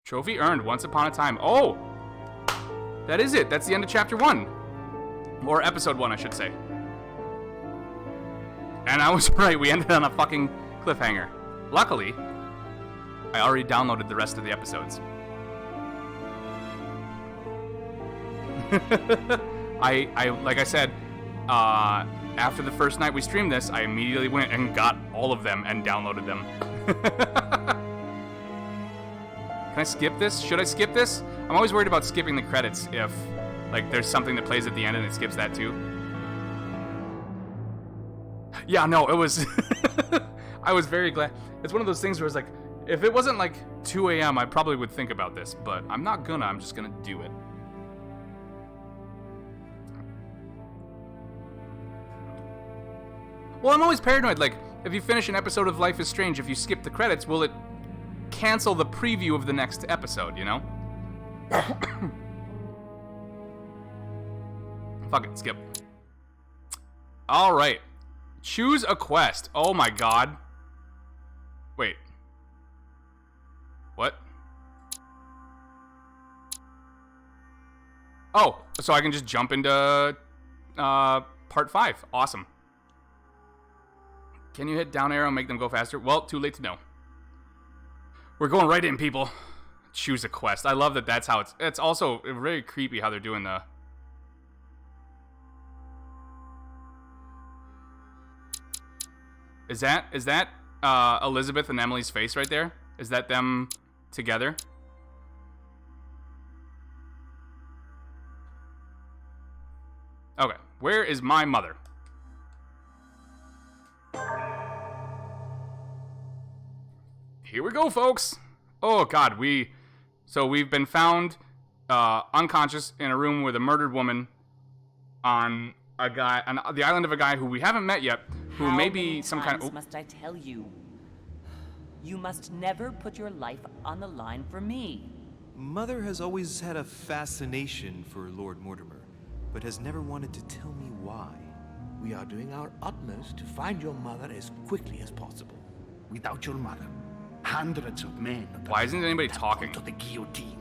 [SPEAKER 1] Trophy earned once upon a time. Oh! That is it. That's the end of chapter 1. Or episode 1, I should say. And I was right. We ended on a fucking cliffhanger. Luckily, I already downloaded the rest of the episodes. Like I said, after the first night we streamed this, I immediately went and got all of them and downloaded them. Can I skip this? Should I skip this? I'm always worried about skipping the credits if, like, there's something that plays at the end and it skips that too. Yeah, no, it was... I was very glad. It's one of those things where it's like, if it wasn't like 2 a.m., I probably would think about this, but I'm not gonna. I'm just gonna do it. Well, I'm always paranoid. Like, if you finish an episode of Life is Strange, if you skip the credits, will it cancel the preview of the next episode, you know? Fuck it, skip. Alright. Choose a quest. Oh my god. Wait. What? Oh, so I can just jump into part 5. Awesome. Can you hit down arrow and make them go faster? Well, too late to know. We're going right in, people. Choose a quest. I love that that's how it's also very creepy how they're doing the... Is that Elizabeth and Emily's face right there? Is that them together? Okay, where is my mother? Here we go, folks. Oh god, we've been found unconscious in a room with a murdered woman on the island of a guy who we haven't met yet, who may be some kind of...
[SPEAKER 9] How many times must I tell you? You must never put your life on the line for me.
[SPEAKER 2] Mother has always had a fascination for Lord Mortimer, but has never wanted to tell me why.
[SPEAKER 8] We are doing our utmost to find your mother as quickly as possible. Without your mother, hundreds of men...
[SPEAKER 1] Why isn't anybody talking?
[SPEAKER 8] ...to the guillotine.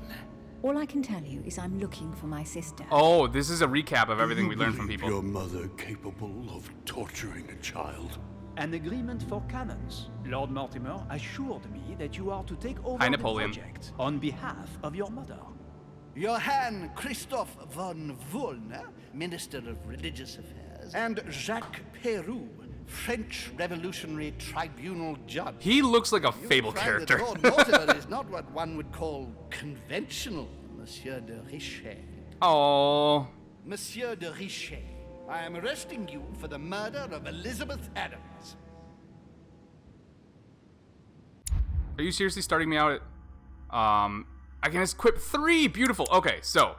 [SPEAKER 6] All I can tell you is I'm looking for my sister.
[SPEAKER 1] Oh, this is a recap of everything we learned from people.
[SPEAKER 3] Your mother capable of torturing a child?
[SPEAKER 10] An agreement for cannons. Lord Mortimer assured me that you are to take over
[SPEAKER 1] Hi,
[SPEAKER 10] the
[SPEAKER 1] Napoleon.
[SPEAKER 10] project on behalf of your mother.
[SPEAKER 8] Johann Christoph von Wollner, Minister of Religious Affairs, and Jacques Peroux, French Revolutionary Tribunal Judge.
[SPEAKER 1] He looks like a
[SPEAKER 8] You'll
[SPEAKER 1] Fable
[SPEAKER 8] find
[SPEAKER 1] character.
[SPEAKER 8] that Lord Mortimer is not what one would call conventional, Monsieur de Richet.
[SPEAKER 1] Oh.
[SPEAKER 8] Monsieur de Richet, I am arresting you for the murder of Elizabeth Adams.
[SPEAKER 1] Are you seriously starting me out at... I can equip 3! Beautiful! Okay, so...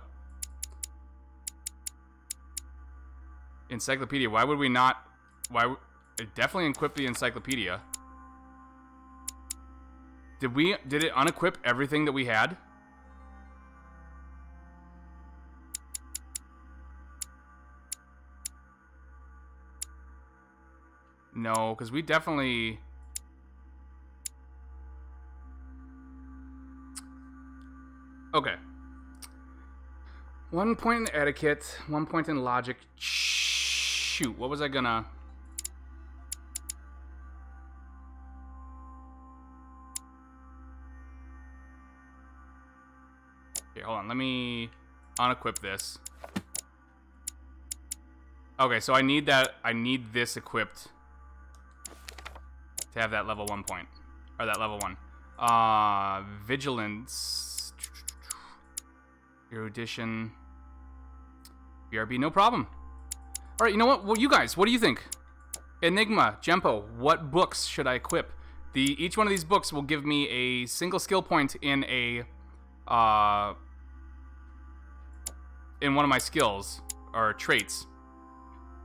[SPEAKER 1] Encyclopedia. Why would we not... Definitely equip the encyclopedia. Did it unequip everything that we had? No, because we definitely... Okay. 1 point in etiquette, 1 point in logic. Shoot, what was I gonna... Okay, hold on, let me unequip this. Okay, so I need this equipped to have that level 1 point. Or that level 1. Vigilance. Erudition. BRB, no problem. Alright, you know what? Well, you guys, what do you think? Enigma, Jempo, what books should I equip? Each one of these books will give me a single skill point in one of my skills, or traits.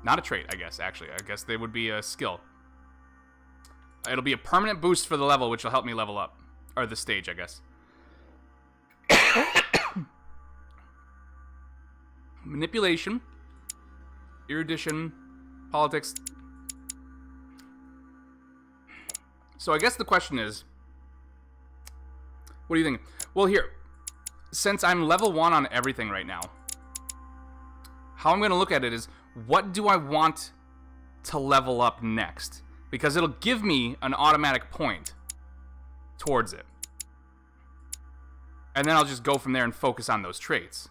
[SPEAKER 1] Not a trait, I guess, actually. I guess they would be a skill. It'll be a permanent boost for the level, which will help me level up. Or the stage, I guess. Manipulation. Erudition. Politics. So I guess the question is... What do you think? Well, here. Since I'm level 1 on everything right now, how I'm going to look at it is, what do I want to level up next? Because it'll give me an automatic point towards it. And then I'll just go from there and focus on those traits.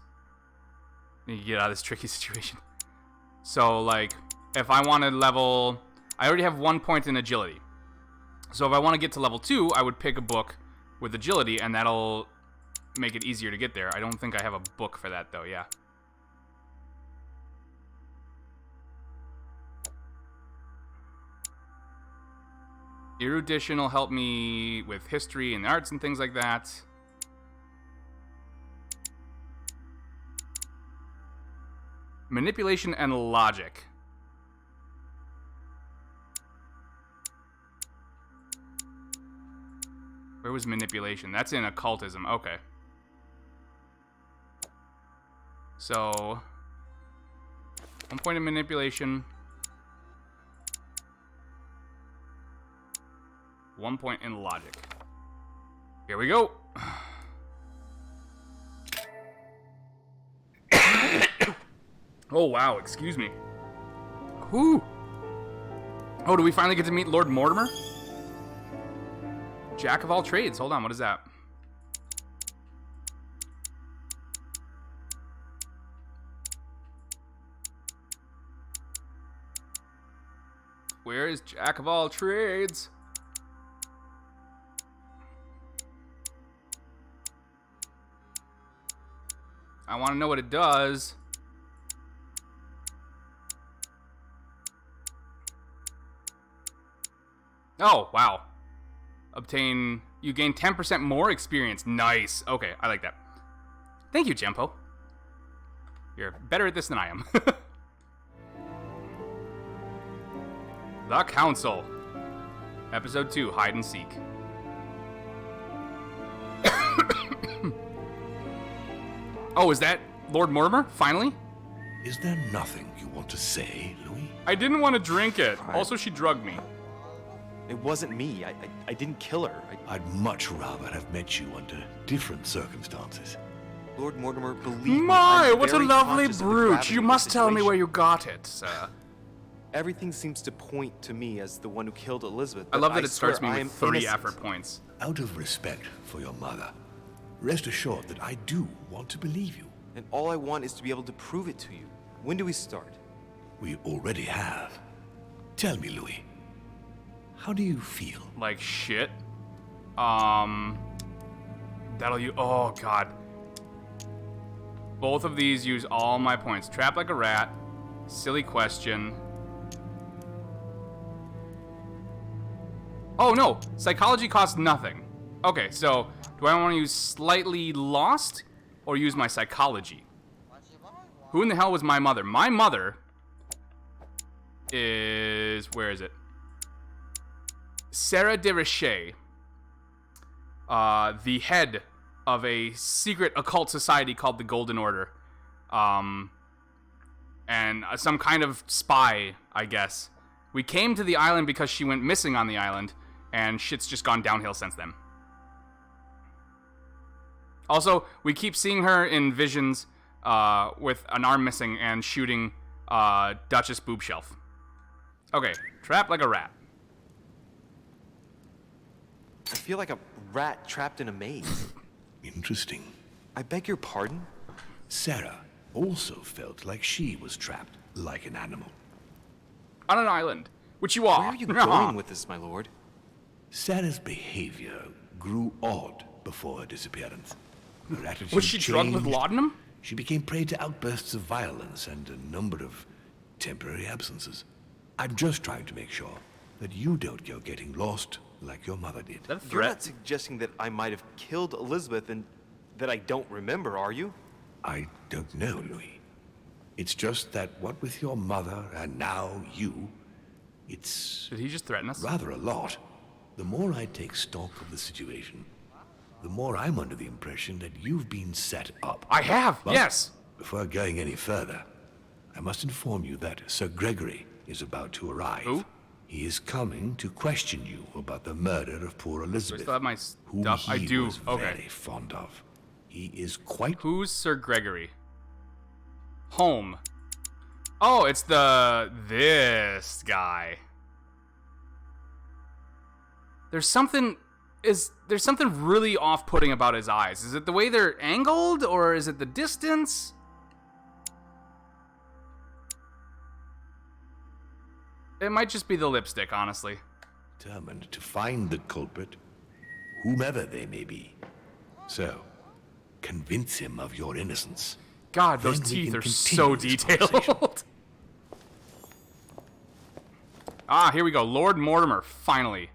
[SPEAKER 1] You get out of this tricky situation. So, like, if I want to level... I already have 1 point in agility. So if I want to get to level 2, I would pick a book with agility, and that'll make it easier to get there. I don't think I have a book for that, though, yeah. Erudition will help me with history and arts and things like that. Manipulation and logic. Where was manipulation? That's in occultism. Okay. So, 1 point in manipulation. 1 point in logic. Here we go. Oh, wow. Excuse me. Whew. Oh, do we finally get to meet Lord Mortimer? Jack of all trades. Hold on. What is that? Where is Jack of all trades? I want to know what it does. Oh, wow. Obtain... You gain 10% more experience. Nice. Okay, I like that. Thank you, Jempo. You're better at this than I am. The Council. Episode 2, Hide and Seek. Oh, is that Lord Mortimer? Finally?
[SPEAKER 11] Is there nothing you want to say, Louis?
[SPEAKER 1] I didn't want to drink it. Also, she drugged me.
[SPEAKER 4] It wasn't me. I didn't kill her.
[SPEAKER 11] I'd much rather have met you under different circumstances.
[SPEAKER 4] Lord Mortimer, believe me,
[SPEAKER 1] My,
[SPEAKER 4] I'm
[SPEAKER 1] what a
[SPEAKER 4] very
[SPEAKER 1] lovely
[SPEAKER 4] conscious of the
[SPEAKER 1] brooch.
[SPEAKER 4] gravity
[SPEAKER 1] You
[SPEAKER 4] of the
[SPEAKER 1] must tell me
[SPEAKER 4] situation.
[SPEAKER 1] where you got it, sir.
[SPEAKER 4] Everything seems to point to me as the one who killed Elizabeth.
[SPEAKER 1] I love that it
[SPEAKER 4] swear
[SPEAKER 1] starts me
[SPEAKER 4] I
[SPEAKER 1] with
[SPEAKER 4] am
[SPEAKER 1] 30
[SPEAKER 4] innocent.
[SPEAKER 1] effort points.
[SPEAKER 11] Out of respect for your mother, Rest assured that I do want to believe you.
[SPEAKER 4] And all I want is to be able to prove it to you. When do we start?
[SPEAKER 11] We already have. Tell me, Louis, how do you feel?
[SPEAKER 1] Like shit. That'll you. Oh god. Both of these use all my points. Trap like a rat. Silly question. Oh no, psychology costs nothing. Okay, so do I want to use slightly lost or use my psychology? Who in the hell was my mother? My mother is, where is it? Sarah de Richet, the head of a secret occult society called the Golden Order, and some kind of spy, I guess. We came to the island because she went missing on the island, and shit's just gone downhill since then. Also, we keep seeing her in visions with an arm missing and shooting Duchess Boobshelf. Okay, trap like a rat.
[SPEAKER 4] I feel like a rat trapped in a maze.
[SPEAKER 11] Interesting.
[SPEAKER 4] I beg your pardon?
[SPEAKER 11] Sarah also felt like she was trapped like an animal.
[SPEAKER 1] On an island, which you are.
[SPEAKER 4] Where are you going with this, my lord?
[SPEAKER 11] Sarah's behavior grew odd before her disappearance. Her attitude
[SPEAKER 1] Was she drugged with
[SPEAKER 11] changed.
[SPEAKER 1] laudanum?
[SPEAKER 11] She became prey to outbursts of violence and a number of temporary absences. I'm just trying to make sure that you don't go getting lost like your mother did.
[SPEAKER 1] Is that a
[SPEAKER 4] You're
[SPEAKER 1] threat?
[SPEAKER 4] not suggesting that I might have killed Elizabeth and that I don't remember, are you?
[SPEAKER 11] I don't know, Louis. It's just that what with your mother and now you, it's
[SPEAKER 1] Did he just threaten us?
[SPEAKER 11] rather a lot. The more I take stock of the situation, the more I'm under the impression that you've been set up.
[SPEAKER 1] I have,
[SPEAKER 11] But
[SPEAKER 1] yes.
[SPEAKER 11] before going any further, I must inform you that Sir Gregory is about to arrive.
[SPEAKER 1] Who?
[SPEAKER 11] He is coming to question you about the murder of poor
[SPEAKER 1] Do I
[SPEAKER 11] Elizabeth,
[SPEAKER 1] still have my
[SPEAKER 11] whom
[SPEAKER 1] stuff?
[SPEAKER 11] he
[SPEAKER 1] I do.
[SPEAKER 11] was
[SPEAKER 1] Okay.
[SPEAKER 11] very fond of. He is quite...
[SPEAKER 1] Who's Sir Gregory? Home. Oh, it's this guy. There's something really off-putting about his eyes. Is it the way they're angled, or is it the distance? It might just be the lipstick, honestly.
[SPEAKER 11] determined to find the culprit, whomever they may be. So, convince him of your innocence.
[SPEAKER 1] God, those
[SPEAKER 11] Then we
[SPEAKER 1] teeth
[SPEAKER 11] can
[SPEAKER 1] are
[SPEAKER 11] continue
[SPEAKER 1] so
[SPEAKER 11] this conversation.
[SPEAKER 1] detailed. Ah, here we go. Lord Mortimer, finally.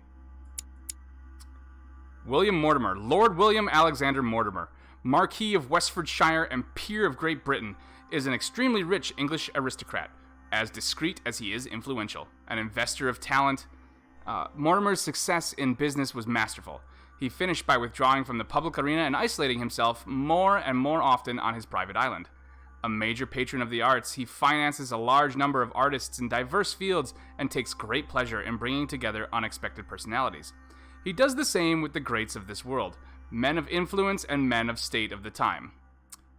[SPEAKER 1] William Mortimer. Lord William Alexander Mortimer, Marquis of Westfordshire and Peer of Great Britain, is an extremely rich English aristocrat, as discreet as he is influential, an investor of talent. Mortimer's success in business was masterful. He finished by withdrawing from the public arena and isolating himself more and more often on his private island. A major patron of the arts, he finances a large number of artists in diverse fields and takes great pleasure in bringing together unexpected personalities. He does the same with the greats of this world, men of influence and men of state of the time.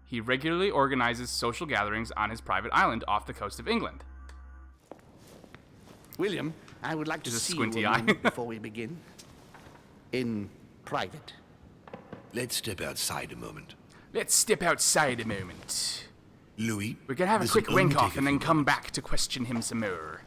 [SPEAKER 1] He regularly organizes social gatherings on his private island off the coast of England.
[SPEAKER 8] William, I would like to
[SPEAKER 1] Just a
[SPEAKER 8] see
[SPEAKER 1] squinty
[SPEAKER 8] you a
[SPEAKER 1] eye.
[SPEAKER 8] moment before we begin. In private.
[SPEAKER 11] Let's step outside a moment.
[SPEAKER 1] Let's step outside a moment.
[SPEAKER 11] Louis,
[SPEAKER 1] We can have a
[SPEAKER 11] this'll
[SPEAKER 1] quick
[SPEAKER 11] only
[SPEAKER 1] wink
[SPEAKER 11] take
[SPEAKER 1] off
[SPEAKER 11] a
[SPEAKER 1] and then
[SPEAKER 11] few
[SPEAKER 1] come
[SPEAKER 11] moments.
[SPEAKER 1] back to question him some more.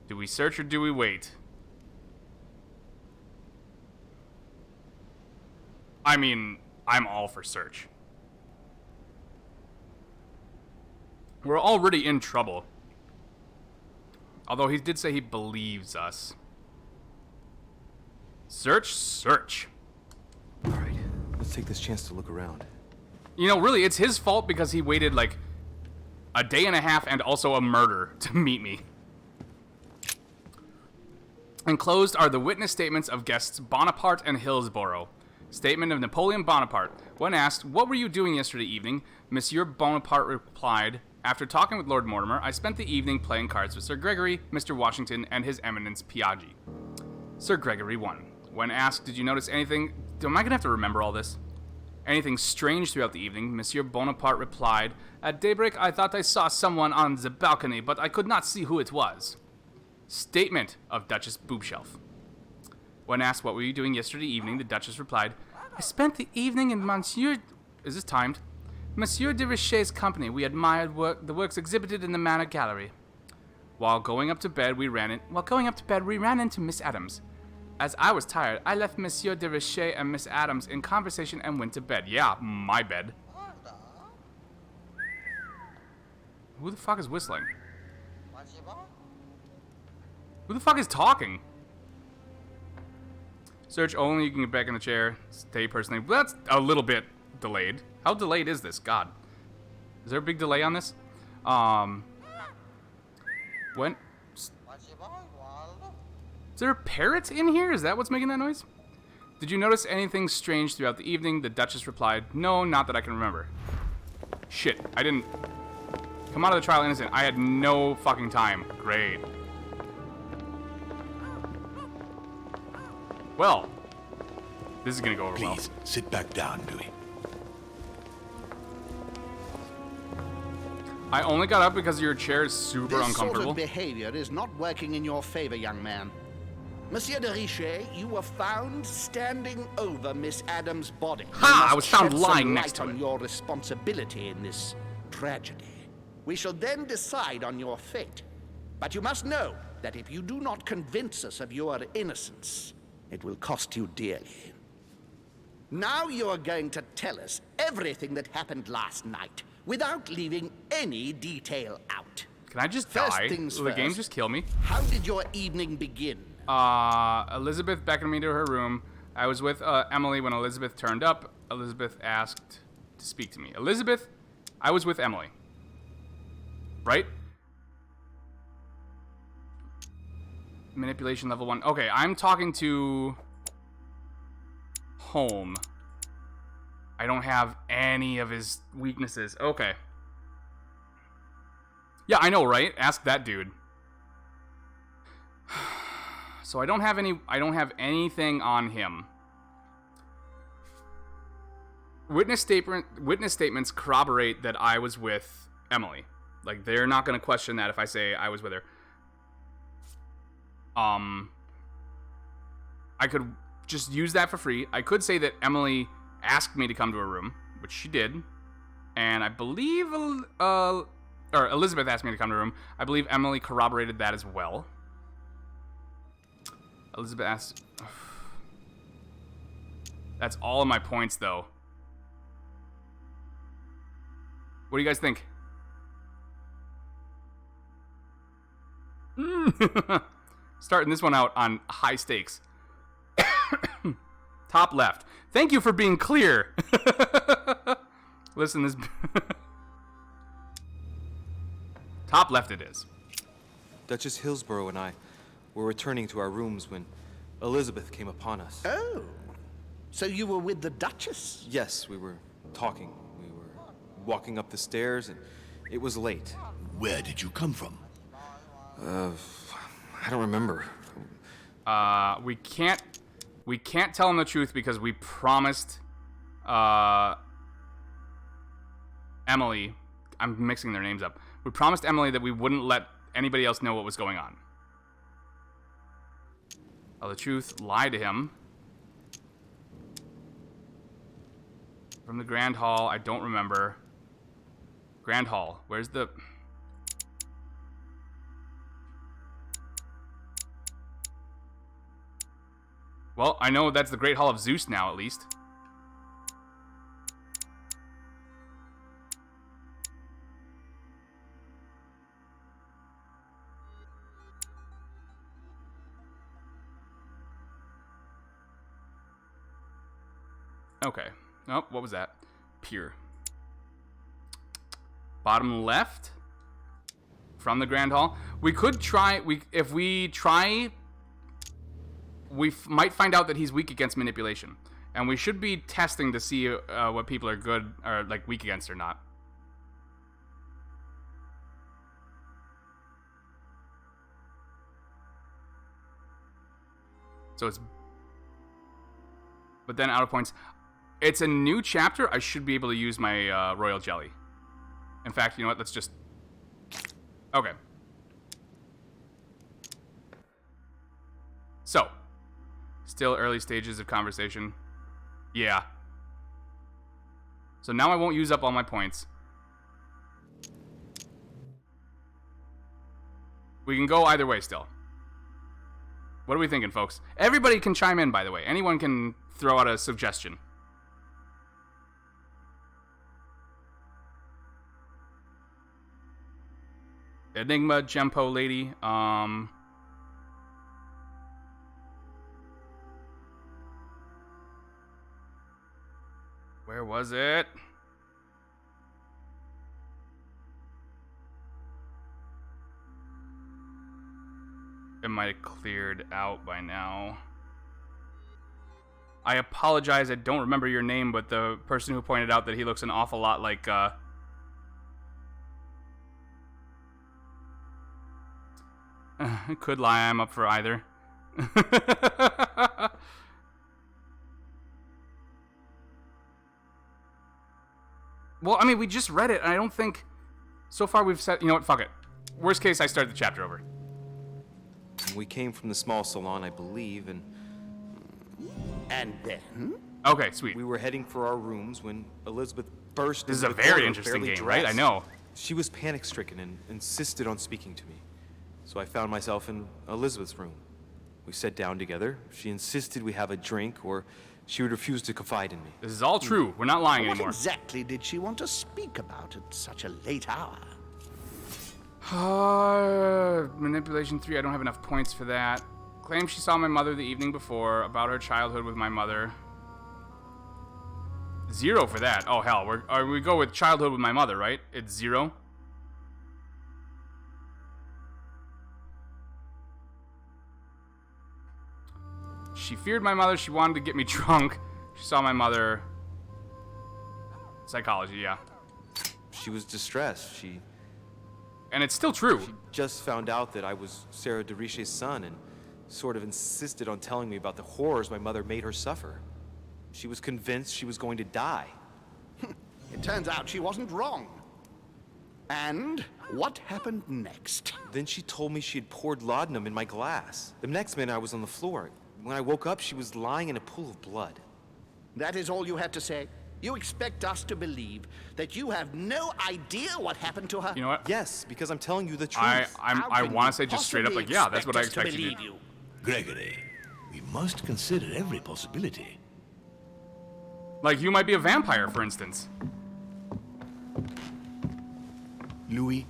[SPEAKER 1] Do we search or do we wait? I mean, I'm all for search. We're already in trouble. Although he did say he believes us. Search, search.
[SPEAKER 4] All right, let's take this chance to look around.
[SPEAKER 1] You know, really, it's his fault because he waited like a day and a half and also a murder to meet me. Enclosed are the witness statements of guests Bonaparte and Hillsborough. Statement of Napoleon Bonaparte. When asked, "What were you doing yesterday evening?" Monsieur Bonaparte replied, After talking with Lord Mortimer, I spent the evening playing cards with Sir Gregory, Mr. Washington, and His Eminence Piaggi. Sir Gregory won. When asked, did you notice anything... Am I going to have to remember all this? Anything strange throughout the evening, Monsieur Bonaparte replied, at daybreak I thought I saw someone on the balcony, but I could not see who it was. Statement of Duchess Boobshelf. When asked what were you doing yesterday evening, the Duchess replied, I spent the evening in Monsieur... Is this timed? Monsieur de Richet's company. We admired the works exhibited in the Manor Gallery. While going up to bed, we ran into Miss Adams. As I was tired, I left Monsieur de Richet and Miss Adams in conversation and went to bed. Yeah, my bed. Who the fuck is whistling? Who the fuck is talking? Search only, you can get back in the chair. Stay personally. That's a little bit delayed. How delayed is this? God. Is there a big delay on this? When? Is there a parrot in here? Is that what's making that noise? Did you notice anything strange throughout the evening? The Duchess replied, no, not that I can remember. Shit, I didn't... Come out of the trial innocent. I had no fucking time. Great. Well, this is gonna go over well.
[SPEAKER 11] Please, sit back down, Dewey.
[SPEAKER 1] I only got up because your chair is super uncomfortable.
[SPEAKER 8] This sort of behavior is not working in your favor, young man. Monsieur de Richet, you were found standing over Miss Adams' body.
[SPEAKER 1] Ha! I was found lying next to it.
[SPEAKER 8] On your responsibility in this tragedy. We shall then decide on your fate. But you must know that if you do not convince us of your innocence, it will cost you dearly. Now you are going to tell us everything that happened last night, without leaving any detail out.
[SPEAKER 1] Can I just die? Will the game just kill me?
[SPEAKER 8] How did your evening begin?
[SPEAKER 1] Elizabeth beckoned me to her room. I was with Emily when Elizabeth turned up. Elizabeth asked to speak to me. Elizabeth, I was with Emily. Right? Manipulation level 1. Okay, I'm talking to Home. I don't have any of his weaknesses. Okay. Yeah, I know, right? Ask that dude. So I don't have anything on him. Witness statements corroborate that I was with Emily. Like, they're not going to question that if I say I was with her. I could just use that for free. I could say that Emily asked me to come to her room, which she did. And I believe, or Elizabeth asked me to come to her room. I believe Emily corroborated that as well. Elizabeth asked... That's all of my points, though. What do you guys think? Starting this one out on high stakes. Top left. Thank you for being clear. Listen, this... Top left it is.
[SPEAKER 2] Duchess Hillsborough and I were returning to our rooms when Elizabeth came upon us.
[SPEAKER 8] Oh, so you were with the Duchess?
[SPEAKER 2] Yes, we were talking. We were walking up the stairs, and it was late.
[SPEAKER 11] Where did you come from?
[SPEAKER 2] I don't remember.
[SPEAKER 1] We can't tell him the truth because we promised, Emily, I'm mixing their names up. We promised Emily that we wouldn't let anybody else know what was going on. Tell the truth, lie to him. From the Grand Hall, I don't remember. Grand Hall, where's the... Well, I know that's the Great Hall of Zeus now, at least. Okay. Oh, what was that? Pier. Bottom left. From the Grand Hall. We could try... If we try... We might find out that he's weak against manipulation. And we should be testing to see what people are good or like weak against or not. So it's... But then out of points. It's a new chapter. I should be able to use my royal jelly. In fact, you know what? Let's just... Okay. So. Still early stages of conversation. Yeah. So now I won't use up all my points. We can go either way still. What are we thinking, folks? Everybody can chime in, by the way. Anyone can throw out a suggestion. Enigma, Gempo lady. Where was it? It might have cleared out by now. I apologize, I don't remember your name, but the person who pointed out that he looks an awful lot like, could lie, I'm up for either. Well, I mean, we just read it, and I don't think... So far we've said... You know what, fuck it. Worst case, I start the chapter over.
[SPEAKER 2] We came from the small salon, I believe, and...
[SPEAKER 8] And then?
[SPEAKER 1] Okay, sweet.
[SPEAKER 2] We were heading for our rooms when Elizabeth burst
[SPEAKER 1] This is
[SPEAKER 2] into
[SPEAKER 1] a
[SPEAKER 2] the
[SPEAKER 1] very
[SPEAKER 2] corridor,
[SPEAKER 1] interesting
[SPEAKER 2] barely
[SPEAKER 1] game, right? I
[SPEAKER 2] dressed.
[SPEAKER 1] know.
[SPEAKER 2] She was panic-stricken and insisted on speaking to me. So I found myself in Elizabeth's room. We sat down together. She insisted we have a drink, or she would refuse to confide in me.
[SPEAKER 1] This is all true. We're not lying
[SPEAKER 8] What
[SPEAKER 1] anymore.
[SPEAKER 8] exactly did she want to speak about at such a late hour?
[SPEAKER 1] Manipulation 3, I don't have enough points for that. Claims she saw my mother the evening before, about her childhood with my mother. 0 for that. Oh, hell. We go with childhood with my mother, right? It's 0. She feared my mother. She wanted to get me drunk. She saw my mother. Psychology, yeah.
[SPEAKER 2] She was distressed.
[SPEAKER 1] And it's still true.
[SPEAKER 2] She just found out that I was Sarah de Riche's son and sort of insisted on telling me about the horrors my mother made her suffer. She was convinced she was going to die.
[SPEAKER 8] It turns out she wasn't wrong. And what happened next?
[SPEAKER 2] Then she told me she had poured laudanum in my glass. The next minute I was on the floor. When I woke up, she was lying in a pool of blood.
[SPEAKER 8] That is all you had to say? You expect us to believe that you have no idea what happened to her?
[SPEAKER 1] You know what?
[SPEAKER 2] Yes, because I'm telling you the truth.
[SPEAKER 1] I want to say just straight up, like, yeah, that's what I expected you to do.
[SPEAKER 11] Gregory, we must consider every possibility.
[SPEAKER 1] Like, you might be a vampire, for instance.
[SPEAKER 11] Louis,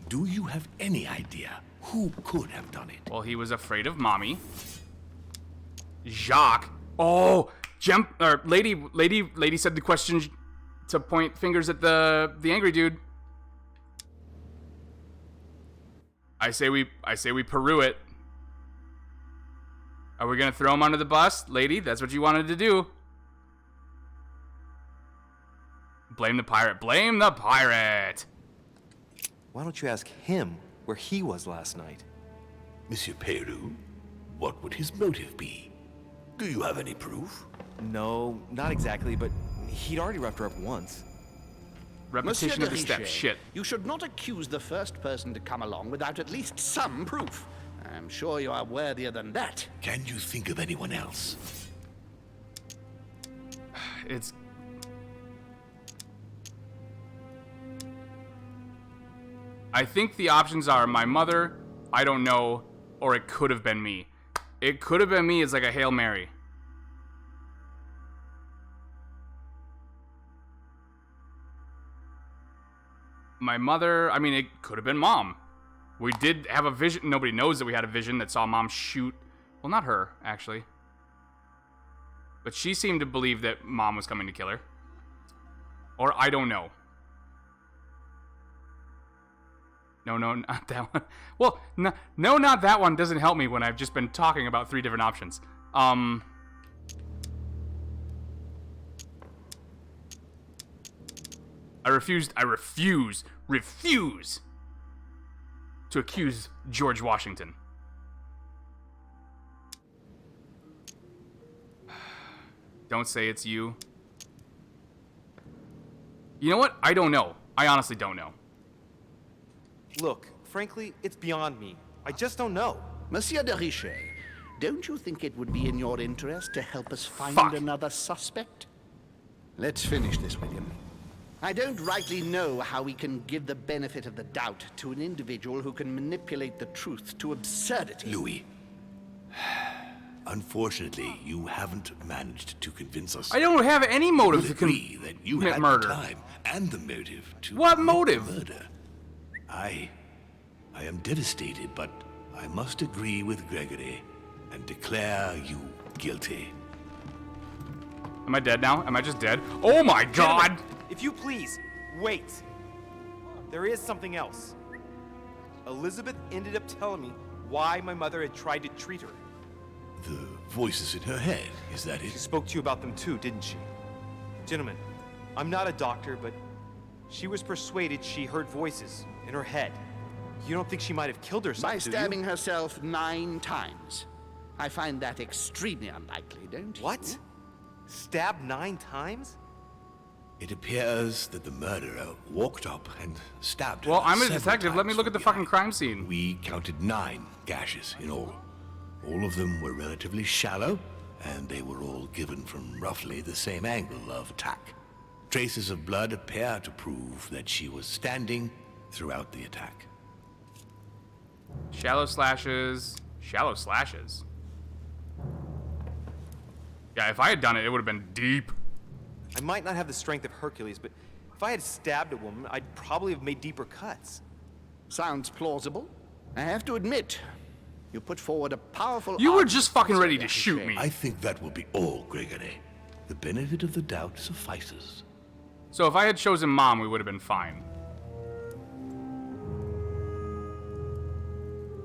[SPEAKER 11] do you have any idea who could have done it?
[SPEAKER 1] Well, he was afraid of mommy. Jacques. Oh, lady said the question to point fingers at the angry dude. I say we Peru it. Are we gonna throw him under the bus, lady? That's what you wanted to do. Blame the pirate. Blame the pirate.
[SPEAKER 2] Why don't you ask him where he was last night?
[SPEAKER 11] Monsieur Peru, what would his motive be? Do you have any proof?
[SPEAKER 2] No, not exactly, but he'd already roughed her up once.
[SPEAKER 1] Repetition of the
[SPEAKER 8] Monsieur de
[SPEAKER 1] step.
[SPEAKER 8] Richet,
[SPEAKER 1] Shit.
[SPEAKER 8] You should not accuse the first person to come along without at least some proof. I'm sure you are worthier than that.
[SPEAKER 11] Can you think of anyone else?
[SPEAKER 1] It's... I think the options are my mother, I don't know, or it could have been me. It could have been me as like a Hail Mary. My mother, I mean, it could have been mom. We did have a vision. Nobody knows that we had a vision that saw mom shoot. Well, not her, actually. But she seemed to believe that mom was coming to kill her. Or I don't know. No, not that one. Well, no, not that one doesn't help me when I've just been talking about 3 different options. I refuse to accuse George Washington. Don't say it's you. You know what? I don't know. I honestly don't know.
[SPEAKER 4] Look, frankly, it's beyond me. I just don't know.
[SPEAKER 8] Monsieur de Richet, don't you think it would be in your interest to help us find another suspect?
[SPEAKER 3] Let's finish this, William.
[SPEAKER 8] I don't rightly know how we can give the benefit of the doubt to an individual who can manipulate the truth to absurdity.
[SPEAKER 11] Louis, unfortunately, you haven't managed to convince us.
[SPEAKER 1] I don't have any motive to
[SPEAKER 11] agree that you
[SPEAKER 1] commit
[SPEAKER 11] had
[SPEAKER 1] murder.
[SPEAKER 11] the time and the motive to
[SPEAKER 1] What
[SPEAKER 11] commit
[SPEAKER 1] motive?
[SPEAKER 11] the murder. I am devastated, but I must agree with Gregory and declare you guilty.
[SPEAKER 1] Am I dead now? Am I just dead? Oh my god!
[SPEAKER 4] Gentlemen, if you please, wait. There is something else. Elizabeth ended up telling me why my mother had tried to treat her.
[SPEAKER 11] The voices in her head, is that
[SPEAKER 4] She
[SPEAKER 11] it?
[SPEAKER 4] spoke to you about them too, didn't she? Gentlemen, I'm not a doctor, but she was persuaded she heard voices in her head. You don't think she might have killed herself,
[SPEAKER 8] By
[SPEAKER 4] do
[SPEAKER 8] stabbing
[SPEAKER 4] you?
[SPEAKER 8] herself 9 times. I find that extremely unlikely, don't you?
[SPEAKER 4] What? Stabbed 9 times?
[SPEAKER 11] It appears that the murderer walked up and stabbed her.
[SPEAKER 1] Well, I'm a
[SPEAKER 11] several
[SPEAKER 1] detective. Let me
[SPEAKER 11] times
[SPEAKER 1] look at the
[SPEAKER 11] from
[SPEAKER 1] fucking
[SPEAKER 11] behind.
[SPEAKER 1] crime scene.
[SPEAKER 11] We counted 9 gashes in all. All of them were relatively shallow, and they were all given from roughly the same angle of attack. Traces of blood appear to prove that she was standing throughout the attack.
[SPEAKER 1] Shallow slashes. Shallow slashes. Yeah, if I had done it, it would have been deep.
[SPEAKER 4] I might not have the strength of Hercules, but if I had stabbed a woman, I'd probably have made deeper cuts.
[SPEAKER 8] Sounds plausible. I have to admit, you put forward a powerful
[SPEAKER 1] You were
[SPEAKER 8] argument,
[SPEAKER 1] just fucking
[SPEAKER 8] Mr.
[SPEAKER 1] ready to
[SPEAKER 8] Richet.
[SPEAKER 1] shoot me.
[SPEAKER 11] I think that will be all, Gregory. The benefit of the doubt suffices.
[SPEAKER 1] So if I had chosen mom, we would have been fine.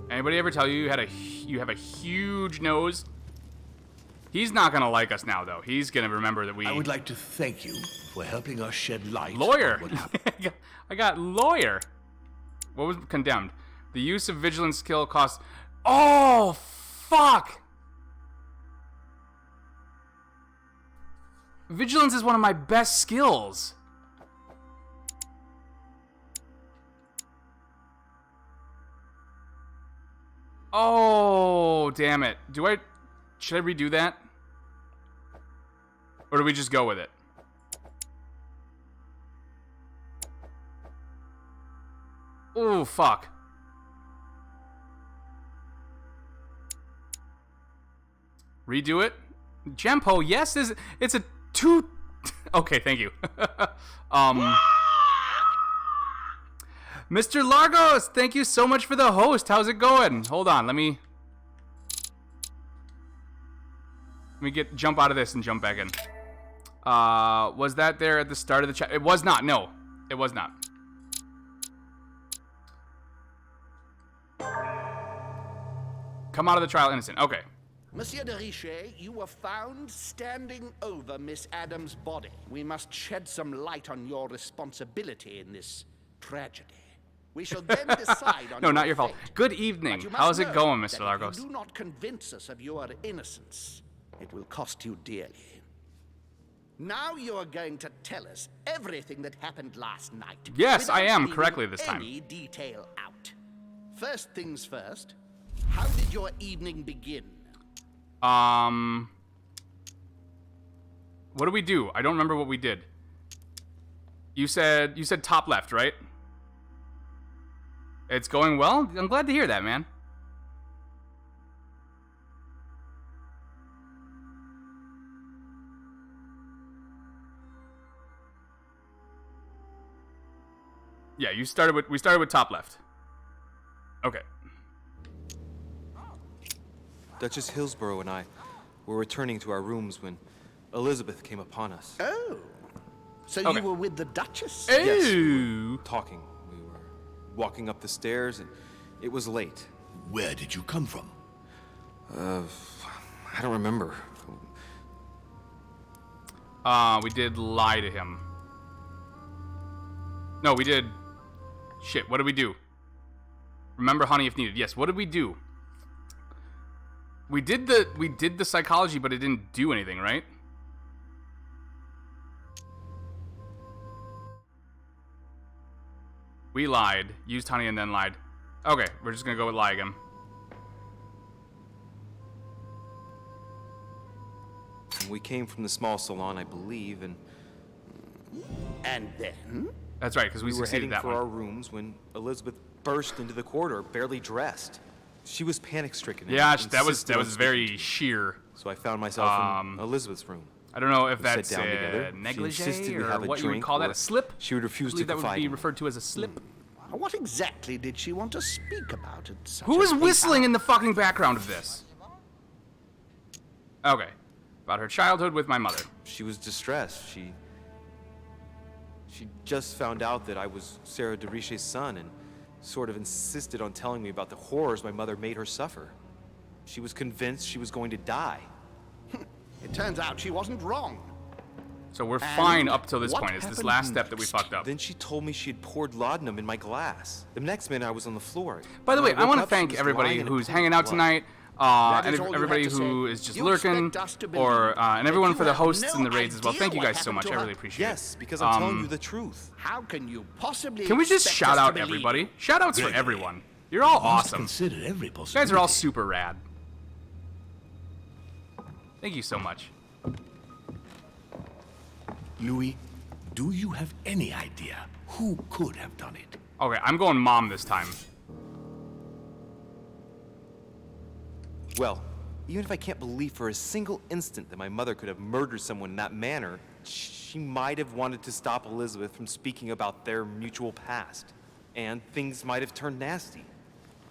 [SPEAKER 1] Anybody ever tell you you have a huge nose? He's not gonna like us now, though. He's gonna remember that we.
[SPEAKER 11] I would like to thank you for helping us shed light
[SPEAKER 1] Lawyer.
[SPEAKER 11] on what happened.
[SPEAKER 1] I got lawyer. What was condemned? The use of vigilance skill costs. Oh fuck! Vigilance is one of my best skills. Oh, damn it. Should I redo that? Or do we just go with it? Oh, fuck. Redo it? Gempo, yes, it's a 2... Okay, thank you. Mr. Largos, thank you so much for the host. How's it going? Hold on, let me jump out of this and jump back in. Was that there at the start of the chat? It was not. No, it was not. Come out of the trial innocent. Okay.
[SPEAKER 8] Monsieur de Richet, you were found standing over Miss Adams' body. We must shed some light on your responsibility in this tragedy. We shall then decide on
[SPEAKER 1] No,
[SPEAKER 8] your
[SPEAKER 1] not your fault.
[SPEAKER 8] fate.
[SPEAKER 1] Good
[SPEAKER 8] But
[SPEAKER 1] evening.
[SPEAKER 8] you must
[SPEAKER 1] How's it
[SPEAKER 8] know
[SPEAKER 1] going,
[SPEAKER 8] that
[SPEAKER 1] Mr.
[SPEAKER 8] if
[SPEAKER 1] Largos?
[SPEAKER 8] you do not convince us of your innocence, it will cost you dearly. Now you are going to tell us everything that happened last night.
[SPEAKER 1] Yes, I
[SPEAKER 8] without
[SPEAKER 1] am,
[SPEAKER 8] leaving
[SPEAKER 1] correctly this time.
[SPEAKER 8] any detail out. First things first, how did your evening begin?
[SPEAKER 1] What do we do? I don't remember what we did. You said top left, right? It's going well? I'm glad to hear that, man. Yeah, we started with top left. Okay.
[SPEAKER 4] Duchess Hillsborough and I were returning to our rooms when Elizabeth came upon us.
[SPEAKER 8] Oh, so
[SPEAKER 1] Okay.
[SPEAKER 8] you were with the Duchess?
[SPEAKER 4] Yes, we
[SPEAKER 1] Ooh.
[SPEAKER 4] were talking. We were walking up the stairs, and it was late.
[SPEAKER 11] Where did you come from?
[SPEAKER 4] I don't remember.
[SPEAKER 1] We did lie to him. No, we did... Shit, what did we do? Remember honey if needed. Yes, what did we do? We did the psychology, but it didn't do anything, right? We lied. Used honey and then lied. Okay, we're just gonna go with lie again.
[SPEAKER 2] We came from the small salon, I believe, and
[SPEAKER 8] then?
[SPEAKER 1] That's right, because we
[SPEAKER 2] were
[SPEAKER 1] succeeded
[SPEAKER 2] heading
[SPEAKER 1] that
[SPEAKER 2] for
[SPEAKER 1] one.
[SPEAKER 2] our rooms when Elizabeth burst into the corridor, barely dressed. She was panic-stricken. and
[SPEAKER 1] Yeah, that was
[SPEAKER 2] insisted on
[SPEAKER 1] very
[SPEAKER 2] speaking to me.
[SPEAKER 1] sheer.
[SPEAKER 2] So I found myself in Elizabeth's room.
[SPEAKER 1] I don't know if
[SPEAKER 2] We sat
[SPEAKER 1] that's
[SPEAKER 2] down together. She
[SPEAKER 1] negligee
[SPEAKER 2] insisted we
[SPEAKER 1] or
[SPEAKER 2] have a
[SPEAKER 1] what you would
[SPEAKER 2] drink,
[SPEAKER 1] call that,
[SPEAKER 2] or
[SPEAKER 1] a slip.
[SPEAKER 2] She would refuse
[SPEAKER 1] I believe
[SPEAKER 2] to
[SPEAKER 1] that would
[SPEAKER 2] confide
[SPEAKER 1] be
[SPEAKER 2] in me.
[SPEAKER 1] referred to as a slip.
[SPEAKER 8] What exactly did she want to speak about at such
[SPEAKER 1] Who
[SPEAKER 8] a
[SPEAKER 1] is
[SPEAKER 8] late
[SPEAKER 1] whistling
[SPEAKER 8] hour?
[SPEAKER 1] in the fucking background of this? Okay. About her childhood with my mother.
[SPEAKER 2] She was distressed. She just found out that I was Sarah de Riche's son and sort of insisted on telling me about the horrors my mother made her suffer. She was convinced she was going to die.
[SPEAKER 8] It turns out she wasn't wrong.
[SPEAKER 1] So we're
[SPEAKER 8] And
[SPEAKER 1] fine up till this
[SPEAKER 8] what
[SPEAKER 1] point. It's this
[SPEAKER 8] happened
[SPEAKER 1] last step that we fucked up.
[SPEAKER 2] Then she told me she had poured laudanum in my glass. The next minute I was on the floor.
[SPEAKER 1] By the
[SPEAKER 2] When
[SPEAKER 1] way, I
[SPEAKER 2] woke
[SPEAKER 1] want to
[SPEAKER 2] up, she
[SPEAKER 1] thank
[SPEAKER 2] was
[SPEAKER 1] everybody
[SPEAKER 2] lying in a
[SPEAKER 1] who's
[SPEAKER 2] pool
[SPEAKER 1] hanging
[SPEAKER 2] of
[SPEAKER 1] out
[SPEAKER 2] blood.
[SPEAKER 1] tonight,
[SPEAKER 8] That
[SPEAKER 1] and
[SPEAKER 8] is all you
[SPEAKER 1] everybody
[SPEAKER 8] have to
[SPEAKER 1] who
[SPEAKER 8] say.
[SPEAKER 1] is just
[SPEAKER 8] You
[SPEAKER 1] lurking,
[SPEAKER 8] expect us to believe
[SPEAKER 1] or and
[SPEAKER 8] that
[SPEAKER 1] everyone
[SPEAKER 8] you
[SPEAKER 1] for the
[SPEAKER 8] have
[SPEAKER 1] hosts
[SPEAKER 8] no
[SPEAKER 1] and the raids as well.
[SPEAKER 8] idea
[SPEAKER 1] Thank you
[SPEAKER 8] what
[SPEAKER 1] guys so
[SPEAKER 8] happened
[SPEAKER 1] much.
[SPEAKER 8] to
[SPEAKER 1] I
[SPEAKER 8] her?
[SPEAKER 1] really appreciate it.
[SPEAKER 2] Yes, because I'm telling you the truth.
[SPEAKER 8] How can you possibly
[SPEAKER 1] Can we just
[SPEAKER 8] expect
[SPEAKER 1] shout
[SPEAKER 8] us to
[SPEAKER 1] out
[SPEAKER 8] believe
[SPEAKER 1] everybody?
[SPEAKER 8] you?
[SPEAKER 1] Shout outs for
[SPEAKER 11] Gregory,
[SPEAKER 1] everyone. You're all
[SPEAKER 11] You must
[SPEAKER 1] awesome.
[SPEAKER 11] consider every
[SPEAKER 1] You
[SPEAKER 11] possibility.
[SPEAKER 1] guys are all super rad. Thank you so much.
[SPEAKER 11] Louis, do you have any idea who could have done it?
[SPEAKER 1] Okay, I'm going mom this time.
[SPEAKER 2] Well, even if I can't believe for a single instant that my mother could have murdered someone in that manner, she might have wanted to stop Elizabeth from speaking about their mutual past. And things might have turned nasty.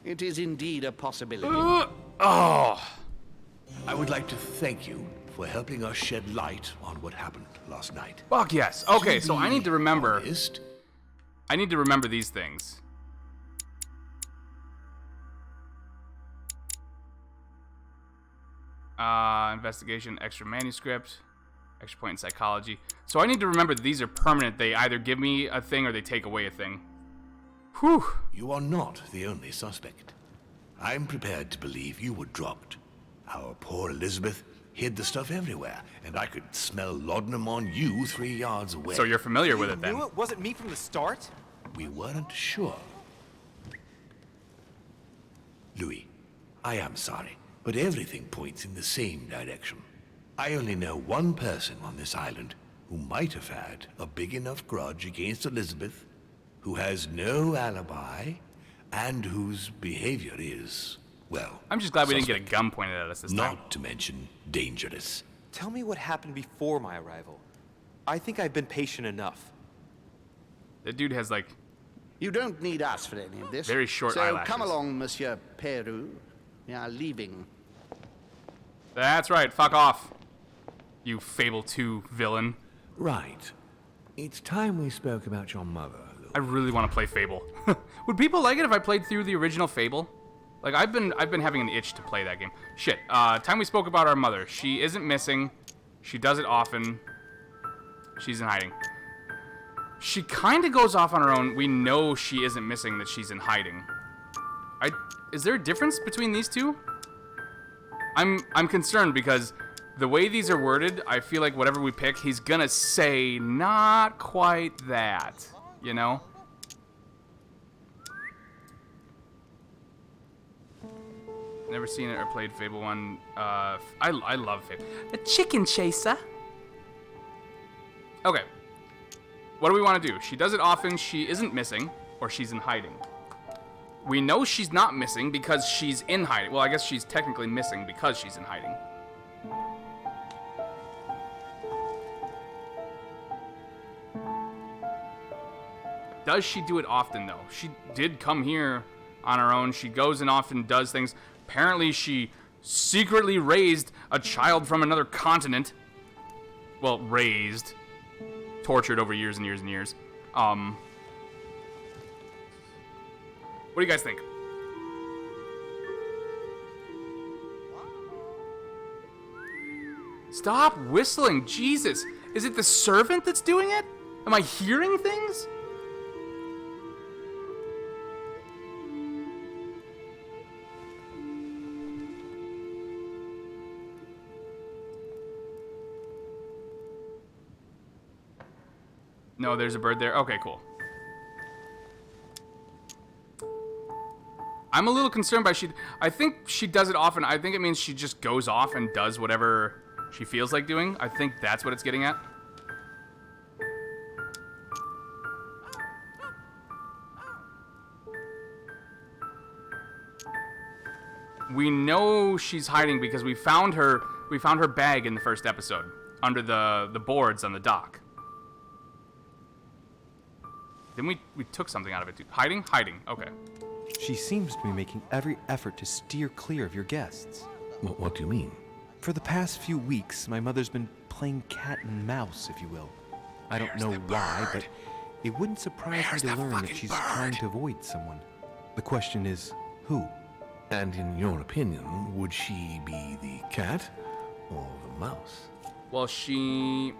[SPEAKER 8] It is indeed a possibility.
[SPEAKER 1] Oh.
[SPEAKER 11] I would like to thank you for helping us shed light on what happened last night.
[SPEAKER 1] Fuck yes. Okay, so I need to remember.
[SPEAKER 11] Honest,
[SPEAKER 1] I need to remember these things. Investigation, extra manuscript, extra point in psychology. So I need to remember that these are permanent. They either give me a thing or they take away a thing. Whew.
[SPEAKER 11] you are not the only suspect. I'm prepared to believe you were dropped. Our poor Elizabeth hid the stuff everywhere, and I could smell laudanum on you 3 yards away.
[SPEAKER 1] So you're familiar with it then?
[SPEAKER 2] Knew it wasn't me from the start?
[SPEAKER 11] We weren't sure. Louis, I am sorry, but everything points in the same direction. I only know one person on this island who might have had a big enough grudge against Elizabeth, who has no alibi, and whose behavior is, well,
[SPEAKER 1] I'm just glad we didn't get a
[SPEAKER 11] suspect.
[SPEAKER 1] gun pointed at us this time.
[SPEAKER 11] Not to mention dangerous.
[SPEAKER 2] Tell me what happened before my arrival. I think I've been patient enough.
[SPEAKER 1] The dude has like
[SPEAKER 8] You don't need us for any of this.
[SPEAKER 1] very short
[SPEAKER 8] so
[SPEAKER 1] eyelashes.
[SPEAKER 8] come along, Monsieur Peru. We are leaving.
[SPEAKER 1] That's right. Fuck off. You Fable 2 villain.
[SPEAKER 12] Right. It's time we spoke about your mother.
[SPEAKER 1] I really want to play Fable. Would people like it if I played through the original Fable? Like I've been having an itch to play that game. Shit. Time we spoke about our mother. She isn't missing. She does it often. She's in hiding. She kind of goes off on her own. We know she isn't missing, that she's in hiding. Is there a difference between these two? I'm concerned because the way these are worded, I feel like whatever we pick, he's gonna say not quite that, you know? Never seen it or played Fable 1. I love Fable. A chicken chaser. Okay. What do we want to do? She does it often. She isn't missing, or she's in hiding. We know she's not missing because she's in hiding. Well, I guess she's technically missing because she's in hiding. Does she do it often, though? She did come here on her own. She goes and often does things. Apparently, she secretly raised a child from another continent. Well, raised. Tortured over years and years and years. What do you guys think? Stop whistling, Jesus. Is it the servant that's doing it? Am I hearing things? No, there's a bird there. Okay, cool. I'm a little concerned by I think she does it often. I think it means she just goes off and does whatever she feels like doing. I think that's what it's getting at. We know she's hiding because we found her bag in the first episode under the boards on the dock. Then we took something out of it too. Hiding? Hiding. Okay.
[SPEAKER 2] She seems to be making every effort to steer clear of your guests.
[SPEAKER 11] What do you mean?
[SPEAKER 2] For the past few weeks, my mother's been playing cat and mouse, if you will. I don't know why, but it wouldn't surprise me to learn that she's trying to avoid someone. The question is, who?
[SPEAKER 11] And in your opinion, would she be the cat or the mouse?
[SPEAKER 1] Well, she...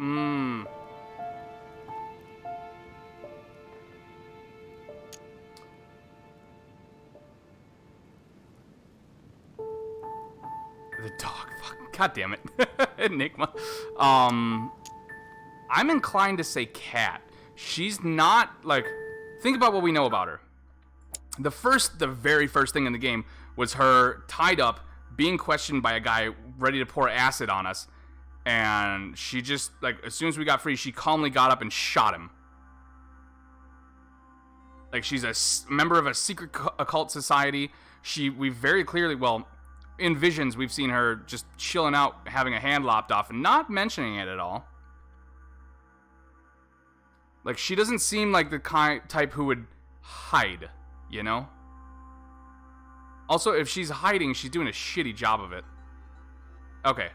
[SPEAKER 1] The dog. Fuck. God damn it. Enigma. I'm inclined to say cat. She's not, like... Think about what we know about her. The very first thing in the game was her tied up, being questioned by a guy ready to pour acid on us. And she just, like, as soon as we got free, she calmly got up and shot him. Like, she's a member of a secret occult society. We very clearly, well, in visions, we've seen her just chilling out, having a hand lopped off, and not mentioning it at all. Like, she doesn't seem like the type who would hide, you know? Also, if she's hiding, she's doing a shitty job of it. Okay.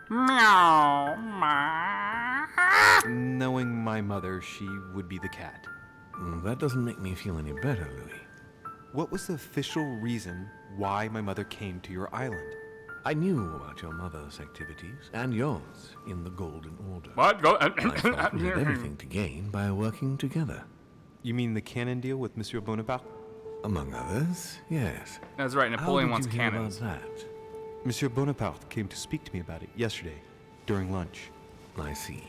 [SPEAKER 1] Meow.
[SPEAKER 2] Knowing my mother, she would be the cat.
[SPEAKER 11] That doesn't make me feel any better, Louis.
[SPEAKER 2] What was the official reason why my mother came to your island?
[SPEAKER 11] I knew about your mother's activities, and yours, in the Golden Order.
[SPEAKER 1] What?
[SPEAKER 11] I thought we had everything to gain by working together.
[SPEAKER 2] You mean the cannon deal with Monsieur Bonaparte?
[SPEAKER 11] Among others, yes.
[SPEAKER 1] That's right, Napoleon wants
[SPEAKER 11] How did you hear
[SPEAKER 1] cannons.
[SPEAKER 11] about that?
[SPEAKER 2] Monsieur Bonaparte came to speak to me about it yesterday, during lunch.
[SPEAKER 11] I see.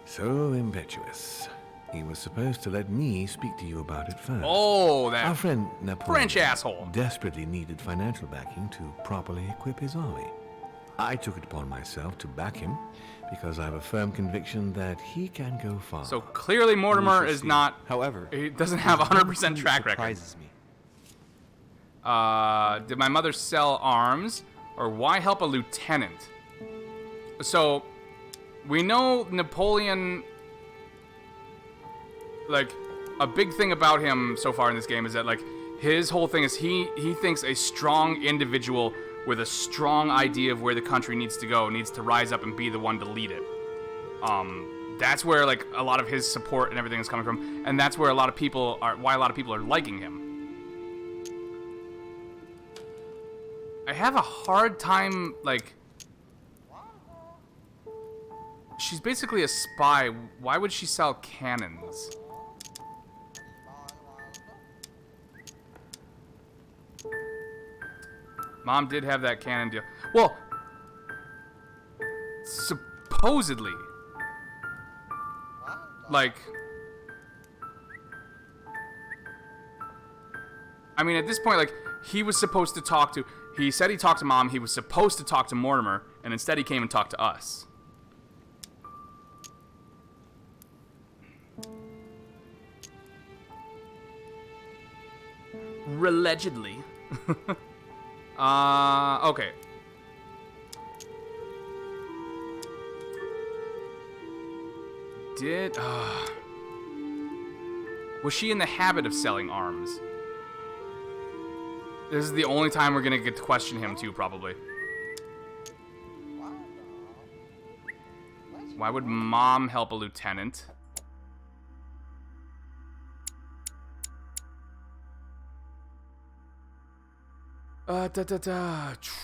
[SPEAKER 11] So impetuous. He was supposed to let me speak to you about it first.
[SPEAKER 1] Oh, that
[SPEAKER 11] Our friend Napoleon
[SPEAKER 1] French asshole.
[SPEAKER 11] desperately needed financial backing to properly equip his army. I took it upon myself to back him because I have a firm conviction that he can go far.
[SPEAKER 1] So clearly Mortimer is not...
[SPEAKER 2] However,
[SPEAKER 1] he doesn't have a 100% track record.
[SPEAKER 2] Surprises me.
[SPEAKER 1] Did my mother sell arms? Or why help a lieutenant? So, we know Napoleon... Like, a big thing about him so far in this game is that, like, his whole thing is he thinks a strong individual with a strong idea of where the country needs to go needs to rise up and be the one to lead it. That's where, like, a lot of his support and everything is coming from, and that's where why a lot of people are liking him. I have a hard time, like... She's basically a spy. Why would she sell cannons? Mom did have that cannon deal. Well, supposedly. Like... I mean, at this point, like, he was supposed to talk to... He said he talked to Mom. He was supposed to talk to Mortimer. And instead he came and talked to us. Allegedly. Okay. Was she in the habit of selling arms? This is the only time we're gonna get to question him too, probably. Why would Mom help a lieutenant?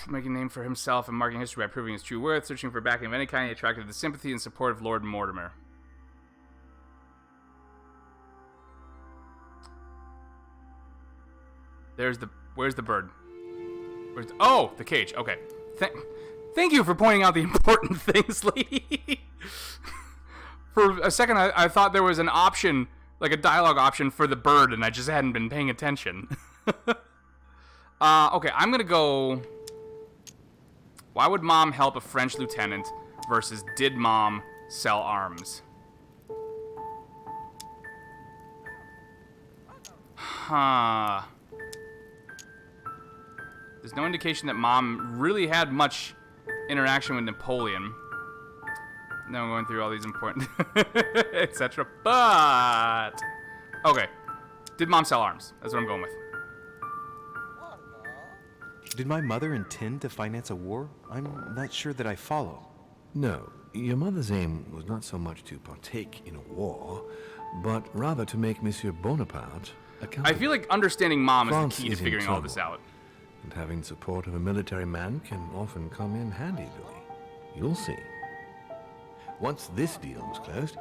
[SPEAKER 1] Making a name for himself and marking history by proving his true worth, searching for backing of any kind, he attracted the sympathy and support of Lord Mortimer. Where's the bird? Oh, the cage. Okay. Thank you for pointing out the important things, lady. For a second, I thought there was an option, like a dialogue option for the bird, and I just hadn't been paying attention. Okay, I'm gonna go... Why would Mom help a French lieutenant versus did Mom sell arms? Huh. There's no indication that Mom really had much interaction with Napoleon. Now I'm going through all these important... etc. But... Okay. Did Mom sell arms? That's what I'm going with.
[SPEAKER 2] Did my mother intend to finance a war? I'm not sure that I follow.
[SPEAKER 12] No, your mother's aim was not so much to partake in a war, but rather to make Monsieur Bonaparte a
[SPEAKER 1] I feel like understanding Mom
[SPEAKER 12] France
[SPEAKER 1] is the key to
[SPEAKER 12] is in
[SPEAKER 1] figuring all this
[SPEAKER 12] trouble,
[SPEAKER 1] out.
[SPEAKER 12] and having support of a military man can often come in handy, Louis. You'll see. Once this deal was closed,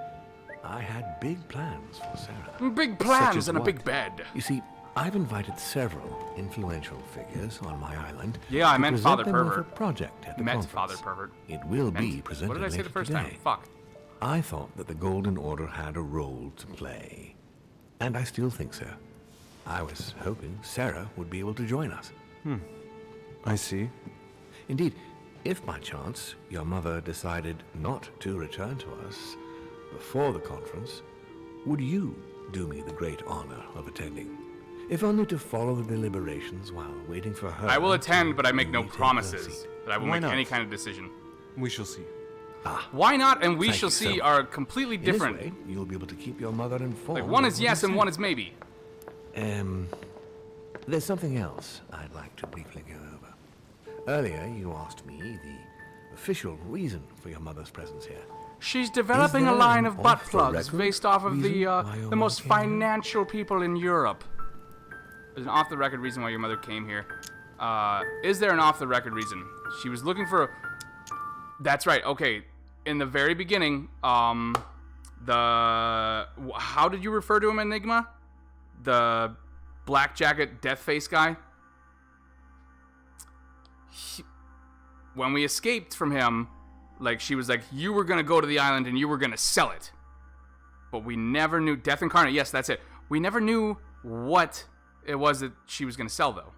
[SPEAKER 12] I had big plans for Sarah.
[SPEAKER 1] Big plans and a big bed.
[SPEAKER 12] You see, I've invited several influential figures on my island.
[SPEAKER 1] Yeah, I
[SPEAKER 12] to
[SPEAKER 1] meant
[SPEAKER 12] present
[SPEAKER 1] Father
[SPEAKER 12] them with
[SPEAKER 1] Pervert.
[SPEAKER 12] a project at the
[SPEAKER 1] Meant
[SPEAKER 12] conference.
[SPEAKER 1] Father Pervert.
[SPEAKER 12] It will be
[SPEAKER 1] Meant-
[SPEAKER 12] presented
[SPEAKER 1] What did I say
[SPEAKER 12] later
[SPEAKER 1] the first
[SPEAKER 12] today.
[SPEAKER 1] time? Fuck.
[SPEAKER 12] I thought that the Golden Order had a role to play. And I still think so. I was hoping Sarah would be able to join us.
[SPEAKER 2] I see.
[SPEAKER 12] Indeed, if by chance your mother decided not to return to us before the conference, would you do me the great honor of attending? If only to follow the deliberations while waiting for her.
[SPEAKER 1] I will attend, but I make no
[SPEAKER 12] retake her
[SPEAKER 1] promises
[SPEAKER 12] seat.
[SPEAKER 1] that I will
[SPEAKER 2] Why
[SPEAKER 1] make
[SPEAKER 2] not?
[SPEAKER 1] any kind of decision.
[SPEAKER 2] We shall see.
[SPEAKER 1] Why not and we
[SPEAKER 12] Thank
[SPEAKER 1] shall
[SPEAKER 12] you so
[SPEAKER 1] see
[SPEAKER 12] much.
[SPEAKER 1] are completely
[SPEAKER 12] In this
[SPEAKER 1] different.
[SPEAKER 12] way, you'll be able to keep your mother informed.
[SPEAKER 1] Like, one
[SPEAKER 12] of
[SPEAKER 1] is
[SPEAKER 12] what
[SPEAKER 1] yes and
[SPEAKER 12] said.
[SPEAKER 1] one is maybe.
[SPEAKER 12] There's something else I'd like to briefly go over. Earlier, you asked me the official reason for your mother's presence here.
[SPEAKER 1] She's developing a
[SPEAKER 12] there
[SPEAKER 1] line
[SPEAKER 12] an
[SPEAKER 1] of butt plugs
[SPEAKER 12] off-the-record
[SPEAKER 1] based off of
[SPEAKER 12] reason
[SPEAKER 1] the
[SPEAKER 12] why your
[SPEAKER 1] the most
[SPEAKER 12] mother came here?
[SPEAKER 1] financial people in Europe. There's an off-the-record reason why your mother came here. Is there an off-the-record reason? She was looking for... That's right, okay. In the very beginning, how did you refer to him, Enigma? The black jacket death face guy? When we escaped from him, like, she was like, you were gonna go to the island and you were gonna sell it. But we never knew... Death Incarnate, yes, that's it. We never knew what it was that she was gonna sell, though.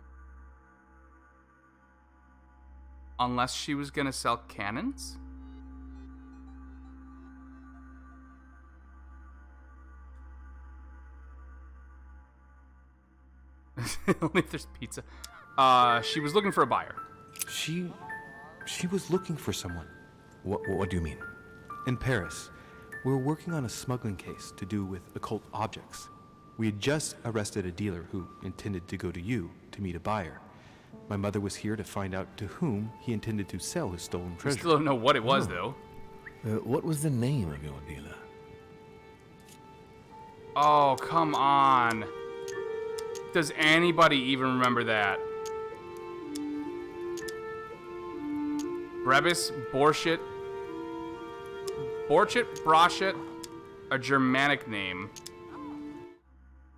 [SPEAKER 1] Unless she was gonna sell cannons? Only if there's pizza. She was looking for a buyer.
[SPEAKER 2] She was looking for someone.
[SPEAKER 12] What do you mean?
[SPEAKER 2] In Paris, we were working on a smuggling case to do with occult objects. We had just arrested a dealer who intended to go to you to meet a buyer. My mother was here to find out to whom he intended to sell his stolen
[SPEAKER 1] We
[SPEAKER 2] treasure.
[SPEAKER 1] still don't know what it was, though.
[SPEAKER 12] What was the name of your dealer?
[SPEAKER 1] Oh, come on. Does anybody even remember that? Brebis, Borshit, Broshet, a Germanic name.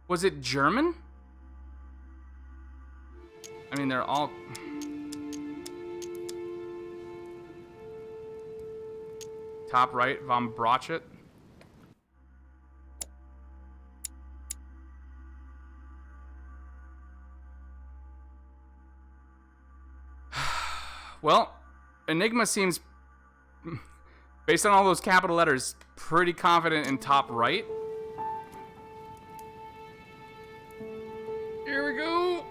[SPEAKER 1] Was it German? I mean, they're all... Top right, Von Brochet. Well, Enigma seems, based on all those capital letters, pretty confident in top right. Here we go.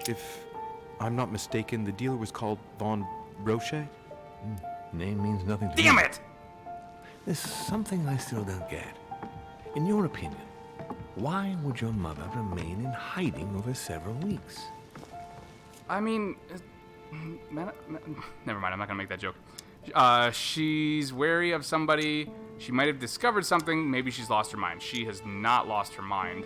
[SPEAKER 2] If I'm not mistaken, the dealer was called Von Brochet?
[SPEAKER 12] Name means nothing to me.
[SPEAKER 1] Damn it!
[SPEAKER 12] There's something I still don't get. In your opinion, why would your mother remain in hiding over several weeks?
[SPEAKER 1] I mean, never mind, I'm not gonna make that joke. She's wary of somebody. She might have discovered something. Maybe she's lost her mind. She has not lost her mind.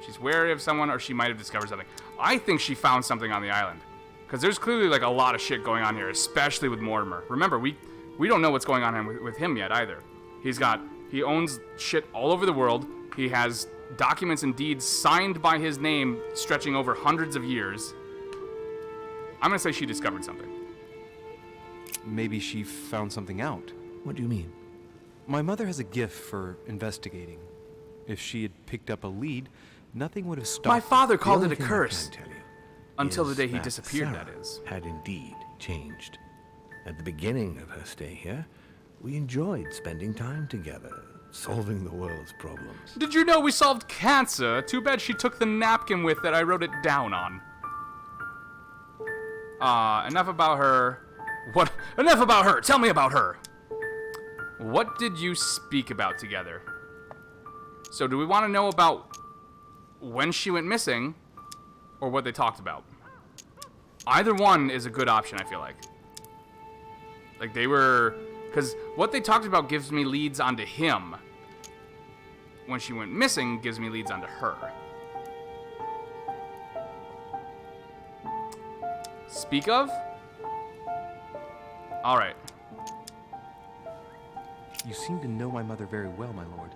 [SPEAKER 1] She's wary of someone, or she might have discovered something. I think she found something on the island. Because there's clearly, like, a lot of shit going on here, especially with Mortimer. Remember, we don't know what's going on with him yet, either. He owns shit all over the world. He has documents and deeds signed by his name stretching over hundreds of years. I'm gonna say she discovered something.
[SPEAKER 2] Maybe she found something out.
[SPEAKER 12] What do you mean?
[SPEAKER 2] My mother has a gift for investigating. If she had picked up a lead, nothing would have stopped.
[SPEAKER 1] My father
[SPEAKER 12] The
[SPEAKER 1] called
[SPEAKER 12] only
[SPEAKER 1] it a
[SPEAKER 12] thing I
[SPEAKER 1] curse.
[SPEAKER 12] can tell you
[SPEAKER 1] Until the
[SPEAKER 12] is
[SPEAKER 1] day he
[SPEAKER 12] that
[SPEAKER 1] disappeared,
[SPEAKER 12] Sarah
[SPEAKER 1] that is.
[SPEAKER 12] had indeed changed. At the beginning of her stay here, we enjoyed spending time together, solving the world's problems.
[SPEAKER 1] Did you know we solved cancer? Too bad she took the napkin with that I wrote it down on. Enough about her. What? Enough about her! Tell me about her! What did you speak about together? So do we want to know about when she went missing, or what they talked about? Either one is a good option, I feel like. Like, they were... Because what they talked about gives me leads onto him. When she went missing, gives me leads onto her. Speak of? Alright.
[SPEAKER 2] You seem to know my mother very well, my lord.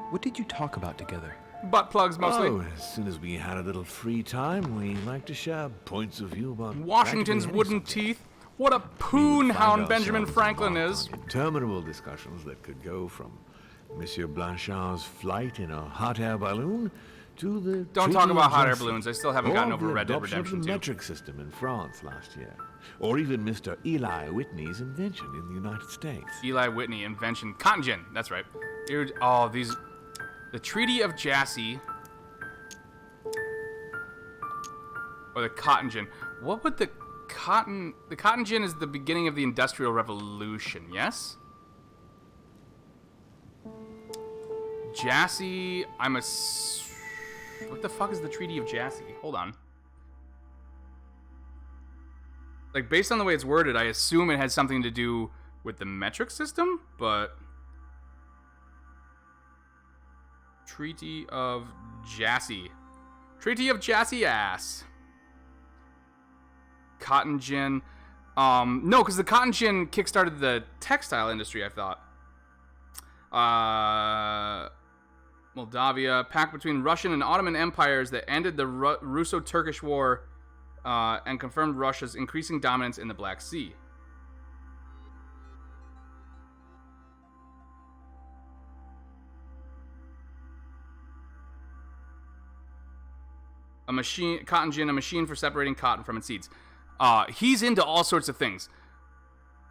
[SPEAKER 2] What did you talk about together?
[SPEAKER 1] Butt plugs, mostly.
[SPEAKER 12] Oh, as soon as we had a little free time, we like to share points of view about
[SPEAKER 1] Washington's
[SPEAKER 12] practically
[SPEAKER 1] wooden
[SPEAKER 12] anything.
[SPEAKER 1] teeth. What a poon
[SPEAKER 12] We find
[SPEAKER 1] hound Benjamin
[SPEAKER 12] ourselves
[SPEAKER 1] Franklin
[SPEAKER 12] embarked
[SPEAKER 1] is.
[SPEAKER 12] on interminable discussions that could go from Monsieur Blanchard's flight in a hot air balloon to the
[SPEAKER 1] Don't
[SPEAKER 12] Treaty
[SPEAKER 1] talk about
[SPEAKER 12] of
[SPEAKER 1] hot air
[SPEAKER 12] Jassy,
[SPEAKER 1] balloons. I still haven't
[SPEAKER 12] or
[SPEAKER 1] gotten over
[SPEAKER 12] the
[SPEAKER 1] Red Dead
[SPEAKER 12] adoption
[SPEAKER 1] Redemption
[SPEAKER 12] of the
[SPEAKER 1] 2.
[SPEAKER 12] metric system in France last year, or even Mr. Eli Whitney's invention in the United States.
[SPEAKER 1] Eli Whitney, invention. Cotton gin, that's right. Dude, oh, these... The Treaty of Jassy. Or the cotton gin. What would the cotton... The cotton gin is the beginning of the Industrial Revolution, yes? Jassy, I'm a... What the fuck is the Treaty of Jassy? Hold on. Like, based on the way it's worded, I assume it has something to do with the metric system, but... Treaty of Jassy. Treaty of Jassy ass. Cotton gin. No, because the cotton gin kickstarted the textile industry, I thought. Moldavia. Pact between Russian and Ottoman empires that ended the Russo-Turkish War and confirmed Russia's increasing dominance in the Black Sea. A machine, cotton gin, a machine for separating cotton from its seeds. He's into all sorts of things.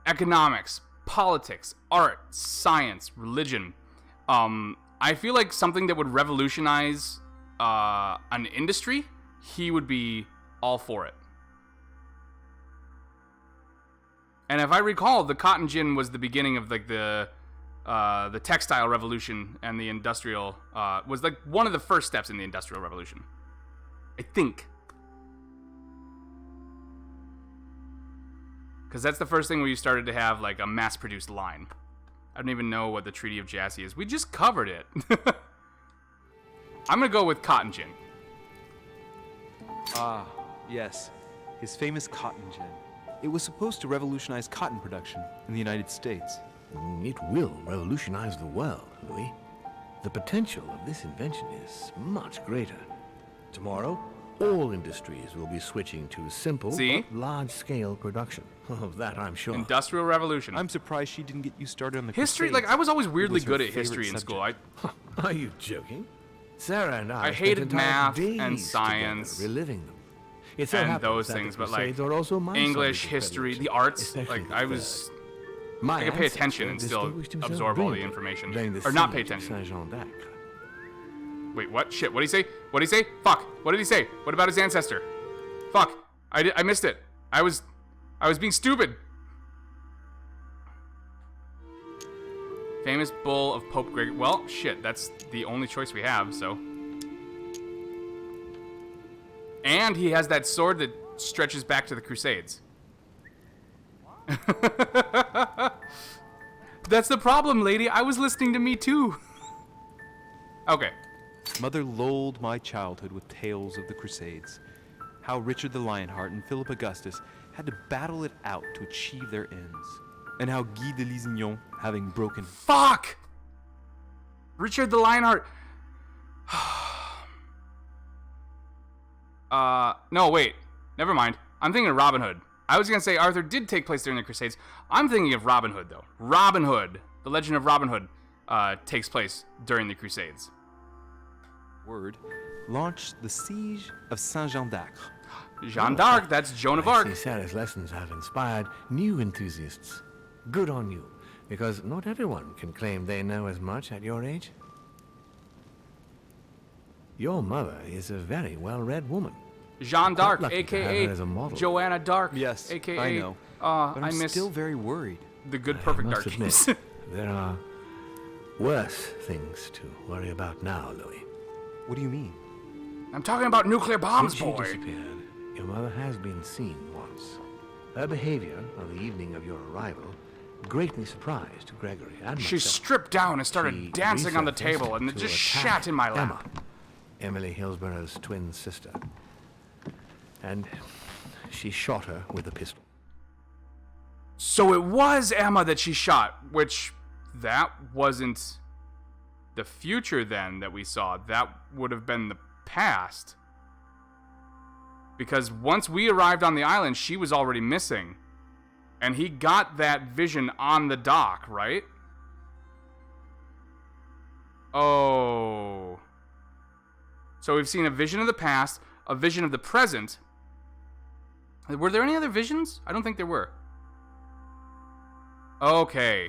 [SPEAKER 1] Economics, politics, art, science, religion. I feel like something that would revolutionize an industry, he would be all for it. And if I recall, the cotton gin was the beginning of like the textile revolution, and the industrial was like one of the first steps in the industrial revolution. I think. Because that's the first thing where you started to have like a mass-produced line. I don't even know what the Treaty of Jassy is. We just covered it. I'm going to go with cotton gin.
[SPEAKER 2] Ah, yes. His famous cotton gin. It was supposed to revolutionize cotton production in the United States.
[SPEAKER 12] It will revolutionize the world, Louis. The potential of this invention is much greater. Tomorrow, all industries will be switching to simple but large-scale production. Of that, I'm sure.
[SPEAKER 1] Industrial Revolution.
[SPEAKER 2] I'm surprised she didn't get you started on the
[SPEAKER 1] history.
[SPEAKER 2] Crusades.
[SPEAKER 1] Like I was always
[SPEAKER 2] It
[SPEAKER 1] weirdly
[SPEAKER 2] was her
[SPEAKER 1] good at
[SPEAKER 2] favorite
[SPEAKER 1] history in
[SPEAKER 2] subject.
[SPEAKER 1] school.
[SPEAKER 12] Are you joking? Sarah and I
[SPEAKER 1] I
[SPEAKER 12] spent
[SPEAKER 1] hated
[SPEAKER 12] entire
[SPEAKER 1] math
[SPEAKER 12] days
[SPEAKER 1] and
[SPEAKER 12] together
[SPEAKER 1] science
[SPEAKER 12] reliving them. It so
[SPEAKER 1] and
[SPEAKER 12] happens
[SPEAKER 1] those
[SPEAKER 12] that
[SPEAKER 1] things,
[SPEAKER 12] the
[SPEAKER 1] but like
[SPEAKER 12] Crusades are also my
[SPEAKER 1] English,
[SPEAKER 12] subject of
[SPEAKER 1] history, the
[SPEAKER 12] predilection,
[SPEAKER 1] arts.
[SPEAKER 12] especially
[SPEAKER 1] Like
[SPEAKER 12] the
[SPEAKER 1] I
[SPEAKER 12] third.
[SPEAKER 1] was,
[SPEAKER 12] My
[SPEAKER 1] I could pay
[SPEAKER 12] ancestor
[SPEAKER 1] attention and still
[SPEAKER 12] distinguished himself
[SPEAKER 1] absorb all the
[SPEAKER 12] brilliantly
[SPEAKER 1] information,
[SPEAKER 12] during the
[SPEAKER 1] or not pay
[SPEAKER 12] siege of
[SPEAKER 1] attention.
[SPEAKER 12] Saint-Jean d'Acre.
[SPEAKER 1] Wait, what? Shit, what did he say? What did he say? Fuck, what did he say? What about his ancestor? Fuck, I missed it. I was being stupid. Famous bull of Pope Gregory. Well, shit, that's the only choice we have, so. And he has that sword that stretches back to the Crusades. That's the problem, lady. I was listening to me too. Okay.
[SPEAKER 2] Mother lulled my childhood with tales of the Crusades. How Richard the Lionheart and Philip Augustus had to battle it out to achieve their ends. And how Guy de Lusignan, having broken...
[SPEAKER 1] Fuck! Richard the Lionheart. No, wait. Never mind. I'm thinking of Robin Hood. I was going to say Arthur did take place during the Crusades. I'm thinking of Robin Hood, though. Robin Hood. The Legend of Robin Hood takes place during the Crusades.
[SPEAKER 2] word, launched the siege of Saint-Jean d'Acre.
[SPEAKER 1] Jeanne d'Arc, that's Joan of Arc.
[SPEAKER 12] I see Sarah's lessons have inspired new enthusiasts. Good on you, because not everyone can claim they know as much at your age. Your mother is a very well-read woman.
[SPEAKER 1] Jeanne d'Arc,
[SPEAKER 12] Lucky to have
[SPEAKER 1] aka
[SPEAKER 12] her as a model.
[SPEAKER 1] Joanna Dark.
[SPEAKER 2] Yes,
[SPEAKER 1] aka,
[SPEAKER 2] I know. But
[SPEAKER 1] I
[SPEAKER 2] I'm
[SPEAKER 1] miss
[SPEAKER 2] still very worried.
[SPEAKER 1] the good
[SPEAKER 12] I
[SPEAKER 1] perfect
[SPEAKER 12] must
[SPEAKER 1] darkies.
[SPEAKER 12] admit, there are worse things to worry about now, Louis.
[SPEAKER 2] What do you mean?
[SPEAKER 1] I'm talking about nuclear bombs,
[SPEAKER 12] Since she
[SPEAKER 1] boy.
[SPEAKER 12] disappeared, your mother has been seen once. Her behavior on the evening of your arrival greatly surprised Gregory and
[SPEAKER 1] She
[SPEAKER 12] myself.
[SPEAKER 1] stripped down and
[SPEAKER 12] She
[SPEAKER 1] started dancing on the
[SPEAKER 12] resurfaced
[SPEAKER 1] table, and it
[SPEAKER 12] to
[SPEAKER 1] just
[SPEAKER 12] attack
[SPEAKER 1] shat in my lap.
[SPEAKER 12] Emma, Emily Hillsborough's twin sister. And she shot her with a pistol.
[SPEAKER 1] So it was Emma that she shot, which that wasn't the future then that we saw. That would have been the past. Because once we arrived on the island, she was already missing. And he got that vision on the dock, right? Oh. So we've seen a vision of the past, a vision of the present. Were there any other visions? I don't think there were. Okay.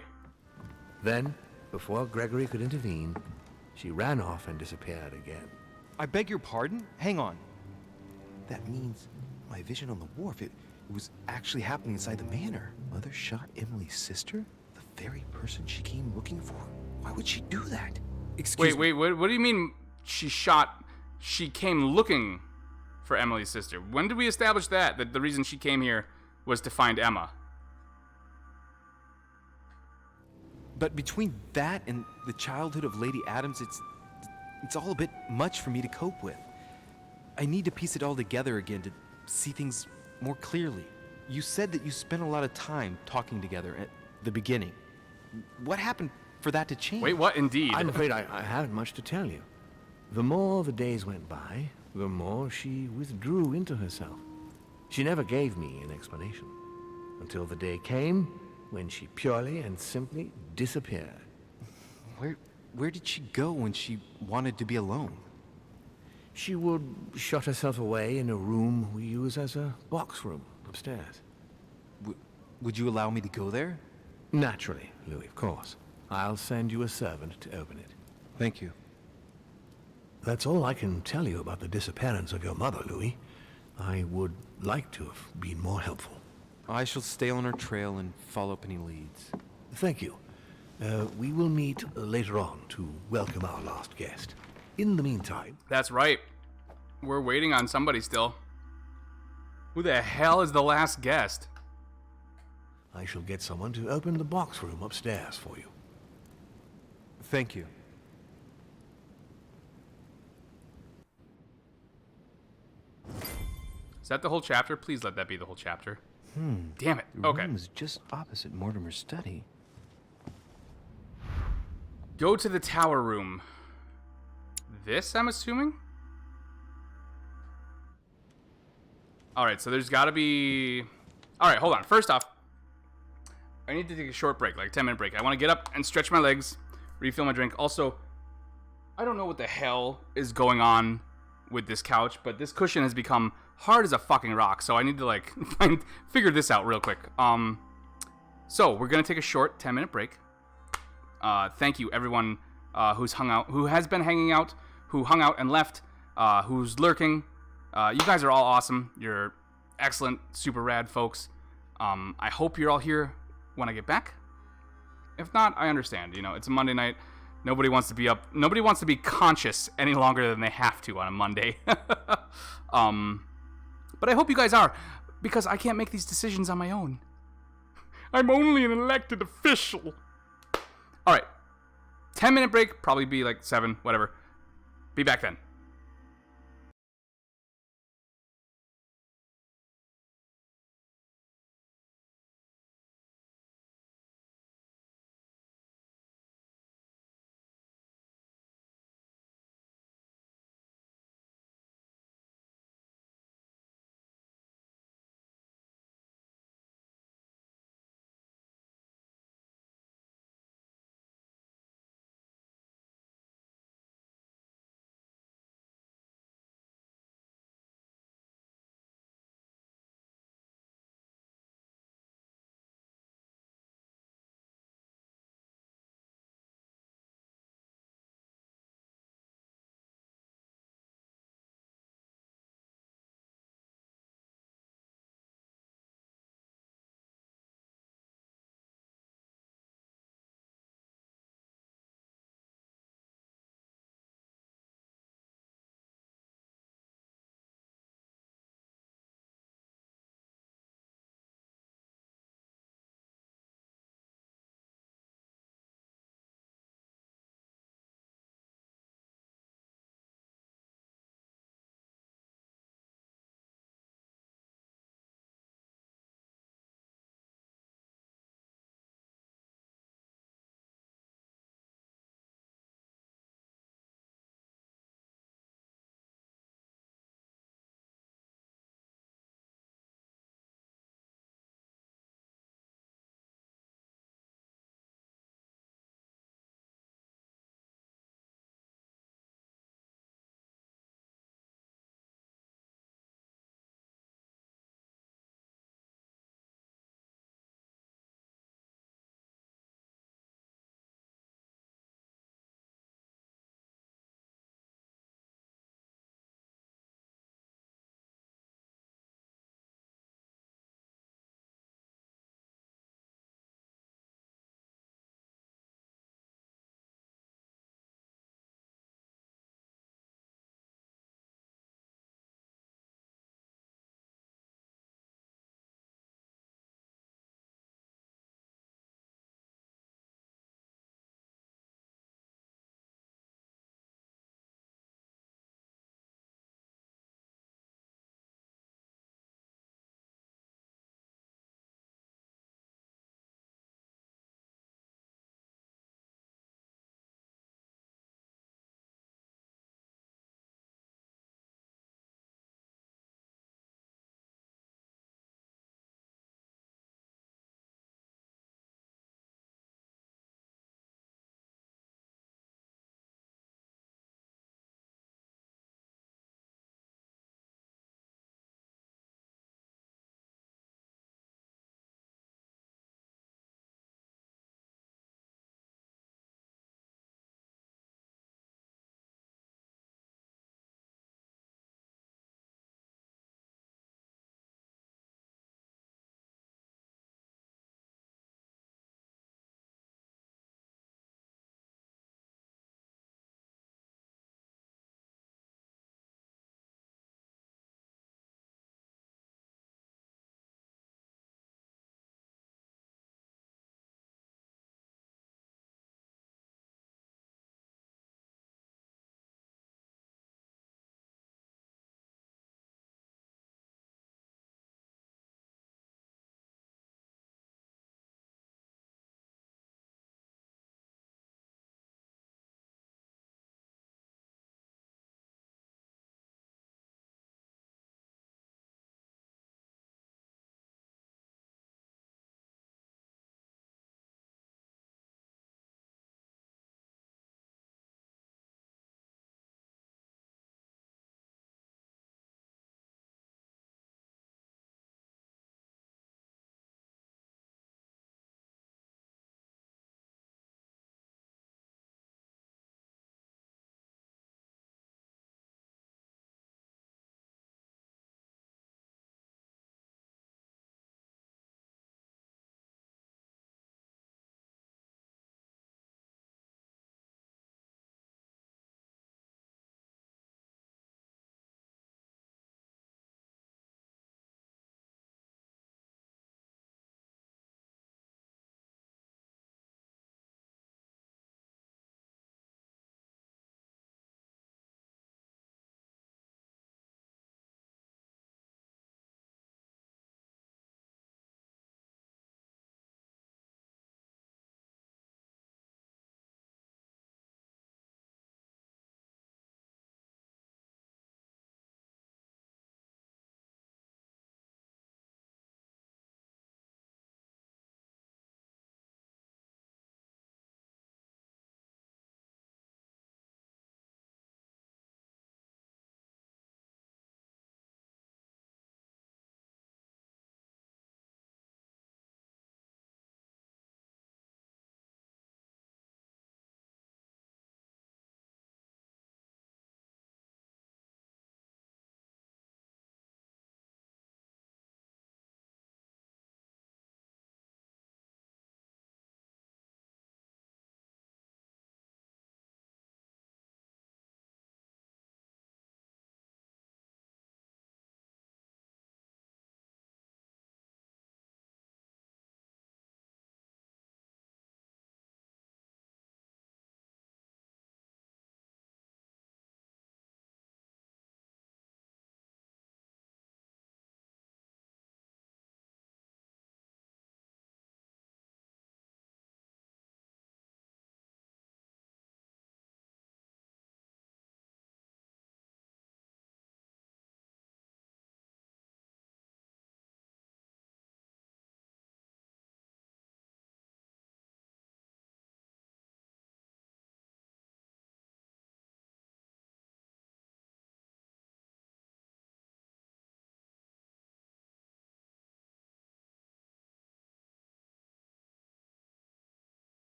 [SPEAKER 12] Then, before Gregory could intervene, she ran off and disappeared again.
[SPEAKER 2] I beg your pardon? Hang on. That means my vision on the wharf, it was actually happening inside the manor. Mother shot Emily's sister? The very person she came looking for? Why would she do that? Excuse me.
[SPEAKER 1] Wait, what do you mean she came looking for Emily's sister? When did we establish that the reason she came here was to find Emma?
[SPEAKER 2] But between that and the childhood of Lady Adams, it's all a bit much for me to cope with. I need to piece it all together again to see things more clearly. You said that you spent a lot of time talking together at the beginning. What happened for that to change?
[SPEAKER 1] Wait, what? Indeed.
[SPEAKER 12] I'm afraid I haven't much to tell you. The more the days went by, the more she withdrew into herself. She never gave me an explanation, until the day came when she purely and simply disappeared.
[SPEAKER 2] Where did she go when she wanted to be alone?
[SPEAKER 12] She would shut herself away in a room we use as a box room upstairs.
[SPEAKER 2] Would you allow me to go there?
[SPEAKER 12] Naturally, Louis, of course. I'll send you a servant to open it.
[SPEAKER 2] Thank you.
[SPEAKER 12] That's all I can tell you about the disappearance of your mother, Louis. I would like to have been more helpful.
[SPEAKER 2] I shall stay on her trail and follow up any leads.
[SPEAKER 12] Thank you. We will meet later on to welcome our last guest. In the meantime...
[SPEAKER 1] That's right. We're waiting on somebody still. Who the hell is the last guest?
[SPEAKER 12] I shall get someone to open the box room upstairs for you.
[SPEAKER 2] Thank you.
[SPEAKER 1] Is that the whole chapter? Please let that be the whole chapter. Damn it.
[SPEAKER 2] The
[SPEAKER 1] Okay.
[SPEAKER 2] room is just opposite Mortimer's study.
[SPEAKER 1] Go to the tower room. This, I'm assuming? Alright, so there's gotta be... Alright, hold on. First off, I need to take a short break, like a 10-minute break. I want to get up and stretch my legs, refill my drink. Also, I don't know what the hell is going on with this couch, but this cushion has become hard as a fucking rock, so I need to, like, figure this out real quick. So, we're gonna take a short 10-minute break. Thank you, everyone who's hung out, who has been hanging out, who hung out and left, who's lurking. You guys are all awesome. You're excellent, super rad folks. I hope you're all here when I get back. If not, I understand. You know, it's a Monday night. Nobody wants to be up. Nobody wants to be conscious any longer than they have to on a Monday. But I hope you guys are, because I can't make these decisions on my own. I'm only an elected official. All right. 10-minute break. Probably be like 7, whatever. Be back then.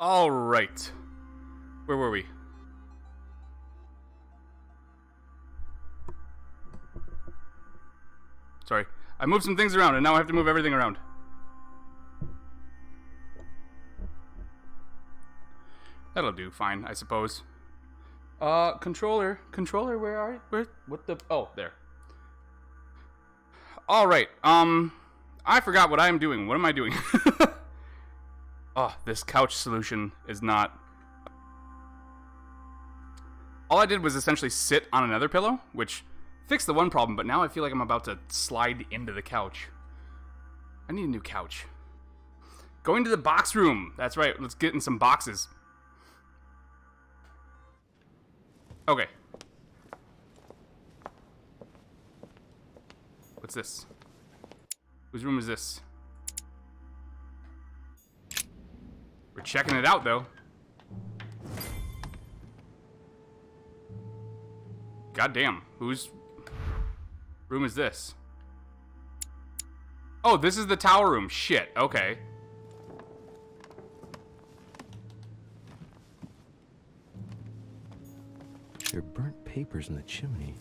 [SPEAKER 1] All right. Where were we? Sorry. I moved some things around, and now I have to move everything around. That'll do fine, I suppose. Controller, where are you? What the? Oh, there. All right. I forgot what I'm doing. What am I doing? Oh, this couch solution is not. All I did was essentially sit on another pillow, which fixed the one problem, but now I feel like I'm about to slide into the couch. I need a new couch. Going to the box room. That's right. Let's get in some boxes. Okay. What's this? Whose room is this? We're checking it out, though. Goddamn. Whose room is this? Oh, this is the tower room. Shit. Okay.
[SPEAKER 5] There are burnt papers in the chimney.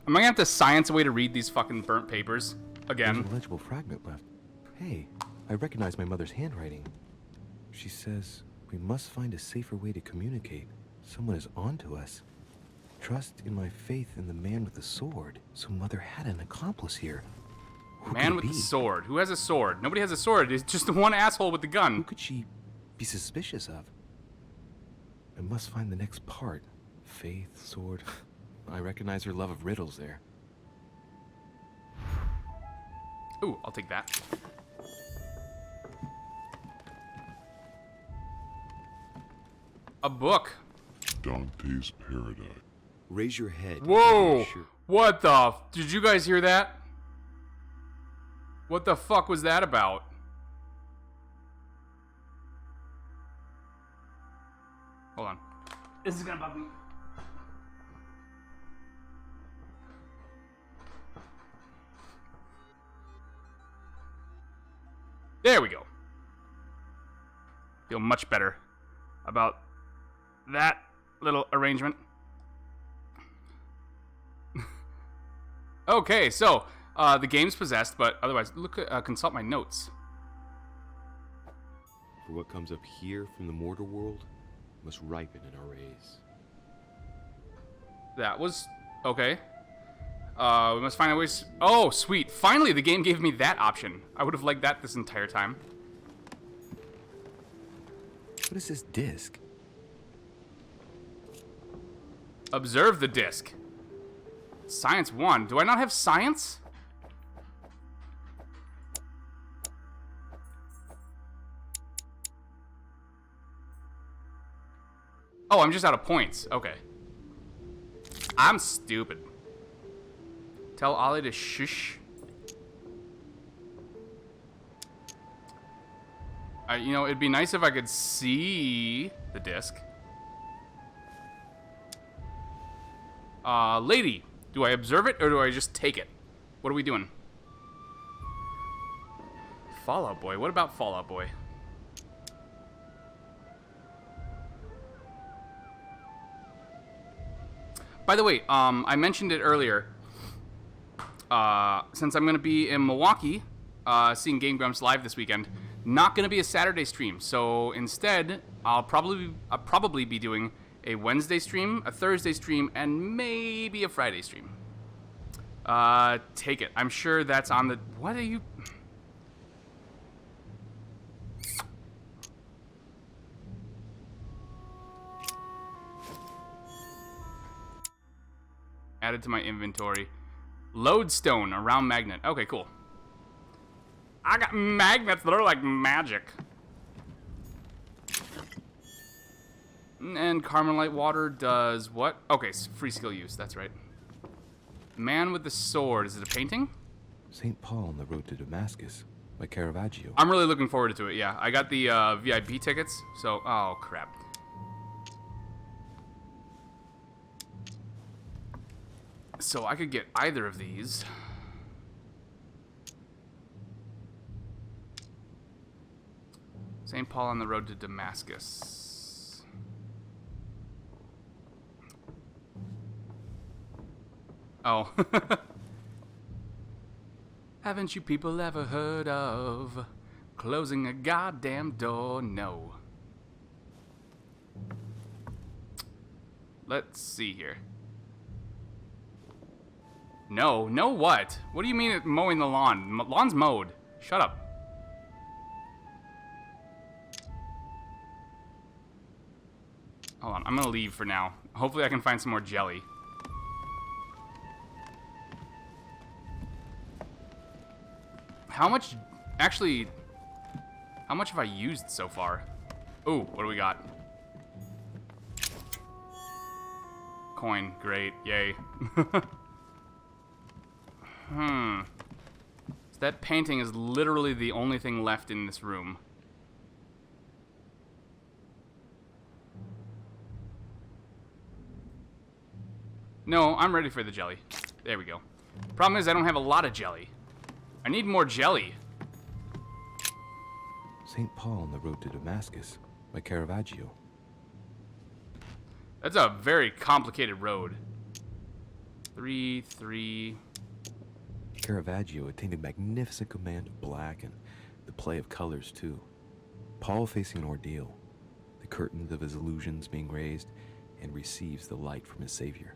[SPEAKER 1] Am I gonna have to science a way to read these fucking burnt papers again?
[SPEAKER 5] There's a legible fragment left. Hey, I recognize my mother's handwriting. She says we must find a safer way to communicate. Someone is onto us. Trust in my faith in the man with the sword. So Mother had an accomplice here. Who could
[SPEAKER 1] Man
[SPEAKER 5] it
[SPEAKER 1] with
[SPEAKER 5] be?
[SPEAKER 1] the sword. Who has a sword? Nobody has a sword. It's just the one asshole with the gun.
[SPEAKER 5] Who could she be suspicious of? I must find the next part. Faith, sword. I recognize her love of riddles there.
[SPEAKER 1] Ooh, I'll take that. A book.
[SPEAKER 13] Dante's Paradise.
[SPEAKER 2] Raise your head.
[SPEAKER 1] Whoa!
[SPEAKER 2] Sure.
[SPEAKER 1] What the? Did you guys hear that? What the fuck was that about? Hold on. This is gonna bug me. There we go. Feel much better about that little arrangement. Okay, so the game's possessed, but otherwise, look at consult my notes.
[SPEAKER 2] For what comes up here from the mortar world must ripen in our rays.
[SPEAKER 1] That was okay. We must find a way. Oh, sweet! Finally, the game gave me that option. I would have liked that this entire time.
[SPEAKER 5] What is this disc?
[SPEAKER 1] Observe the disc. Science 1. Do I not have science? Oh, I'm just out of points. Okay. I'm stupid. Tell Ollie to shush. You know, it'd be nice if I could see the disc. Lady, do I observe it or do I just take it? What are we doing? Fallout Boy. What about Fallout Boy? By the way, I mentioned it earlier. Since I'm going to be in Milwaukee, seeing Game Grumps live this weekend, not going to be a Saturday stream. So instead, I'll probably be doing a Wednesday stream, a Thursday stream, and maybe a Friday stream. Take it. I'm sure that's on the... What are you... Added to my inventory. Lodestone, around magnet. Okay, cool. I got magnets that are like magic. And Carmelite water does what? Okay, free skill use, that's right. Man with the sword, is it a painting?
[SPEAKER 5] St. Paul on the road to Damascus by Caravaggio.
[SPEAKER 1] I'm really looking forward to it, yeah. I got the VIP tickets, so, oh crap. So I could get either of these. St. Paul on the road to Damascus. Oh. Haven't you people ever heard of closing a goddamn door? No. Let's see here. No, no what? What do you mean mowing the lawn? Lawn's mowed. Shut up. Hold on, I'm gonna leave for now. Hopefully I can find some more jelly. How much, actually, how much have I used so far? Ooh, what do we got? Coin, great, yay. So that painting is literally the only thing left in this room. No, I'm ready for the jelly. There we go. Problem is I don't have a lot of jelly. I need more jelly.
[SPEAKER 2] St. Paul on the road to Damascus by Caravaggio.
[SPEAKER 1] That's a very complicated road. 3-3.
[SPEAKER 2] Caravaggio attained a magnificent command of black and the play of colors too. Paul facing an ordeal, the curtains of his illusions being raised, and receives the light from his Savior.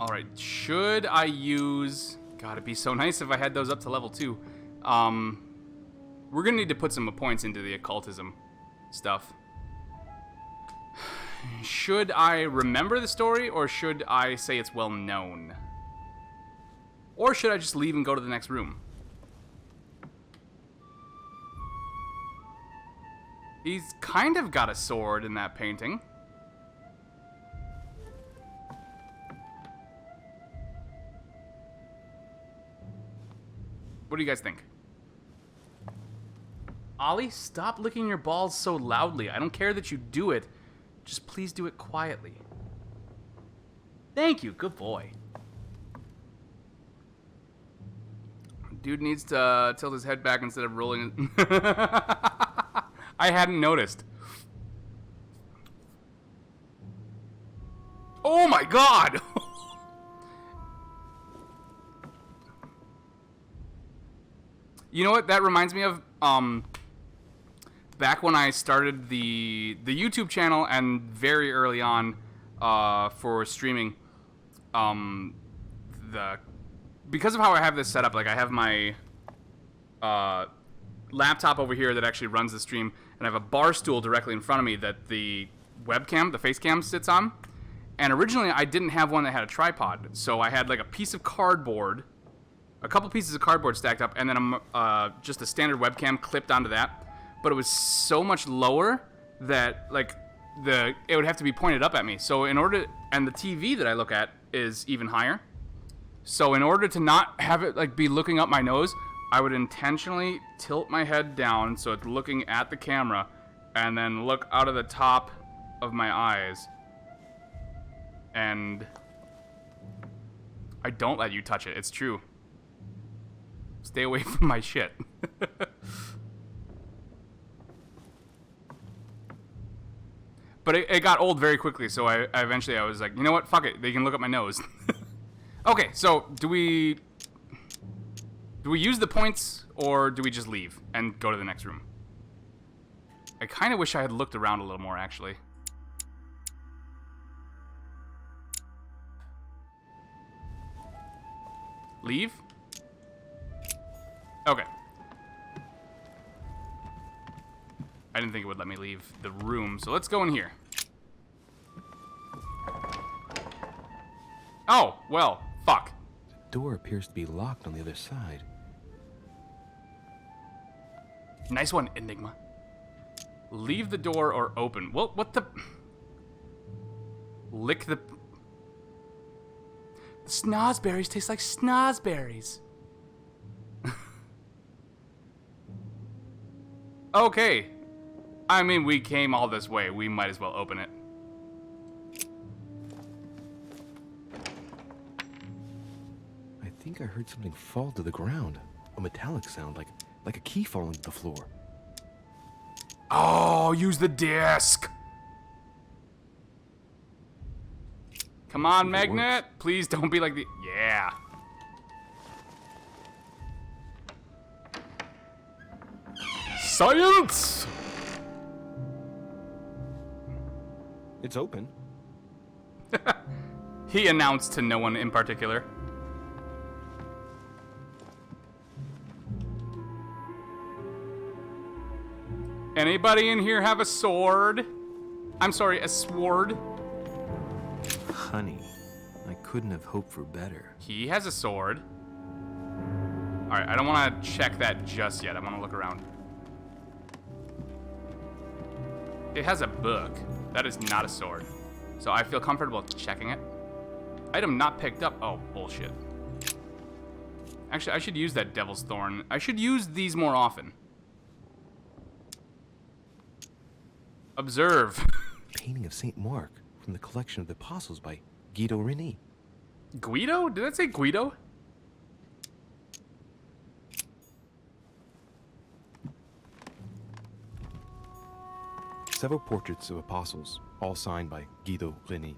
[SPEAKER 1] Alright, should I use... God, it'd be so nice if I had those up to level 2. We're gonna need to put some points into the occultism stuff. Should I remember the story, or should I say it's well known? Or should I just leave and go to the next room? He's kind of got a sword in that painting. What do you guys think? Ollie, stop licking your balls so loudly. I don't care that you do it. Just please do it quietly. Thank you. Good boy. Dude needs to tilt his head back instead of rolling. I hadn't noticed. Oh my god! You know what? That reminds me of back when I started the YouTube channel and very early on for streaming. Because of how I have this set up, like I have my laptop over here that actually runs the stream, and I have a bar stool directly in front of me that the webcam, the face cam, sits on. And originally I didn't have one that had a tripod, so I had like a piece of cardboard, a couple pieces of cardboard stacked up, and then just a standard webcam clipped onto that. But it was so much lower that like it would have to be pointed up at me. So in order, and the TV that I look at is even higher. So in order to not have it like be looking up my nose, I would intentionally tilt my head down so it's looking at the camera, and then look out of the top of my eyes. And I don't let you touch it. It's true. Stay away from my shit. But it got old very quickly, so I eventually was like, you know what? Fuck it. They can look at my nose. Okay, so do we use the points, or do we just leave and go to the next room? I kind of wish I had looked around a little more, actually. Leave? Okay. I didn't think it would let me leave the room, so let's go in here. Oh, well, fuck.
[SPEAKER 2] The door appears to be locked on the other side.
[SPEAKER 1] Nice one, Enigma. Leave the door or open. Well, what the... Lick the... The snozberries taste like snozberries. Okay. I mean, we came all this way. We might as well open it.
[SPEAKER 2] I
[SPEAKER 5] think I heard something fall to the ground. A metallic sound, like a key falling to the floor.
[SPEAKER 1] Oh, use the disc. Come on, Magnet. Please don't be like the... Yeah. Science!
[SPEAKER 5] It's open.
[SPEAKER 1] He announced to no one in particular. Anybody in here have a sword? I'm sorry, a sword?
[SPEAKER 2] Honey, I couldn't have hoped for better.
[SPEAKER 1] He has a sword. Alright, I don't want to check that just yet. I want to look around. It has a book. That is not a sword. So I feel comfortable checking it. Item not picked up. Oh, bullshit. Actually, I should use that Devil's Thorn. I should use these more often. Observe.
[SPEAKER 5] Painting of St. Mark from the collection of the Apostles by Guido Reni.
[SPEAKER 1] Guido? Did that say Guido?
[SPEAKER 5] Several portraits of apostles, all signed by Guido Reni.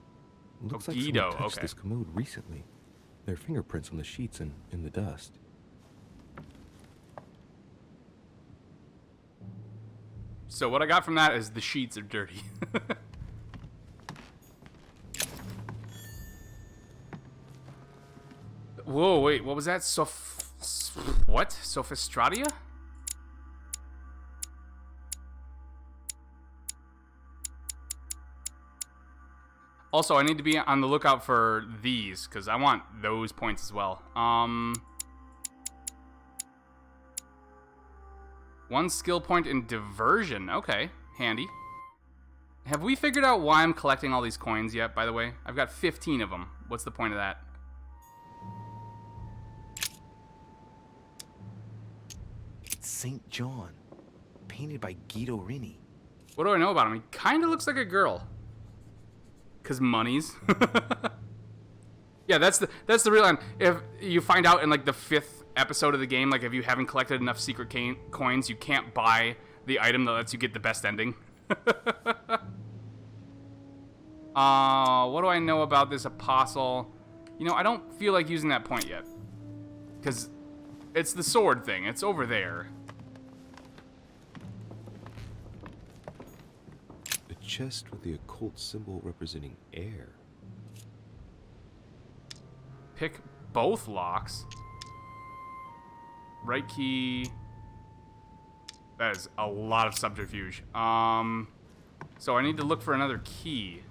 [SPEAKER 5] Looks like
[SPEAKER 1] Guido,
[SPEAKER 5] someone touched
[SPEAKER 1] okay.
[SPEAKER 5] this commode recently. There are fingerprints on the sheets and in the dust.
[SPEAKER 1] So what I got from that is the sheets are dirty. Whoa, wait, what was that? What? Sophistratia? Also, I need to be on the lookout for these, because I want those points as well. One skill point in diversion. Okay, handy. Have we figured out why I'm collecting all these coins yet, by the way? I've got 15 of them. What's the point of that?
[SPEAKER 5] It's St. John, painted by Guido Reni.
[SPEAKER 1] What do I know about him? He kind of looks like a girl. Cause monies. Yeah, that's the real end. If you find out in like the 5th episode of the game, like if you haven't collected enough secret coins, you can't buy the item that lets you get the best ending. What do I know about this apostle? You know, I don't feel like using that point yet. Because it's the sword thing. It's over there.
[SPEAKER 5] A chest with the occult symbol representing air.
[SPEAKER 1] Pick both locks. Right key. That is a lot of subterfuge. So I need to look for another key.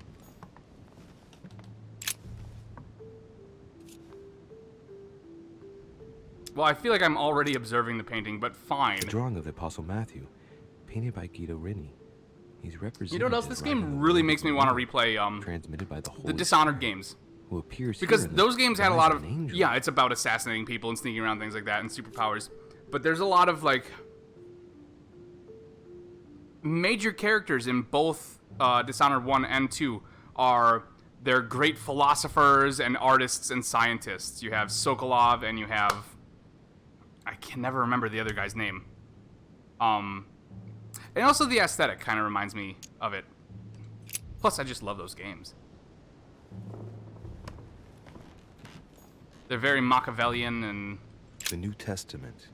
[SPEAKER 1] Well, I feel like I'm already observing the painting, but fine.
[SPEAKER 5] A drawing of the Apostle Matthew, painted by Guido Reni. He's represented.
[SPEAKER 1] You know what else? This game really makes me want to replay
[SPEAKER 5] transmitted by the
[SPEAKER 1] Dishonored games.
[SPEAKER 5] Who appears
[SPEAKER 1] because those games had a lot of
[SPEAKER 5] angel.
[SPEAKER 1] yeah, it's about assassinating people and sneaking around, things like that, and superpowers. But there's a lot of like major characters in both Dishonored 1 and 2 are they're great philosophers and artists and scientists. You have Sokolov and you have I can never remember the other guy's name. And also the aesthetic kind of reminds me of it. Plus, I just love those games. They're very Machiavellian and...
[SPEAKER 5] The New Testament.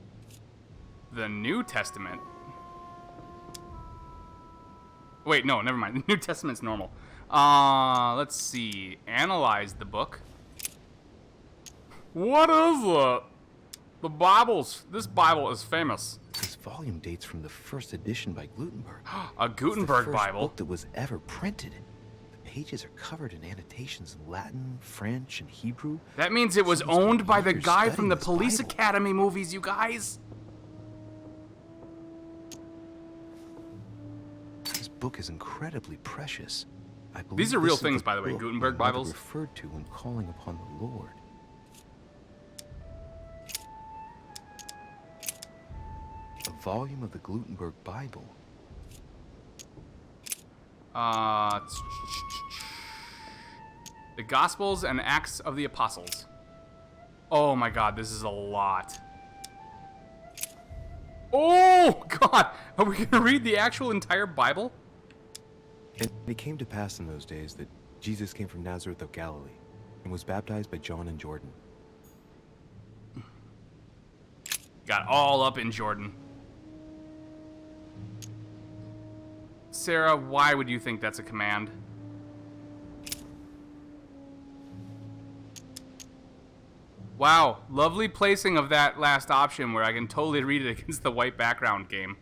[SPEAKER 1] The New Testament? Wait, no, never mind. The New Testament's normal. Let's see. Analyze the book. What is it? The Bibles. This Bible is famous.
[SPEAKER 5] This volume dates from the first edition by Gutenberg.
[SPEAKER 1] A Gutenberg
[SPEAKER 5] it's the first
[SPEAKER 1] Bible?
[SPEAKER 5] book that was ever printed. The pages are covered in annotations in Latin, French, and Hebrew.
[SPEAKER 1] That means it was owned by the guy from the
[SPEAKER 5] this
[SPEAKER 1] Police
[SPEAKER 5] Bible.
[SPEAKER 1] Academy movies, you guys.
[SPEAKER 5] This book is incredibly precious. I believe
[SPEAKER 1] These are real
[SPEAKER 5] this is
[SPEAKER 1] things,
[SPEAKER 5] the
[SPEAKER 1] by the way,
[SPEAKER 5] book
[SPEAKER 1] Gutenberg
[SPEAKER 5] my mother
[SPEAKER 1] Bibles.
[SPEAKER 5] referred to when calling upon the Lord. A volume of the Gutenberg Bible.
[SPEAKER 1] The Gospels and Acts of the Apostles. Oh my god, this is a lot. Oh god! Are we gonna read the actual entire Bible?
[SPEAKER 2] And it came to pass in those days that Jesus came from Nazareth of Galilee and was baptized by John in Jordan.
[SPEAKER 1] Got all up in Jordan. Sarah, why would you think that's a command? Wow, lovely placing of that last option where I can totally read it against the white background game.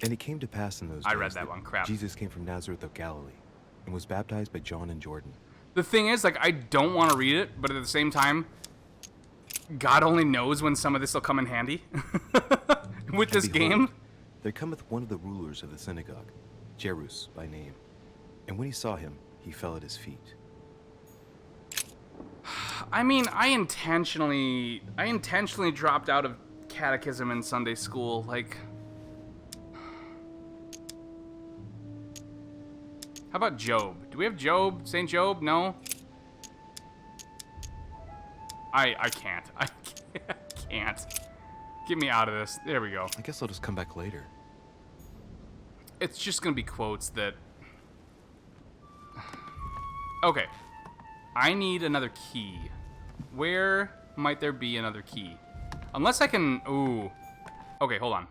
[SPEAKER 2] And it came to pass in those days
[SPEAKER 1] I read that one, crap.
[SPEAKER 2] Jesus came from Nazareth of Galilee and was baptized by John in Jordan.
[SPEAKER 1] The thing is, like, I don't want to read it, but at the same time, God only knows when some of this will come in handy with this
[SPEAKER 2] And behold,
[SPEAKER 1] game.
[SPEAKER 2] there cometh one of the rulers of the synagogue, Jairus by name. And when he saw him, he fell at his feet.
[SPEAKER 1] I mean, I intentionally dropped out of catechism in Sunday school. Like, how about Job? Do we have Job? St. Job? No? I can't. I can't. Get me out of this. There we go.
[SPEAKER 2] I guess I'll just come back later.
[SPEAKER 1] It's just gonna be quotes that... Okay. I need another key. Where might there be another key? Unless I can... Ooh. Okay, hold on.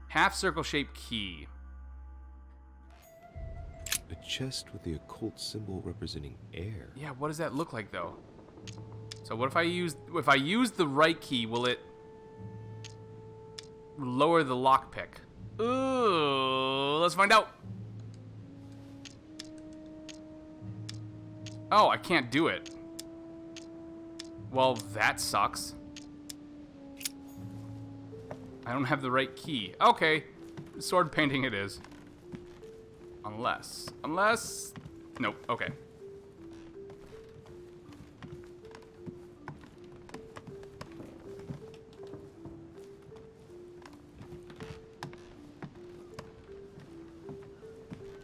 [SPEAKER 1] Half circle shaped key.
[SPEAKER 2] A chest with the occult symbol representing air.
[SPEAKER 1] Yeah, what does that look like though? So what if I use the right key, will it lower the lockpick? Ooh, let's find out. Oh, I can't do it. Well, that sucks. I don't have the right key. Okay, sword painting it is. Unless, nope, okay.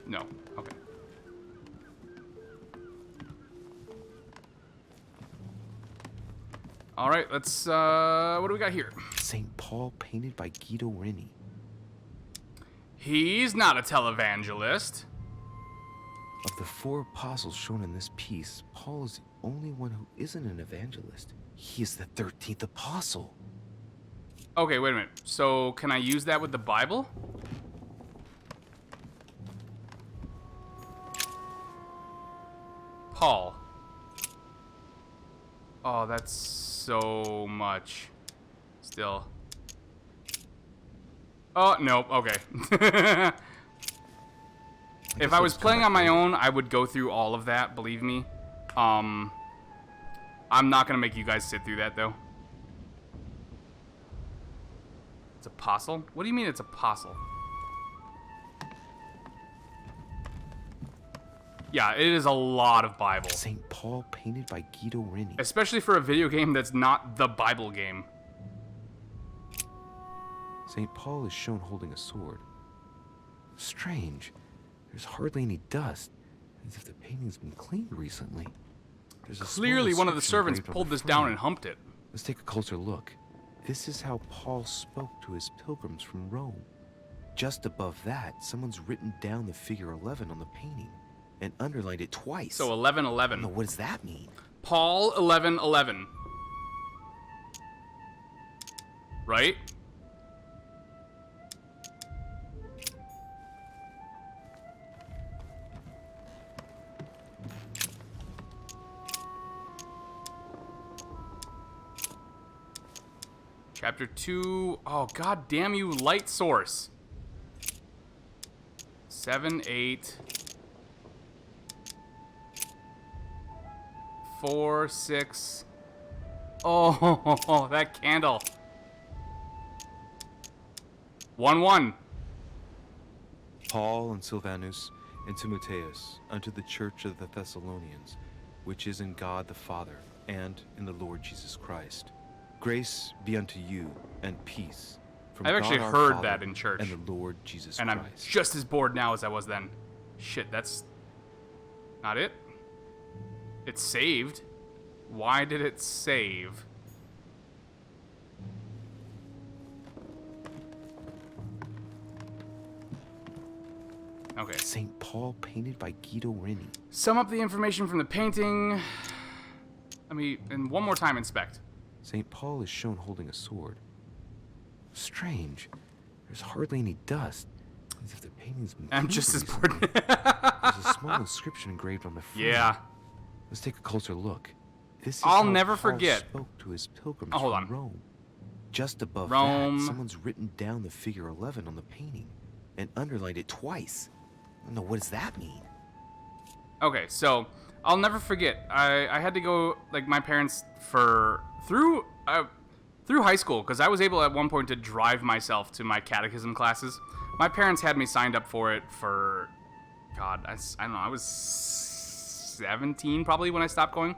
[SPEAKER 1] No, okay. All right, let's, what do we got here?
[SPEAKER 2] St. Paul painted by Guido Reni.
[SPEAKER 1] He's not a televangelist.
[SPEAKER 2] Of the 4 apostles shown in this piece, Paul is the only one who isn't an evangelist. He is the 13th apostle.
[SPEAKER 1] Okay, wait a minute. So, can I use that with the Bible? Paul. Oh, that's so much. Still. Oh, nope, okay. If I was playing on my own, I would go through all of that, believe me. I'm not gonna make you guys sit through that, though. It's apostle? What do you mean it's apostle? Yeah, it is a lot of Bible.
[SPEAKER 2] St. Paul painted by Guido Reni.
[SPEAKER 1] Especially for a video game that's not the Bible game.
[SPEAKER 2] St. Paul is shown holding a sword. Strange. There's hardly any dust, as if the painting's been cleaned recently. There's a
[SPEAKER 1] Clearly one of the servants
[SPEAKER 2] engraved on
[SPEAKER 1] pulled
[SPEAKER 2] the
[SPEAKER 1] this down
[SPEAKER 2] frame.
[SPEAKER 1] and humped it.
[SPEAKER 2] Let's take a closer look. This is how Paul spoke to his pilgrims from Rome. Just above that, someone's written down the figure 11 on the painting and underlined it twice.
[SPEAKER 1] So 11:11.
[SPEAKER 2] No, what does that mean?
[SPEAKER 1] Paul 11:11. Right? Chapter 2. Oh, god damn you, light source. 7, 8. 4, 6. Oh, that candle. 1, 1.
[SPEAKER 2] Paul and Silvanus and Timotheus unto the church of the Thessalonians, which is in God the Father and in the Lord Jesus Christ. Grace be unto you and peace From
[SPEAKER 1] I've actually
[SPEAKER 2] God our
[SPEAKER 1] heard
[SPEAKER 2] Father
[SPEAKER 1] that in church.
[SPEAKER 2] and the Lord Jesus
[SPEAKER 1] And I'm
[SPEAKER 2] Christ.
[SPEAKER 1] just as bored now as I was then. Shit, that's not it? It's saved. Why did it save? Okay.
[SPEAKER 2] St. Paul painted by Guido Reni.
[SPEAKER 1] Sum up the information from the painting. Let me, and one more time, inspect.
[SPEAKER 2] St. Paul is shown holding a sword. Strange. There's hardly any dust. As if the painting's been
[SPEAKER 1] I'm
[SPEAKER 2] cleaned
[SPEAKER 1] just as
[SPEAKER 2] recently.
[SPEAKER 1] bored.
[SPEAKER 2] There's a small inscription engraved on the front.
[SPEAKER 1] Yeah.
[SPEAKER 2] Let's take a closer look. This is
[SPEAKER 1] I'll
[SPEAKER 2] how
[SPEAKER 1] never
[SPEAKER 2] Paul
[SPEAKER 1] forget.
[SPEAKER 2] spoke to his pilgrims
[SPEAKER 1] Oh, hold
[SPEAKER 2] from
[SPEAKER 1] on.
[SPEAKER 2] Rome. Just above
[SPEAKER 1] Rome.
[SPEAKER 2] that, someone's written down the figure 11 on the painting and underlined it twice. I don't know, what does that mean?
[SPEAKER 1] Okay, so I'll never forget. I had to go, like, my parents through high school, because I was able at one point to drive myself to my catechism classes. My parents had me signed up for it for, God, I don't know, I was 17 probably when I stopped going.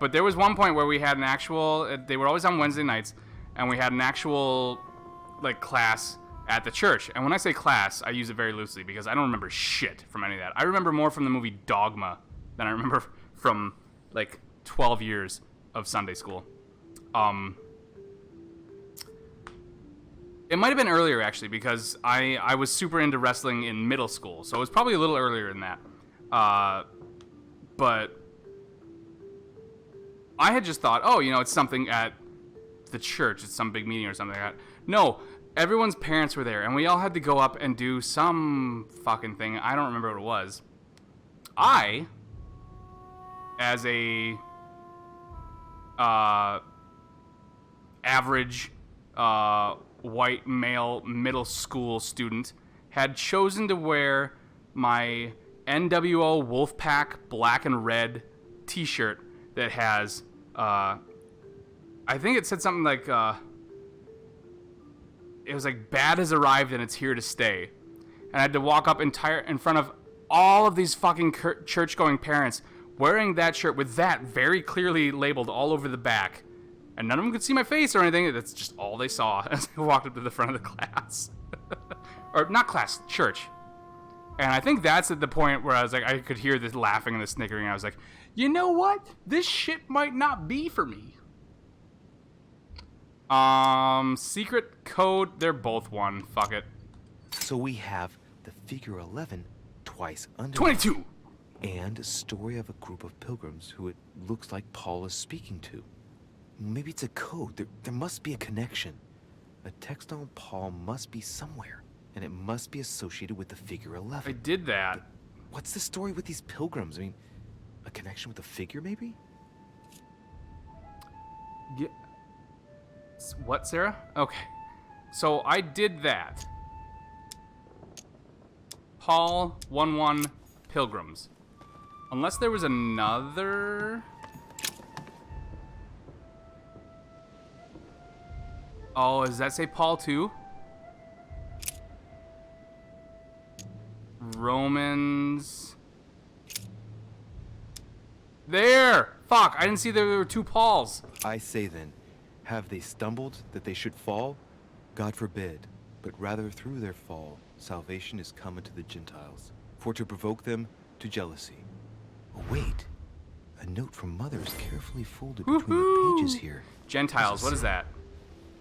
[SPEAKER 1] But there was one point where we had an actual, they were always on Wednesday nights, and we had an actual, like, class at the church. And when I say class, I use it very loosely because I don't remember shit from any of that. I remember more from the movie Dogma than I remember from, like, 12 years of Sunday school. It might have been earlier, actually, because I was super into wrestling in middle school, so it was probably a little earlier than that. But I had just thought, oh, you know, it's something at the church. It's some big meeting or something like that. No, everyone's parents were there, and we all had to go up and do some fucking thing. I don't remember what it was. I, as a average white male middle school student, had chosen to wear my NWO Wolfpack black and red t-shirt that has, I think it said something like, it was like, bad has arrived and it's here to stay. And I had to walk up in front of all of these fucking church-going parents wearing that shirt with that very clearly labeled all over the back. And none of them could see my face or anything. That's just all they saw as I walked up to the front of the class. Or not class, church. And I think that's at the point where I was like, I could hear this laughing and the snickering. And I was like, you know what? This shit might not be for me. Secret code, they're both one. Fuck it.
[SPEAKER 2] So we have the figure 11 twice under
[SPEAKER 1] 22!
[SPEAKER 2] And a story of a group of pilgrims who it looks like Paul is speaking to. Maybe it's a code. There must be a connection. A text on Paul must be somewhere, and it must be associated with the figure 11.
[SPEAKER 1] I did that.
[SPEAKER 2] What's the story with these pilgrims? I mean, a connection with the figure, maybe?
[SPEAKER 1] Yeah. What, Sarah? Okay. So I did that. Paul 11 Pilgrims. Unless there was another... Oh, does that say Paul 2? Romans... There! Fuck, I didn't see there were two Pauls.
[SPEAKER 2] I say then, have they stumbled that they should fall? God forbid, but rather through their fall, salvation is come unto the Gentiles, for to provoke them to jealousy. Oh, wait. A note from Mother is carefully folded between the pages here.
[SPEAKER 1] Gentiles, what is that?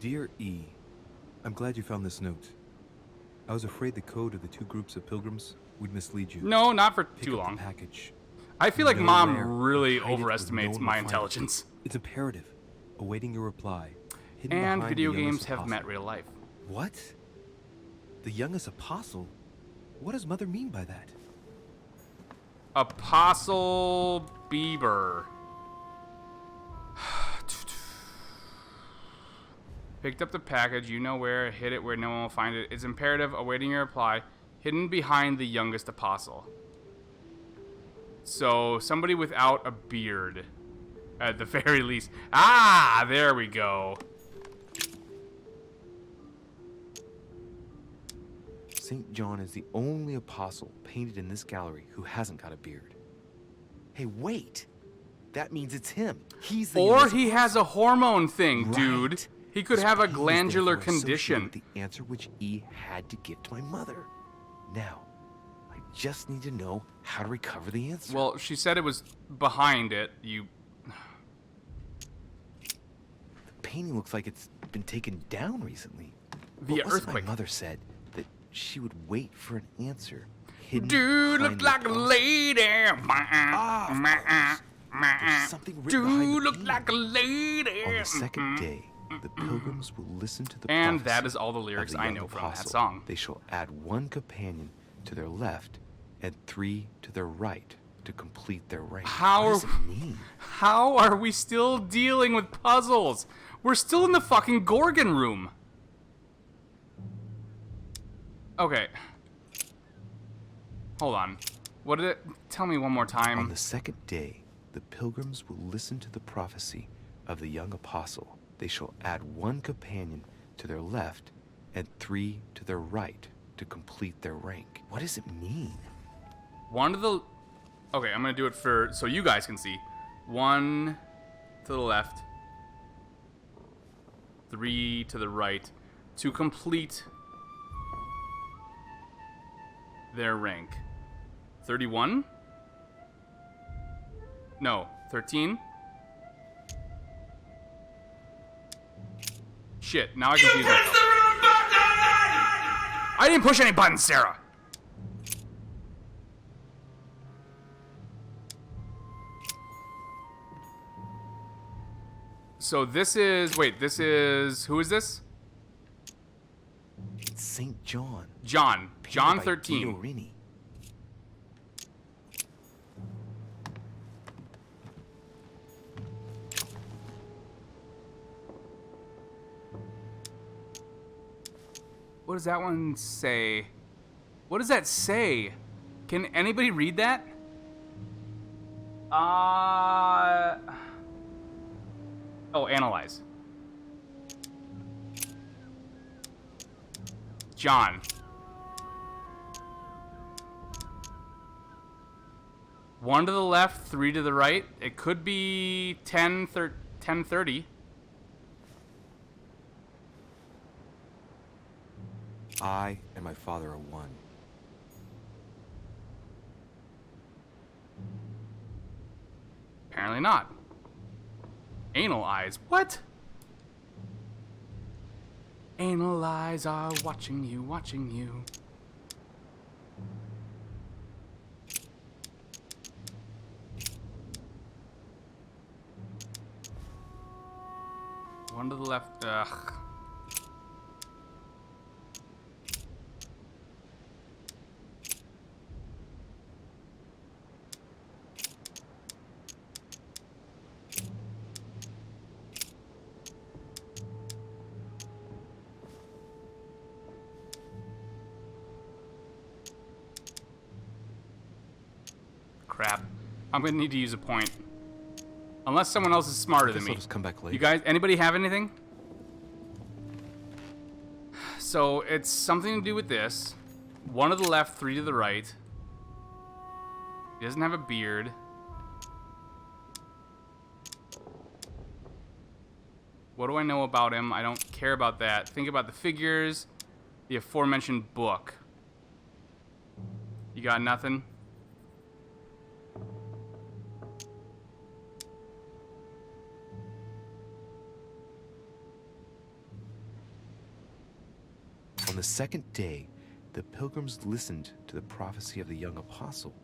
[SPEAKER 2] Dear E, I'm glad you found this note. I was afraid the code of the two groups of pilgrims would mislead you.
[SPEAKER 1] No, not for
[SPEAKER 2] Pick
[SPEAKER 1] too
[SPEAKER 2] up the
[SPEAKER 1] long.
[SPEAKER 2] package.
[SPEAKER 1] I feel like
[SPEAKER 2] No
[SPEAKER 1] Mom
[SPEAKER 2] rare,
[SPEAKER 1] really
[SPEAKER 2] hide it where
[SPEAKER 1] overestimates
[SPEAKER 2] no one
[SPEAKER 1] my
[SPEAKER 2] will find it.
[SPEAKER 1] intelligence.
[SPEAKER 2] It's imperative. Awaiting your reply. Hidden
[SPEAKER 1] And
[SPEAKER 2] behind
[SPEAKER 1] video
[SPEAKER 2] the youngest
[SPEAKER 1] games have
[SPEAKER 2] apostle.
[SPEAKER 1] met real life.
[SPEAKER 2] What? The youngest apostle? What does Mother mean by that?
[SPEAKER 1] Apostle Bieber. Picked up the package, you know where, hid it where no one will find it. It's imperative, awaiting your reply. Hidden behind the youngest apostle. So, somebody without a beard. At the very least. Ah, there we go.
[SPEAKER 2] St. John is the only apostle painted in this gallery who hasn't got a beard. Hey, wait! That means it's him. He's the
[SPEAKER 1] Or
[SPEAKER 2] youngest
[SPEAKER 1] he has a hormone thing,
[SPEAKER 2] Right.
[SPEAKER 1] dude. He could
[SPEAKER 2] This
[SPEAKER 1] have a
[SPEAKER 2] pain is
[SPEAKER 1] glandular
[SPEAKER 2] therefore associated
[SPEAKER 1] condition.
[SPEAKER 2] with the answer which E had to give to my mother. Now, I just need to know how to recover the answer.
[SPEAKER 1] Well, she said it was behind it.
[SPEAKER 2] The painting looks like it's been taken down recently.
[SPEAKER 1] Via
[SPEAKER 2] What was it
[SPEAKER 1] earthquake.
[SPEAKER 2] My mother said that she would wait for an answer. Hidden
[SPEAKER 1] Dude
[SPEAKER 2] behind
[SPEAKER 1] look like a
[SPEAKER 2] the
[SPEAKER 1] lady.
[SPEAKER 2] There's something written behind
[SPEAKER 1] Dude
[SPEAKER 2] the
[SPEAKER 1] look
[SPEAKER 2] painting.
[SPEAKER 1] like a lady.
[SPEAKER 2] On the second day, the pilgrims will listen to the
[SPEAKER 1] And
[SPEAKER 2] prophecy
[SPEAKER 1] that is all the lyrics
[SPEAKER 2] of the
[SPEAKER 1] I
[SPEAKER 2] young
[SPEAKER 1] know from that
[SPEAKER 2] apostle.
[SPEAKER 1] song.
[SPEAKER 2] They shall add 1 companion to their left and 3 to their right to complete their rank. What does it mean?
[SPEAKER 1] How are we still dealing with puzzles? We're still in the fucking Gorgon room. Okay. Hold on. What did it... Tell me one more time.
[SPEAKER 2] On the second day, the pilgrims will listen to the prophecy of the young apostle. They shall add 1 companion to their left and 3 to their right to complete their rank. What does it mean?
[SPEAKER 1] One to the... Okay, I'm going to do it for... So you guys can see. 1 to the left. 3 to the right. To complete their rank. 31? No. 13? Shit, now I confuse myself. I didn't push any buttons, Sarah! So this is... Wait, this is... Who is this?
[SPEAKER 2] It's St. John.
[SPEAKER 1] John.
[SPEAKER 2] Painted
[SPEAKER 1] John
[SPEAKER 2] by
[SPEAKER 1] 13.
[SPEAKER 2] Guido Rini.
[SPEAKER 1] What does that one say? What does that say? Can anybody read that? Oh, analyze. John. One to the left, 3 to the right. It could be 10:30.
[SPEAKER 2] I and my father are one.
[SPEAKER 1] Apparently not. Anal eyes. What? Anal eyes are watching you, watching you. One to the left. Ugh. Crap. I'm gonna need to use a point. Unless someone else is smarter than
[SPEAKER 2] Guess
[SPEAKER 1] me.
[SPEAKER 2] I'll just come back later.
[SPEAKER 1] You guys, anybody have anything? So it's something to do with this. 1 to the left, 3 to the right. He doesn't have a beard. What do I know about him? I don't care about that. Think about the figures, the aforementioned book. You got nothing?
[SPEAKER 2] On the second day, the pilgrims listened to the prophecy of the young apostle.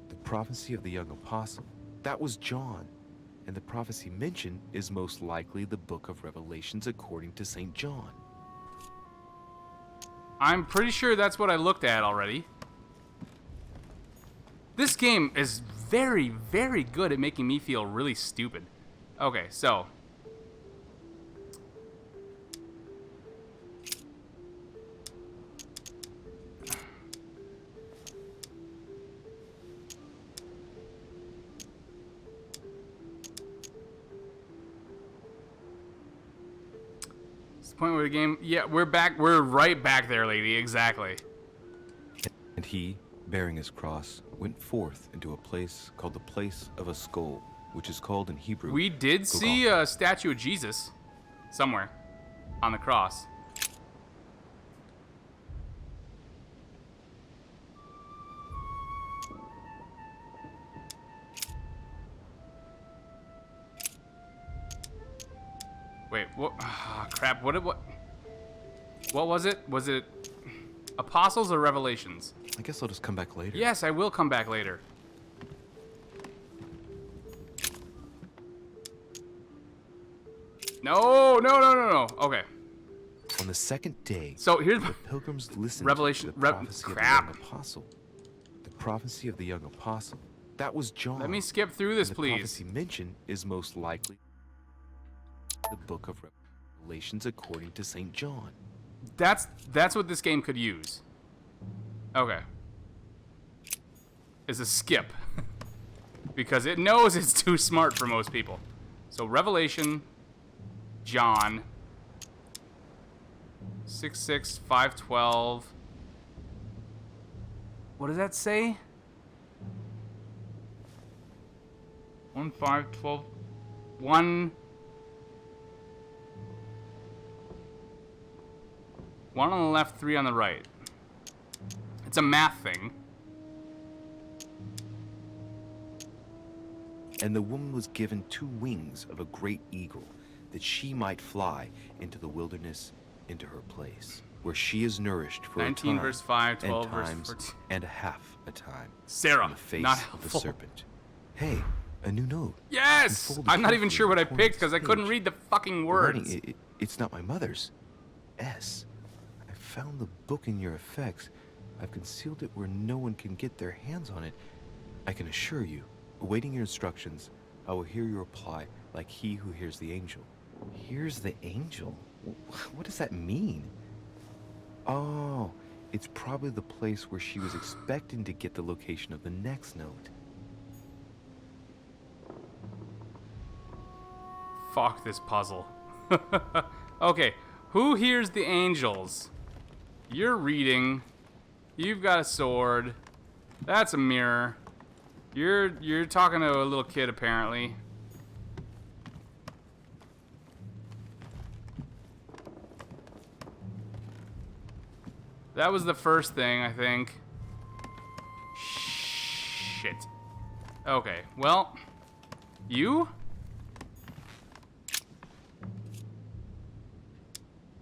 [SPEAKER 2] The prophecy of the young apostle. That was John. And the prophecy mentioned is most likely the book of Revelations according to St. John.
[SPEAKER 1] I'm pretty sure that's what I looked at already. This game is very, very good at making me feel really stupid. Okay, so. It's the point where the game... Yeah, we're back. We're right back there, lady. Exactly.
[SPEAKER 2] And he, bearing his cross, went forth into a place called the place of a skull, which is called in Hebrew.
[SPEAKER 1] We did see a statue of Jesus somewhere. on the cross. Wait, what? Oh, crap. What was it? Was it Apostles or Revelations?
[SPEAKER 2] I guess I'll just come back later.
[SPEAKER 1] Yes, I will come back later. No. Okay.
[SPEAKER 2] On the second day,
[SPEAKER 1] So here's
[SPEAKER 2] the pilgrims listened
[SPEAKER 1] Revelation.
[SPEAKER 2] to the prophecy of the young apostle. The prophecy of the young apostle. That was John.
[SPEAKER 1] Let me skip through this,
[SPEAKER 2] And the
[SPEAKER 1] please.
[SPEAKER 2] prophecy mentioned is most likely the book of Revelations according to St. John.
[SPEAKER 1] That's what this game could use. Okay. Is a skip. Because it knows it's too smart for most people. So Revelation, John, 6:6, 5:12. What does that say? 1:5:12. 1 on the left, 3 on the right. It's a math thing.
[SPEAKER 2] And the woman was given 2 wings of a great eagle, that she might fly into the wilderness, into her place, where she is nourished for
[SPEAKER 1] 19
[SPEAKER 2] a time,
[SPEAKER 1] verse 5, 12
[SPEAKER 2] and
[SPEAKER 1] verse
[SPEAKER 2] times,
[SPEAKER 1] 14.
[SPEAKER 2] and a half a time.
[SPEAKER 1] Sarah,
[SPEAKER 2] from the face
[SPEAKER 1] not
[SPEAKER 2] of the
[SPEAKER 1] helpful.
[SPEAKER 2] serpent. Hey, a new note.
[SPEAKER 1] Yes!
[SPEAKER 2] Unfolded
[SPEAKER 1] I'm not even
[SPEAKER 2] carefully
[SPEAKER 1] sure what I
[SPEAKER 2] torn
[SPEAKER 1] picked because I
[SPEAKER 2] page.
[SPEAKER 1] couldn't read the fucking
[SPEAKER 2] The writing,
[SPEAKER 1] words.
[SPEAKER 2] it's not my mother's. S. I found the book in your effects. I've concealed it where no one can get their hands on it. I can assure you, awaiting your instructions, I will hear your reply like he who hears the angel. Hears the angel? What does that mean? Oh, it's probably the place where she was expecting to get the location of the next note.
[SPEAKER 1] Fuck this puzzle. Okay, who hears the angels? You're reading. You've got a sword. That's a mirror. You're talking to a little kid apparently. That was the first thing, I think. Shit. Okay, well, you?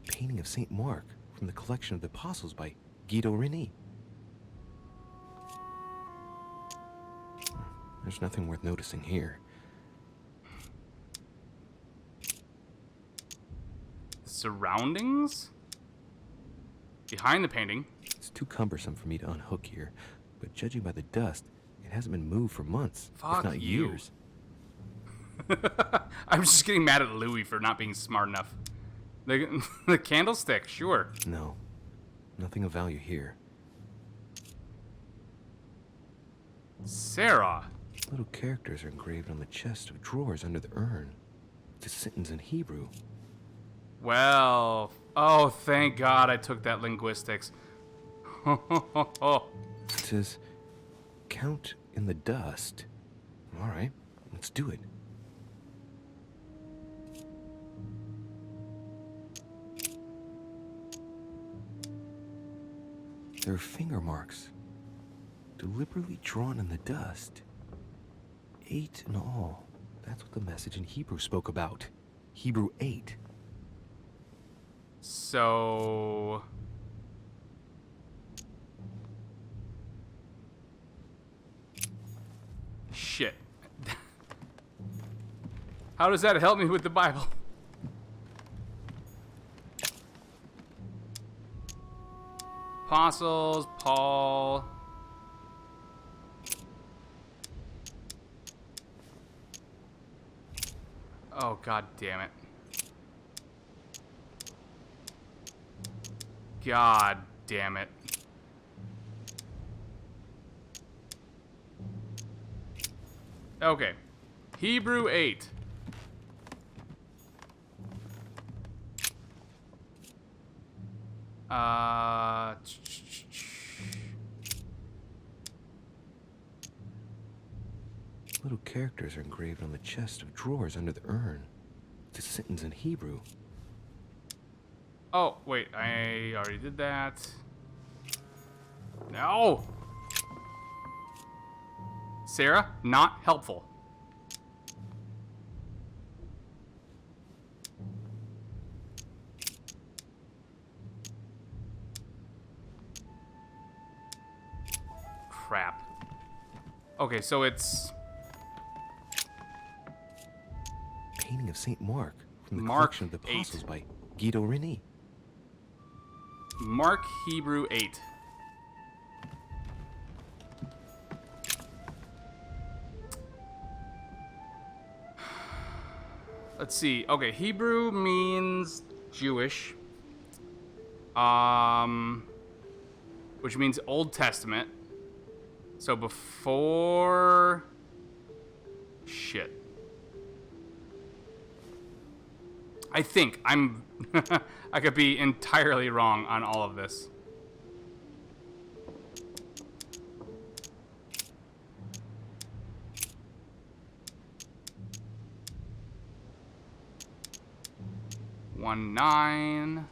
[SPEAKER 2] Painting of St. Mark from the collection of the Apostles by Guido Reni. There's nothing worth noticing here.
[SPEAKER 1] Surroundings? Behind the painting.
[SPEAKER 2] It's too cumbersome for me to unhook here, but judging by the dust, it hasn't been moved for months,
[SPEAKER 1] Fuck
[SPEAKER 2] if not
[SPEAKER 1] you.
[SPEAKER 2] years.
[SPEAKER 1] I'm just getting mad at Louis for not being smart enough. The candlestick, sure.
[SPEAKER 2] No, nothing of value here.
[SPEAKER 1] Sarah.
[SPEAKER 2] Little characters are engraved on the chest of drawers under the urn. It's a sentence in Hebrew.
[SPEAKER 1] Well, oh, thank God I took that linguistics.
[SPEAKER 2] It says, count in the dust. All right, let's do it. There are finger marks, deliberately drawn in the dust. 8 in all. That's what the message in Hebrew spoke about. Hebrew 8.
[SPEAKER 1] So... Shit. How does that help me with the Bible? Apostles, Paul... Oh, God damn it. God damn it. Okay. Hebrew 8.
[SPEAKER 2] Little characters are engraved on the chest of drawers under the urn. It's a sentence in Hebrew.
[SPEAKER 1] Oh, wait, I already did that. No! Sarah, not helpful. Crap. Okay, so it's...
[SPEAKER 5] Painting of St. Mark from the
[SPEAKER 1] Mark
[SPEAKER 5] Collection of the
[SPEAKER 1] 8.
[SPEAKER 5] Apostles by Guido Reni.
[SPEAKER 1] Mark Hebrew 8. Let's see. Okay, Hebrew means Jewish. Which means Old Testament. So before... Shit. I think I'm... I could be entirely wrong on all of this. One 9.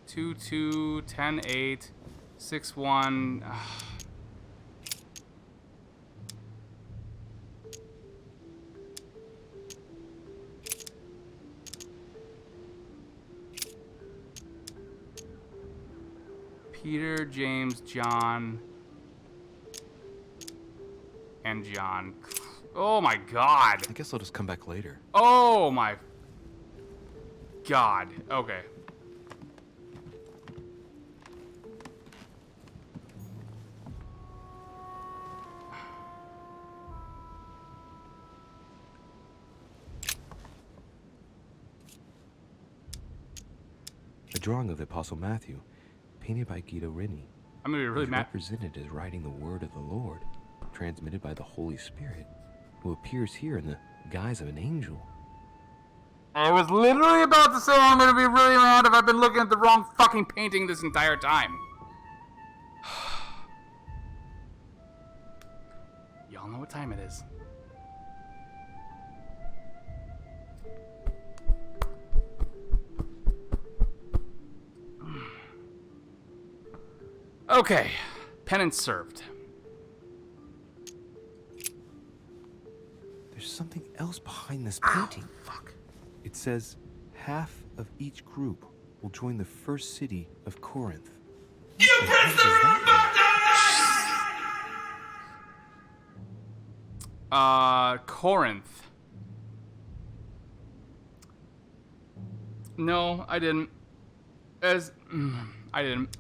[SPEAKER 1] Two 2 10 8 6 1. Peter, James, John, and John. Oh my god.
[SPEAKER 5] I guess I'll just come back later.
[SPEAKER 1] Oh my god. Okay.
[SPEAKER 5] A drawing of the Apostle Matthew, painted by Guido Reni.
[SPEAKER 1] I'm gonna be really mad.
[SPEAKER 5] Represented as writing the word of the Lord, transmitted by the Holy Spirit, who appears here in the guise of an angel.
[SPEAKER 1] I was literally about to say I'm gonna be really mad if I've been looking at the wrong fucking painting this entire time. Y'all know what time it is. Okay, penance served.
[SPEAKER 5] There's something else behind this painting.
[SPEAKER 1] Fuck.
[SPEAKER 5] It says, half of each group will join the first city of Corinth. You
[SPEAKER 1] Corinth. No, I didn't. I didn't.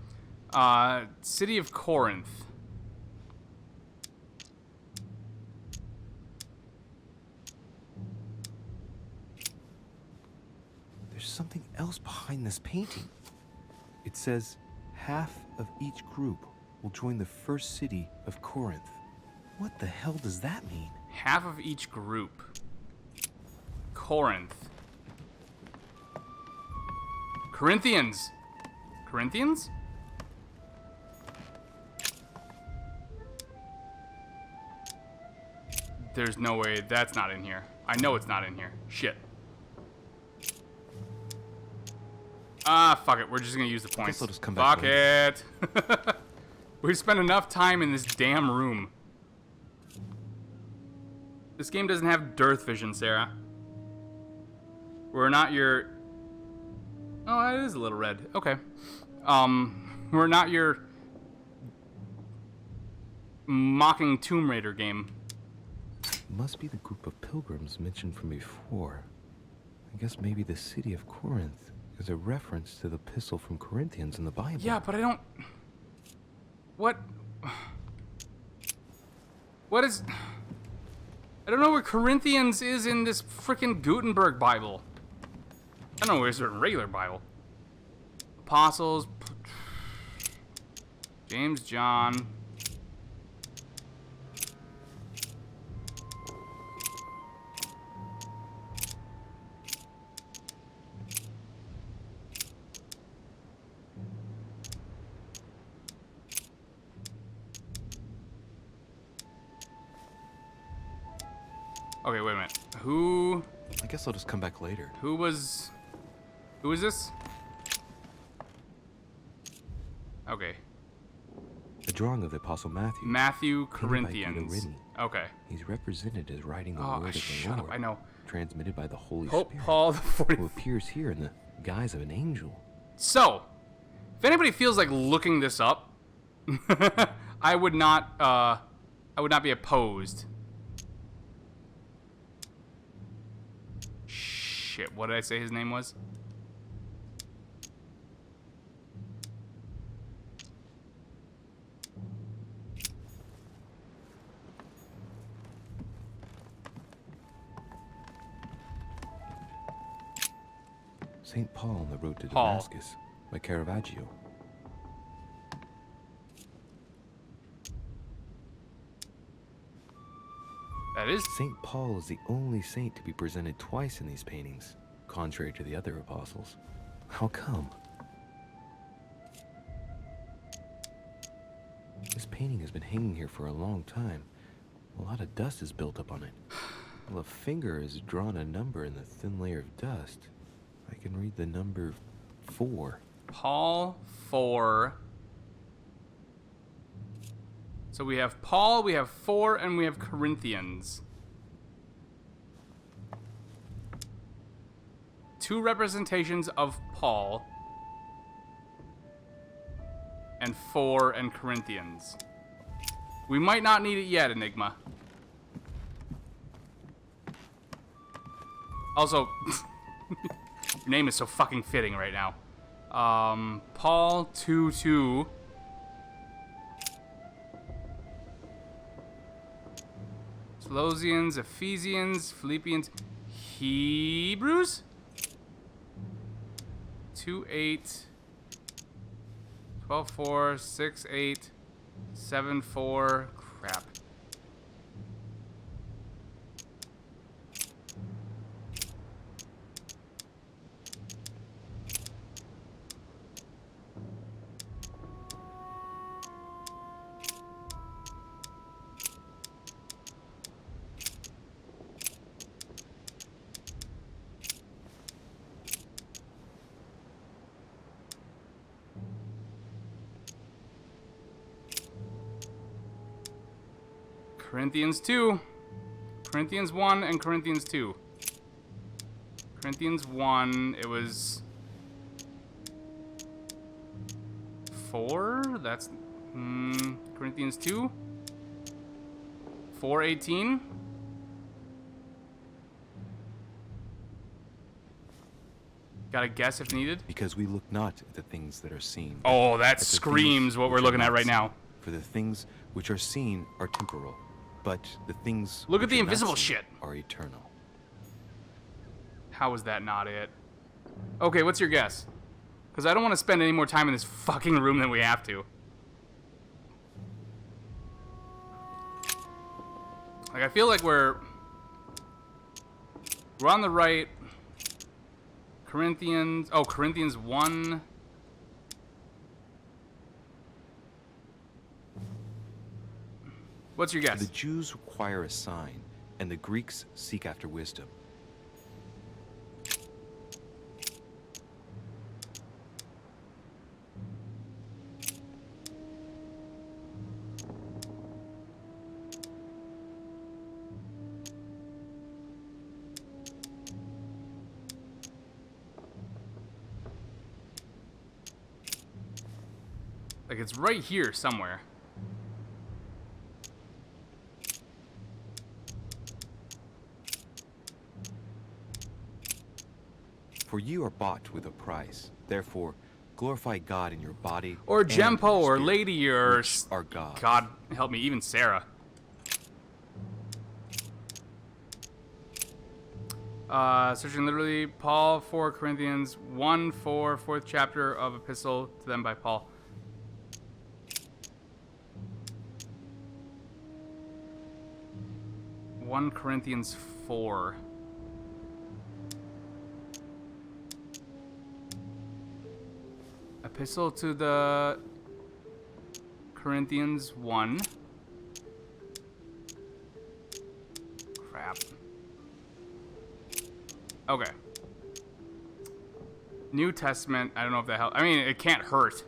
[SPEAKER 1] City of Corinth.
[SPEAKER 5] There's something else behind this painting. It says, half of each group will join the first city of Corinth. What the hell does that mean?
[SPEAKER 1] Half of each group. Corinth. Corinthians. Corinthians? There's no way that's not in here. I know it's not in here. Shit. Fuck it. We're just gonna use the points.
[SPEAKER 5] Guess I'll just come back
[SPEAKER 1] Fuck it. We've spent enough time in this damn room. This game doesn't have dearth vision, Sarah. We're not your... Oh, it is a little red. Okay. We're not your mocking Tomb Raider game.
[SPEAKER 5] Must be the group of pilgrims mentioned from before. I guess maybe the city of Corinth is a reference to the epistle from Corinthians in the Bible.
[SPEAKER 1] Yeah, but I don't... What is... I don't know where Corinthians is in this frickin' Gutenberg Bible. I don't know where it's in a regular Bible. Apostles... James, John... Okay, wait a minute. Who?
[SPEAKER 5] I guess I'll just come back later.
[SPEAKER 1] Who is this? Okay.
[SPEAKER 5] A drawing of the Apostle Matthew.
[SPEAKER 1] Matthew
[SPEAKER 5] painted by
[SPEAKER 1] Corinthians.
[SPEAKER 5] Guido Rini.
[SPEAKER 1] Okay.
[SPEAKER 5] He's represented as writing the
[SPEAKER 1] Oh,
[SPEAKER 5] word of the
[SPEAKER 1] shut
[SPEAKER 5] Lord.
[SPEAKER 1] up. I know.
[SPEAKER 5] Transmitted by the Holy
[SPEAKER 1] Pope
[SPEAKER 5] Spirit.
[SPEAKER 1] Paul the 40th.
[SPEAKER 5] Who appears here in the guise of an angel.
[SPEAKER 1] So, if anybody feels like looking this up, I would not be opposed. Shit, what did I say his name was?
[SPEAKER 5] St. Paul on the road to
[SPEAKER 1] Paul.
[SPEAKER 5] Damascus by Caravaggio.
[SPEAKER 1] That is
[SPEAKER 5] St. Paul is the only saint to be presented twice in these paintings, contrary to the other apostles. How come? This painting has been hanging here for a long time. A lot of dust is built up on it. Well, a finger has drawn a number in the thin layer of dust. I can read the number 4.
[SPEAKER 1] Paul 4. So we have Paul, we have 4, and we have Corinthians. 2 representations of Paul. And 4 and Corinthians. We might not need it yet, Enigma. Also, your name is so fucking fitting right now. Paul 2:2. Colossians, Ephesians, Philippians, Hebrews? 2:8. 12:4, 6:8, 7:4. Crap. Corinthians 2, Corinthians 1, and Corinthians 2. Corinthians 1, it was 4. That's Corinthians 2, 4:18. Got a guess if needed.
[SPEAKER 5] Because we look not at the things that are seen.
[SPEAKER 1] Oh, that
[SPEAKER 5] at the
[SPEAKER 1] screams
[SPEAKER 5] things
[SPEAKER 1] what we're
[SPEAKER 5] which are
[SPEAKER 1] looking at
[SPEAKER 5] not
[SPEAKER 1] right
[SPEAKER 5] seen.
[SPEAKER 1] now.
[SPEAKER 5] For the things which are seen are temporal, but the things
[SPEAKER 1] Look at
[SPEAKER 5] which
[SPEAKER 1] the
[SPEAKER 5] are not
[SPEAKER 1] invisible
[SPEAKER 5] seen
[SPEAKER 1] shit.
[SPEAKER 5] are eternal.
[SPEAKER 1] How is that not it? Okay, what's your guess? Because I don't want to spend any more time in this fucking room than we have to. Like, I feel like we're on the right. Corinthians. Oh, Corinthians 1. What's your guess?
[SPEAKER 5] The Jews require a sign, and the Greeks seek after wisdom.
[SPEAKER 1] Like, it's right here somewhere.
[SPEAKER 5] For you are bought with a price. Therefore, glorify God in your body.
[SPEAKER 1] Or
[SPEAKER 5] and in
[SPEAKER 1] Gempo,
[SPEAKER 5] your
[SPEAKER 1] or
[SPEAKER 5] spirit,
[SPEAKER 1] Lady, or
[SPEAKER 5] which are God.
[SPEAKER 1] God help me, even Sarah. Searching literally, Paul 4 Corinthians 1 4, 4th chapter of Epistle to them by Paul. Corinthians 4. Epistle to the Corinthians 1. Crap. Okay. New Testament. I don't know if that helps. I mean, it can't hurt.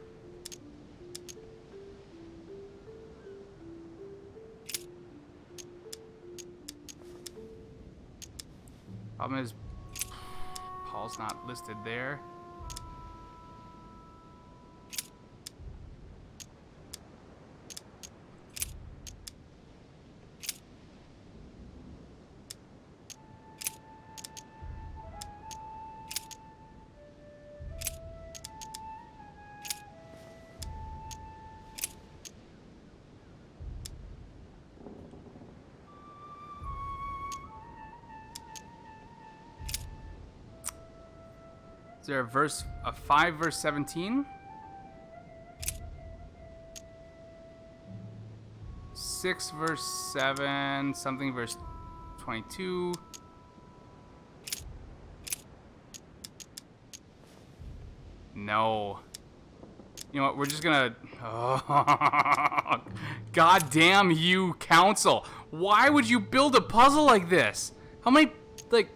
[SPEAKER 1] Problem is, Paul's not listed there. Is there a 5 verse 17? 6 verse 7, something verse 22. No. You know what, we're just gonna... Oh, God damn you, Council. Why would you build a puzzle like this? How many, like...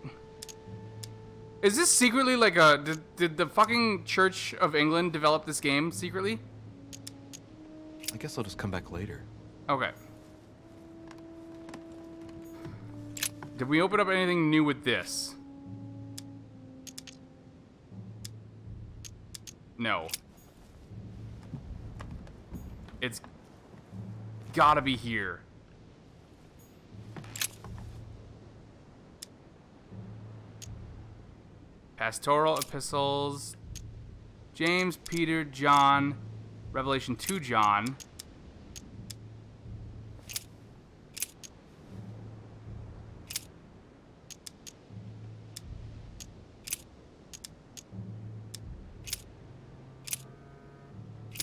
[SPEAKER 1] Is this secretly like a... Did the fucking Church of England develop this game secretly?
[SPEAKER 2] I guess I'll just come back later.
[SPEAKER 1] Okay. Did we open up anything new with this? No. It's gotta be here. Pastoral epistles, James, Peter, John, Revelation 2 John.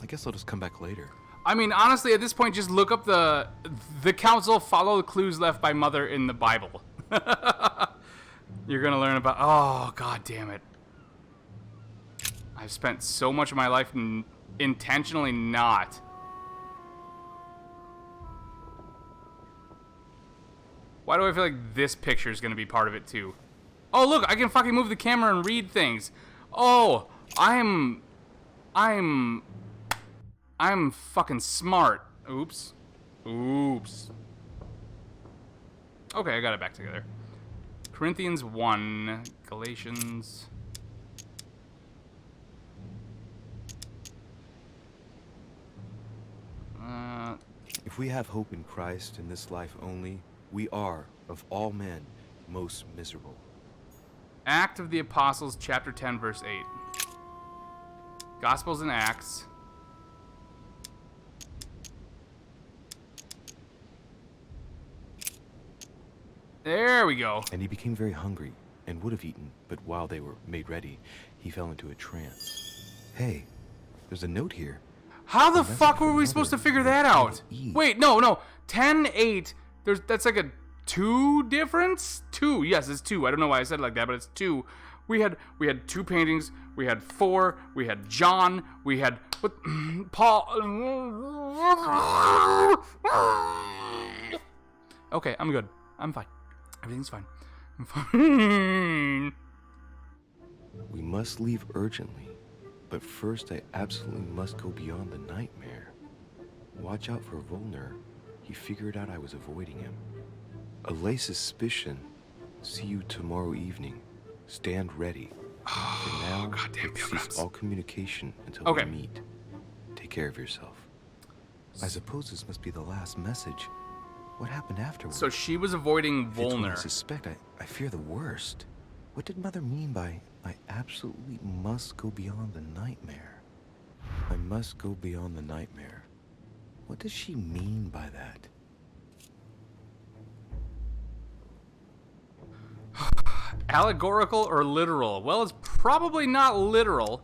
[SPEAKER 2] I guess I'll just come back later.
[SPEAKER 1] I mean, honestly, at this point, just look up the council, follow the clues left by Mother in the Bible. You're gonna learn about... Oh, God damn it. I've spent so much of my life intentionally not. Why do I feel like this picture is gonna be part of it, too? Oh, look, I can fucking move the camera and read things. Oh, I'm fucking smart. Oops. Oops. Okay, I got it back together. Corinthians 1, Galatians.
[SPEAKER 2] If we have hope in Christ in this life only, we are, of all men, most miserable.
[SPEAKER 1] Act of the Apostles, chapter 10, verse 8. Gospels and Acts. There we go.
[SPEAKER 2] And he became very hungry and would have eaten, but while they were made ready, he fell into a trance. Hey, there's a note here.
[SPEAKER 1] How the fuck were we supposed to figure that out? Wait, no. 10, 8. That's like a 2 difference? 2. Yes, it's 2. I don't know why I said it like that, but it's 2. We had 2 paintings. We had 4. We had John. We had Paul. Okay, I'm good. I'm fine. Everything's fine. I'm fine.
[SPEAKER 2] We must leave urgently, but first I absolutely must go beyond the nightmare. Watch out for Volner. He figured out I was avoiding him. Allay suspicion. See you tomorrow evening. Stand ready. For now, cease all communication until we meet. Take care of yourself. I suppose this must be the last message. What happened afterwards?
[SPEAKER 1] So she was avoiding Volner.
[SPEAKER 2] It's what I suspect. I fear the worst. What did Mother mean by, I absolutely must go beyond the nightmare? I must go beyond the nightmare. What does she mean by that?
[SPEAKER 1] Allegorical or literal? Well, it's probably not literal.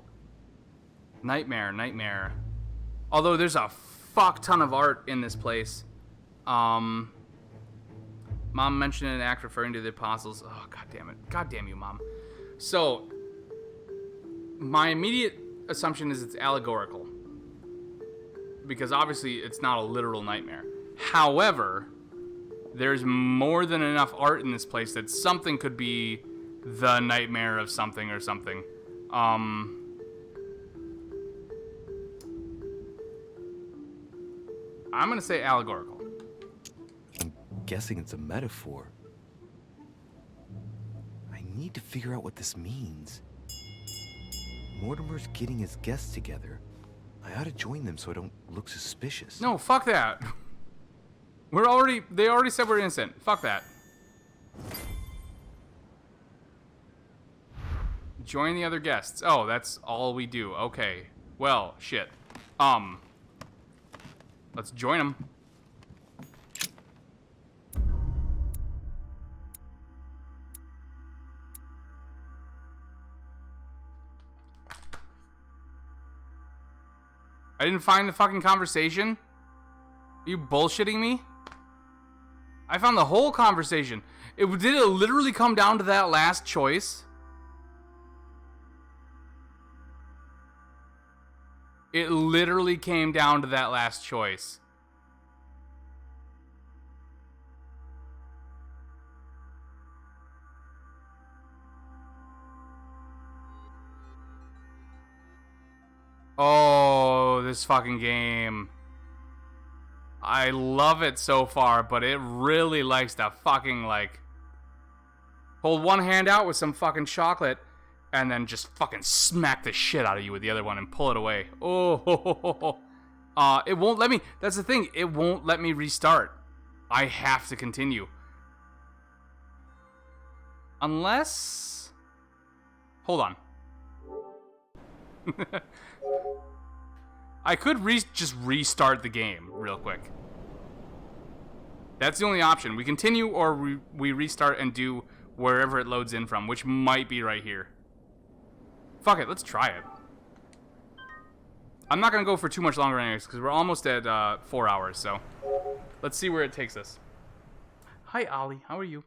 [SPEAKER 1] Nightmare. Although there's a fuck ton of art in this place. Mom mentioned an act referring to the apostles. Oh, God damn it. God damn you, Mom. So, my immediate assumption is it's allegorical. Because obviously it's not a literal nightmare. However, there's more than enough art in this place that something could be the nightmare of something or something. I'm gonna say allegorical.
[SPEAKER 5] I'm guessing it's a metaphor. I need to figure out what this means. Mortimer's getting his guests together. I ought to join them so I don't look suspicious.
[SPEAKER 1] No, fuck that. They already said we're innocent. Fuck that. Join the other guests. Oh, that's all we do. Okay. Well, shit. Let's join them. I didn't find the fucking conversation? Are you bullshitting me? I found the whole conversation. Did it literally come down to that last choice? It literally came down to that last choice. Oh, this fucking game. I love it so far, but it really likes to fucking, like, hold one hand out with some fucking chocolate and then just fucking smack the shit out of you with the other one and pull it away. Oh, it won't let me. That's the thing. It won't let me restart. I have to continue. Unless... Hold on. I could just restart the game real quick. That's the only option. We continue or we restart and do wherever it loads in from, which might be right here. Fuck it, let's try it. I'm not going to go for too much longer anyways, because we're almost at 4 hours, so let's see where it takes us. Hi, Ollie. How are you?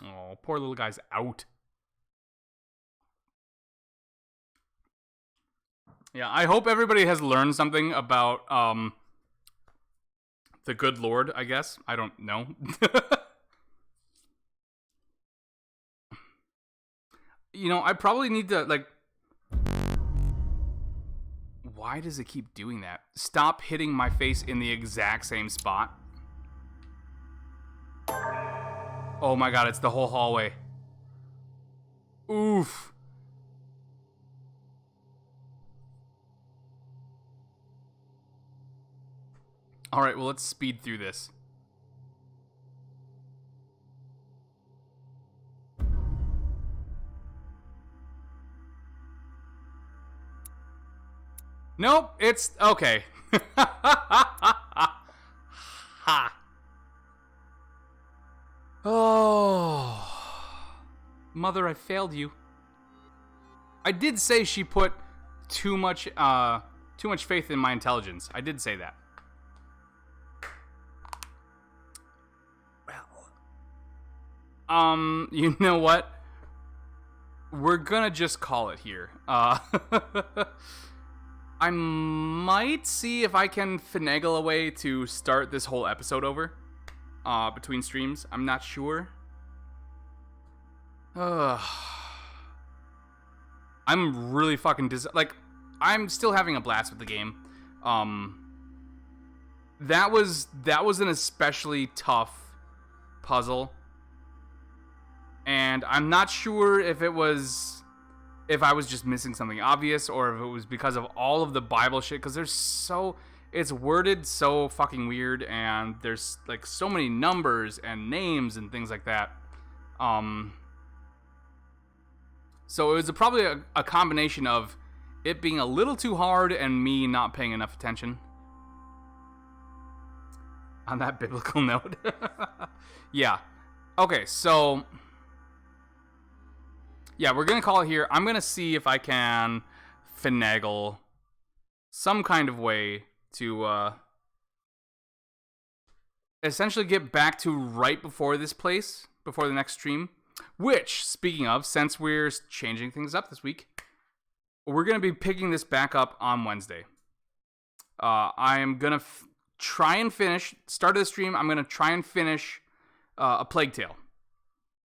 [SPEAKER 1] Oh, poor little guy's out. Yeah, I hope everybody has learned something about the good Lord, I guess. I don't know. You know, I probably need to, like... Why does it keep doing that? Stop hitting my face in the exact same spot. Oh my god, it's the whole hallway. Oof. Alright, well, let's speed through this. Nope, it's... okay. Ha. Oh. Mother, I failed you. I did say she put too much faith in my intelligence. I did say that. Well. You know what? We're gonna just call it here. I might see if I can finagle a way to start this whole episode over between streams. I'm not sure. I'm really fucking like, I'm still having a blast with the game. That was an especially tough puzzle, and I'm not sure if I was just missing something obvious, or if it was because of all of the Bible shit, because it's worded so fucking weird, and there's like so many numbers and names and things like that. So it was probably a combination of it being a little too hard and me not paying enough attention. On that biblical note. Yeah. Okay, so... yeah, we're going to call it here. I'm going to see if I can finagle some kind of way to essentially get back to right before this place, before the next stream. Which, speaking of, since we're changing things up this week, we're going to be picking this back up on Wednesday. I am going to try and finish, start of the stream, I'm going to try and finish A Plague Tale.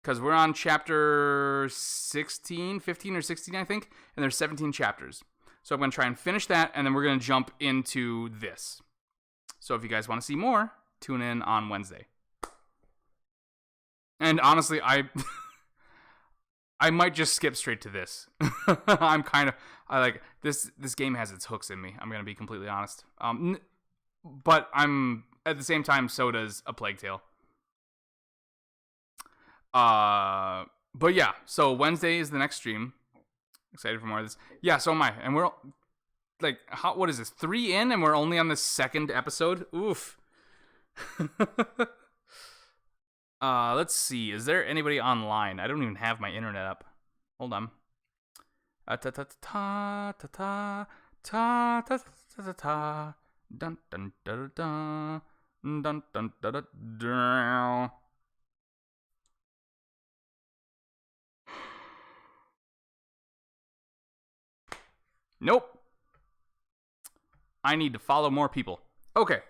[SPEAKER 1] because we're on chapter 15 or 16, I think, and there's 17 chapters. So I'm going to try and finish that, and then we're going to jump into this. So if you guys want to see more, tune in on Wednesday. And honestly, I might just skip straight to this. I like this game has its hooks in me. I'm going to be completely honest. But I'm at the same time, so does A Plague Tale. But yeah, so Wednesday is the next stream. Excited for more of this. Yeah, so am I. And we're like, what is this? 3 in, and we're only on the 2nd episode. Oof. Let's see. Is there anybody online? I don't even have my internet up. Hold on. Ta ta ta ta ta ta ta ta ta ta. Dun dun dun dun dun dun dun dun. Nope. I need to follow more people. Okay.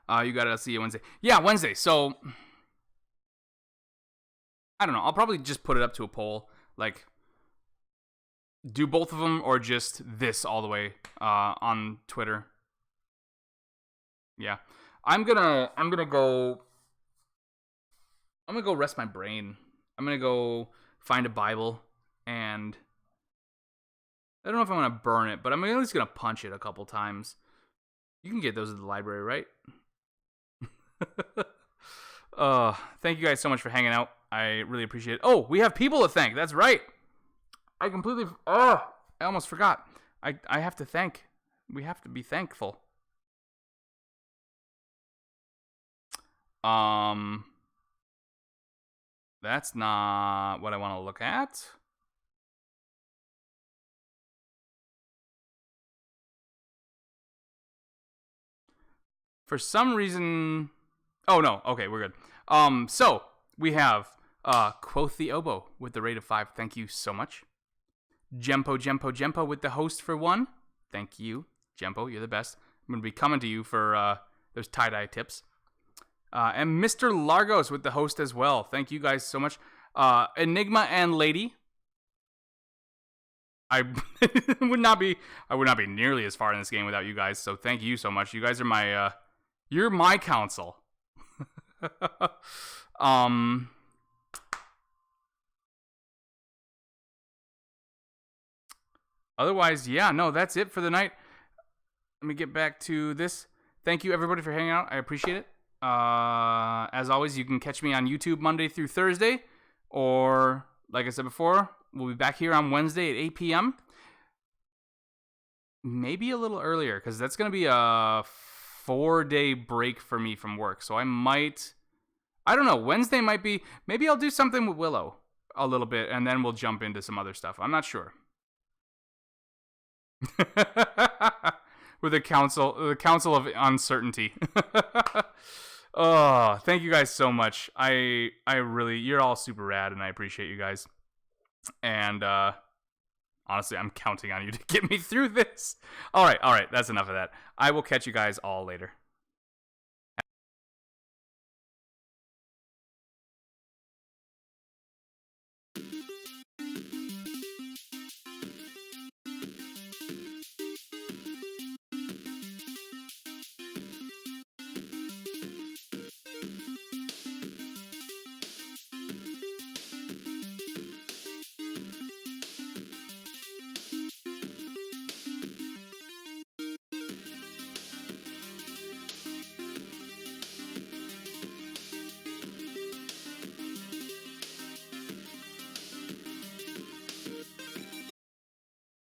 [SPEAKER 1] You gotta see you Wednesday. Yeah, Wednesday. So I don't know. I'll probably just put it up to a poll. Like, do both of them or just this all the way on Twitter. Yeah, I'm gonna go rest my brain. I'm gonna go find a Bible, and I don't know if I'm gonna burn it, but I'm at least gonna punch it a couple times. You can get those at the library, right? Thank you guys so much for hanging out. I really appreciate it. Oh, we have people to thank. That's right. I almost forgot. I have to thank. We have to be thankful. That's not what I want to look at. For some reason... Oh, no. Okay, we're good. So, we have Quoth the Oboe with the rate of 5. Thank you so much. Jempo with the host for 1. Thank you, Jempo. You're the best. I'm going to be coming to you for those tie-dye tips. And Mr. Largos with the host as well. Thank you guys so much. Enigma and Lady. I would not be nearly as far in this game without you guys. So thank you so much. You guys are my you're my counsel. Otherwise, yeah, no, that's it for the night. Let me get back to this. Thank you everybody for hanging out. I appreciate it. As always, you can catch me on YouTube Monday through Thursday, or like I said before, we'll be back here on Wednesday at 8 p.m. Maybe a little earlier, because that's going to be a 4-day break for me from work. So I don't know, Wednesday might be, maybe I'll do something with Willow a little bit, and then we'll jump into some other stuff. I'm not sure. With the council of uncertainty. Oh, thank you guys so much. I really, you're all super rad, and I appreciate you guys. And honestly, I'm counting on you to get me through this. All right, that's enough of that. I will catch you guys all later.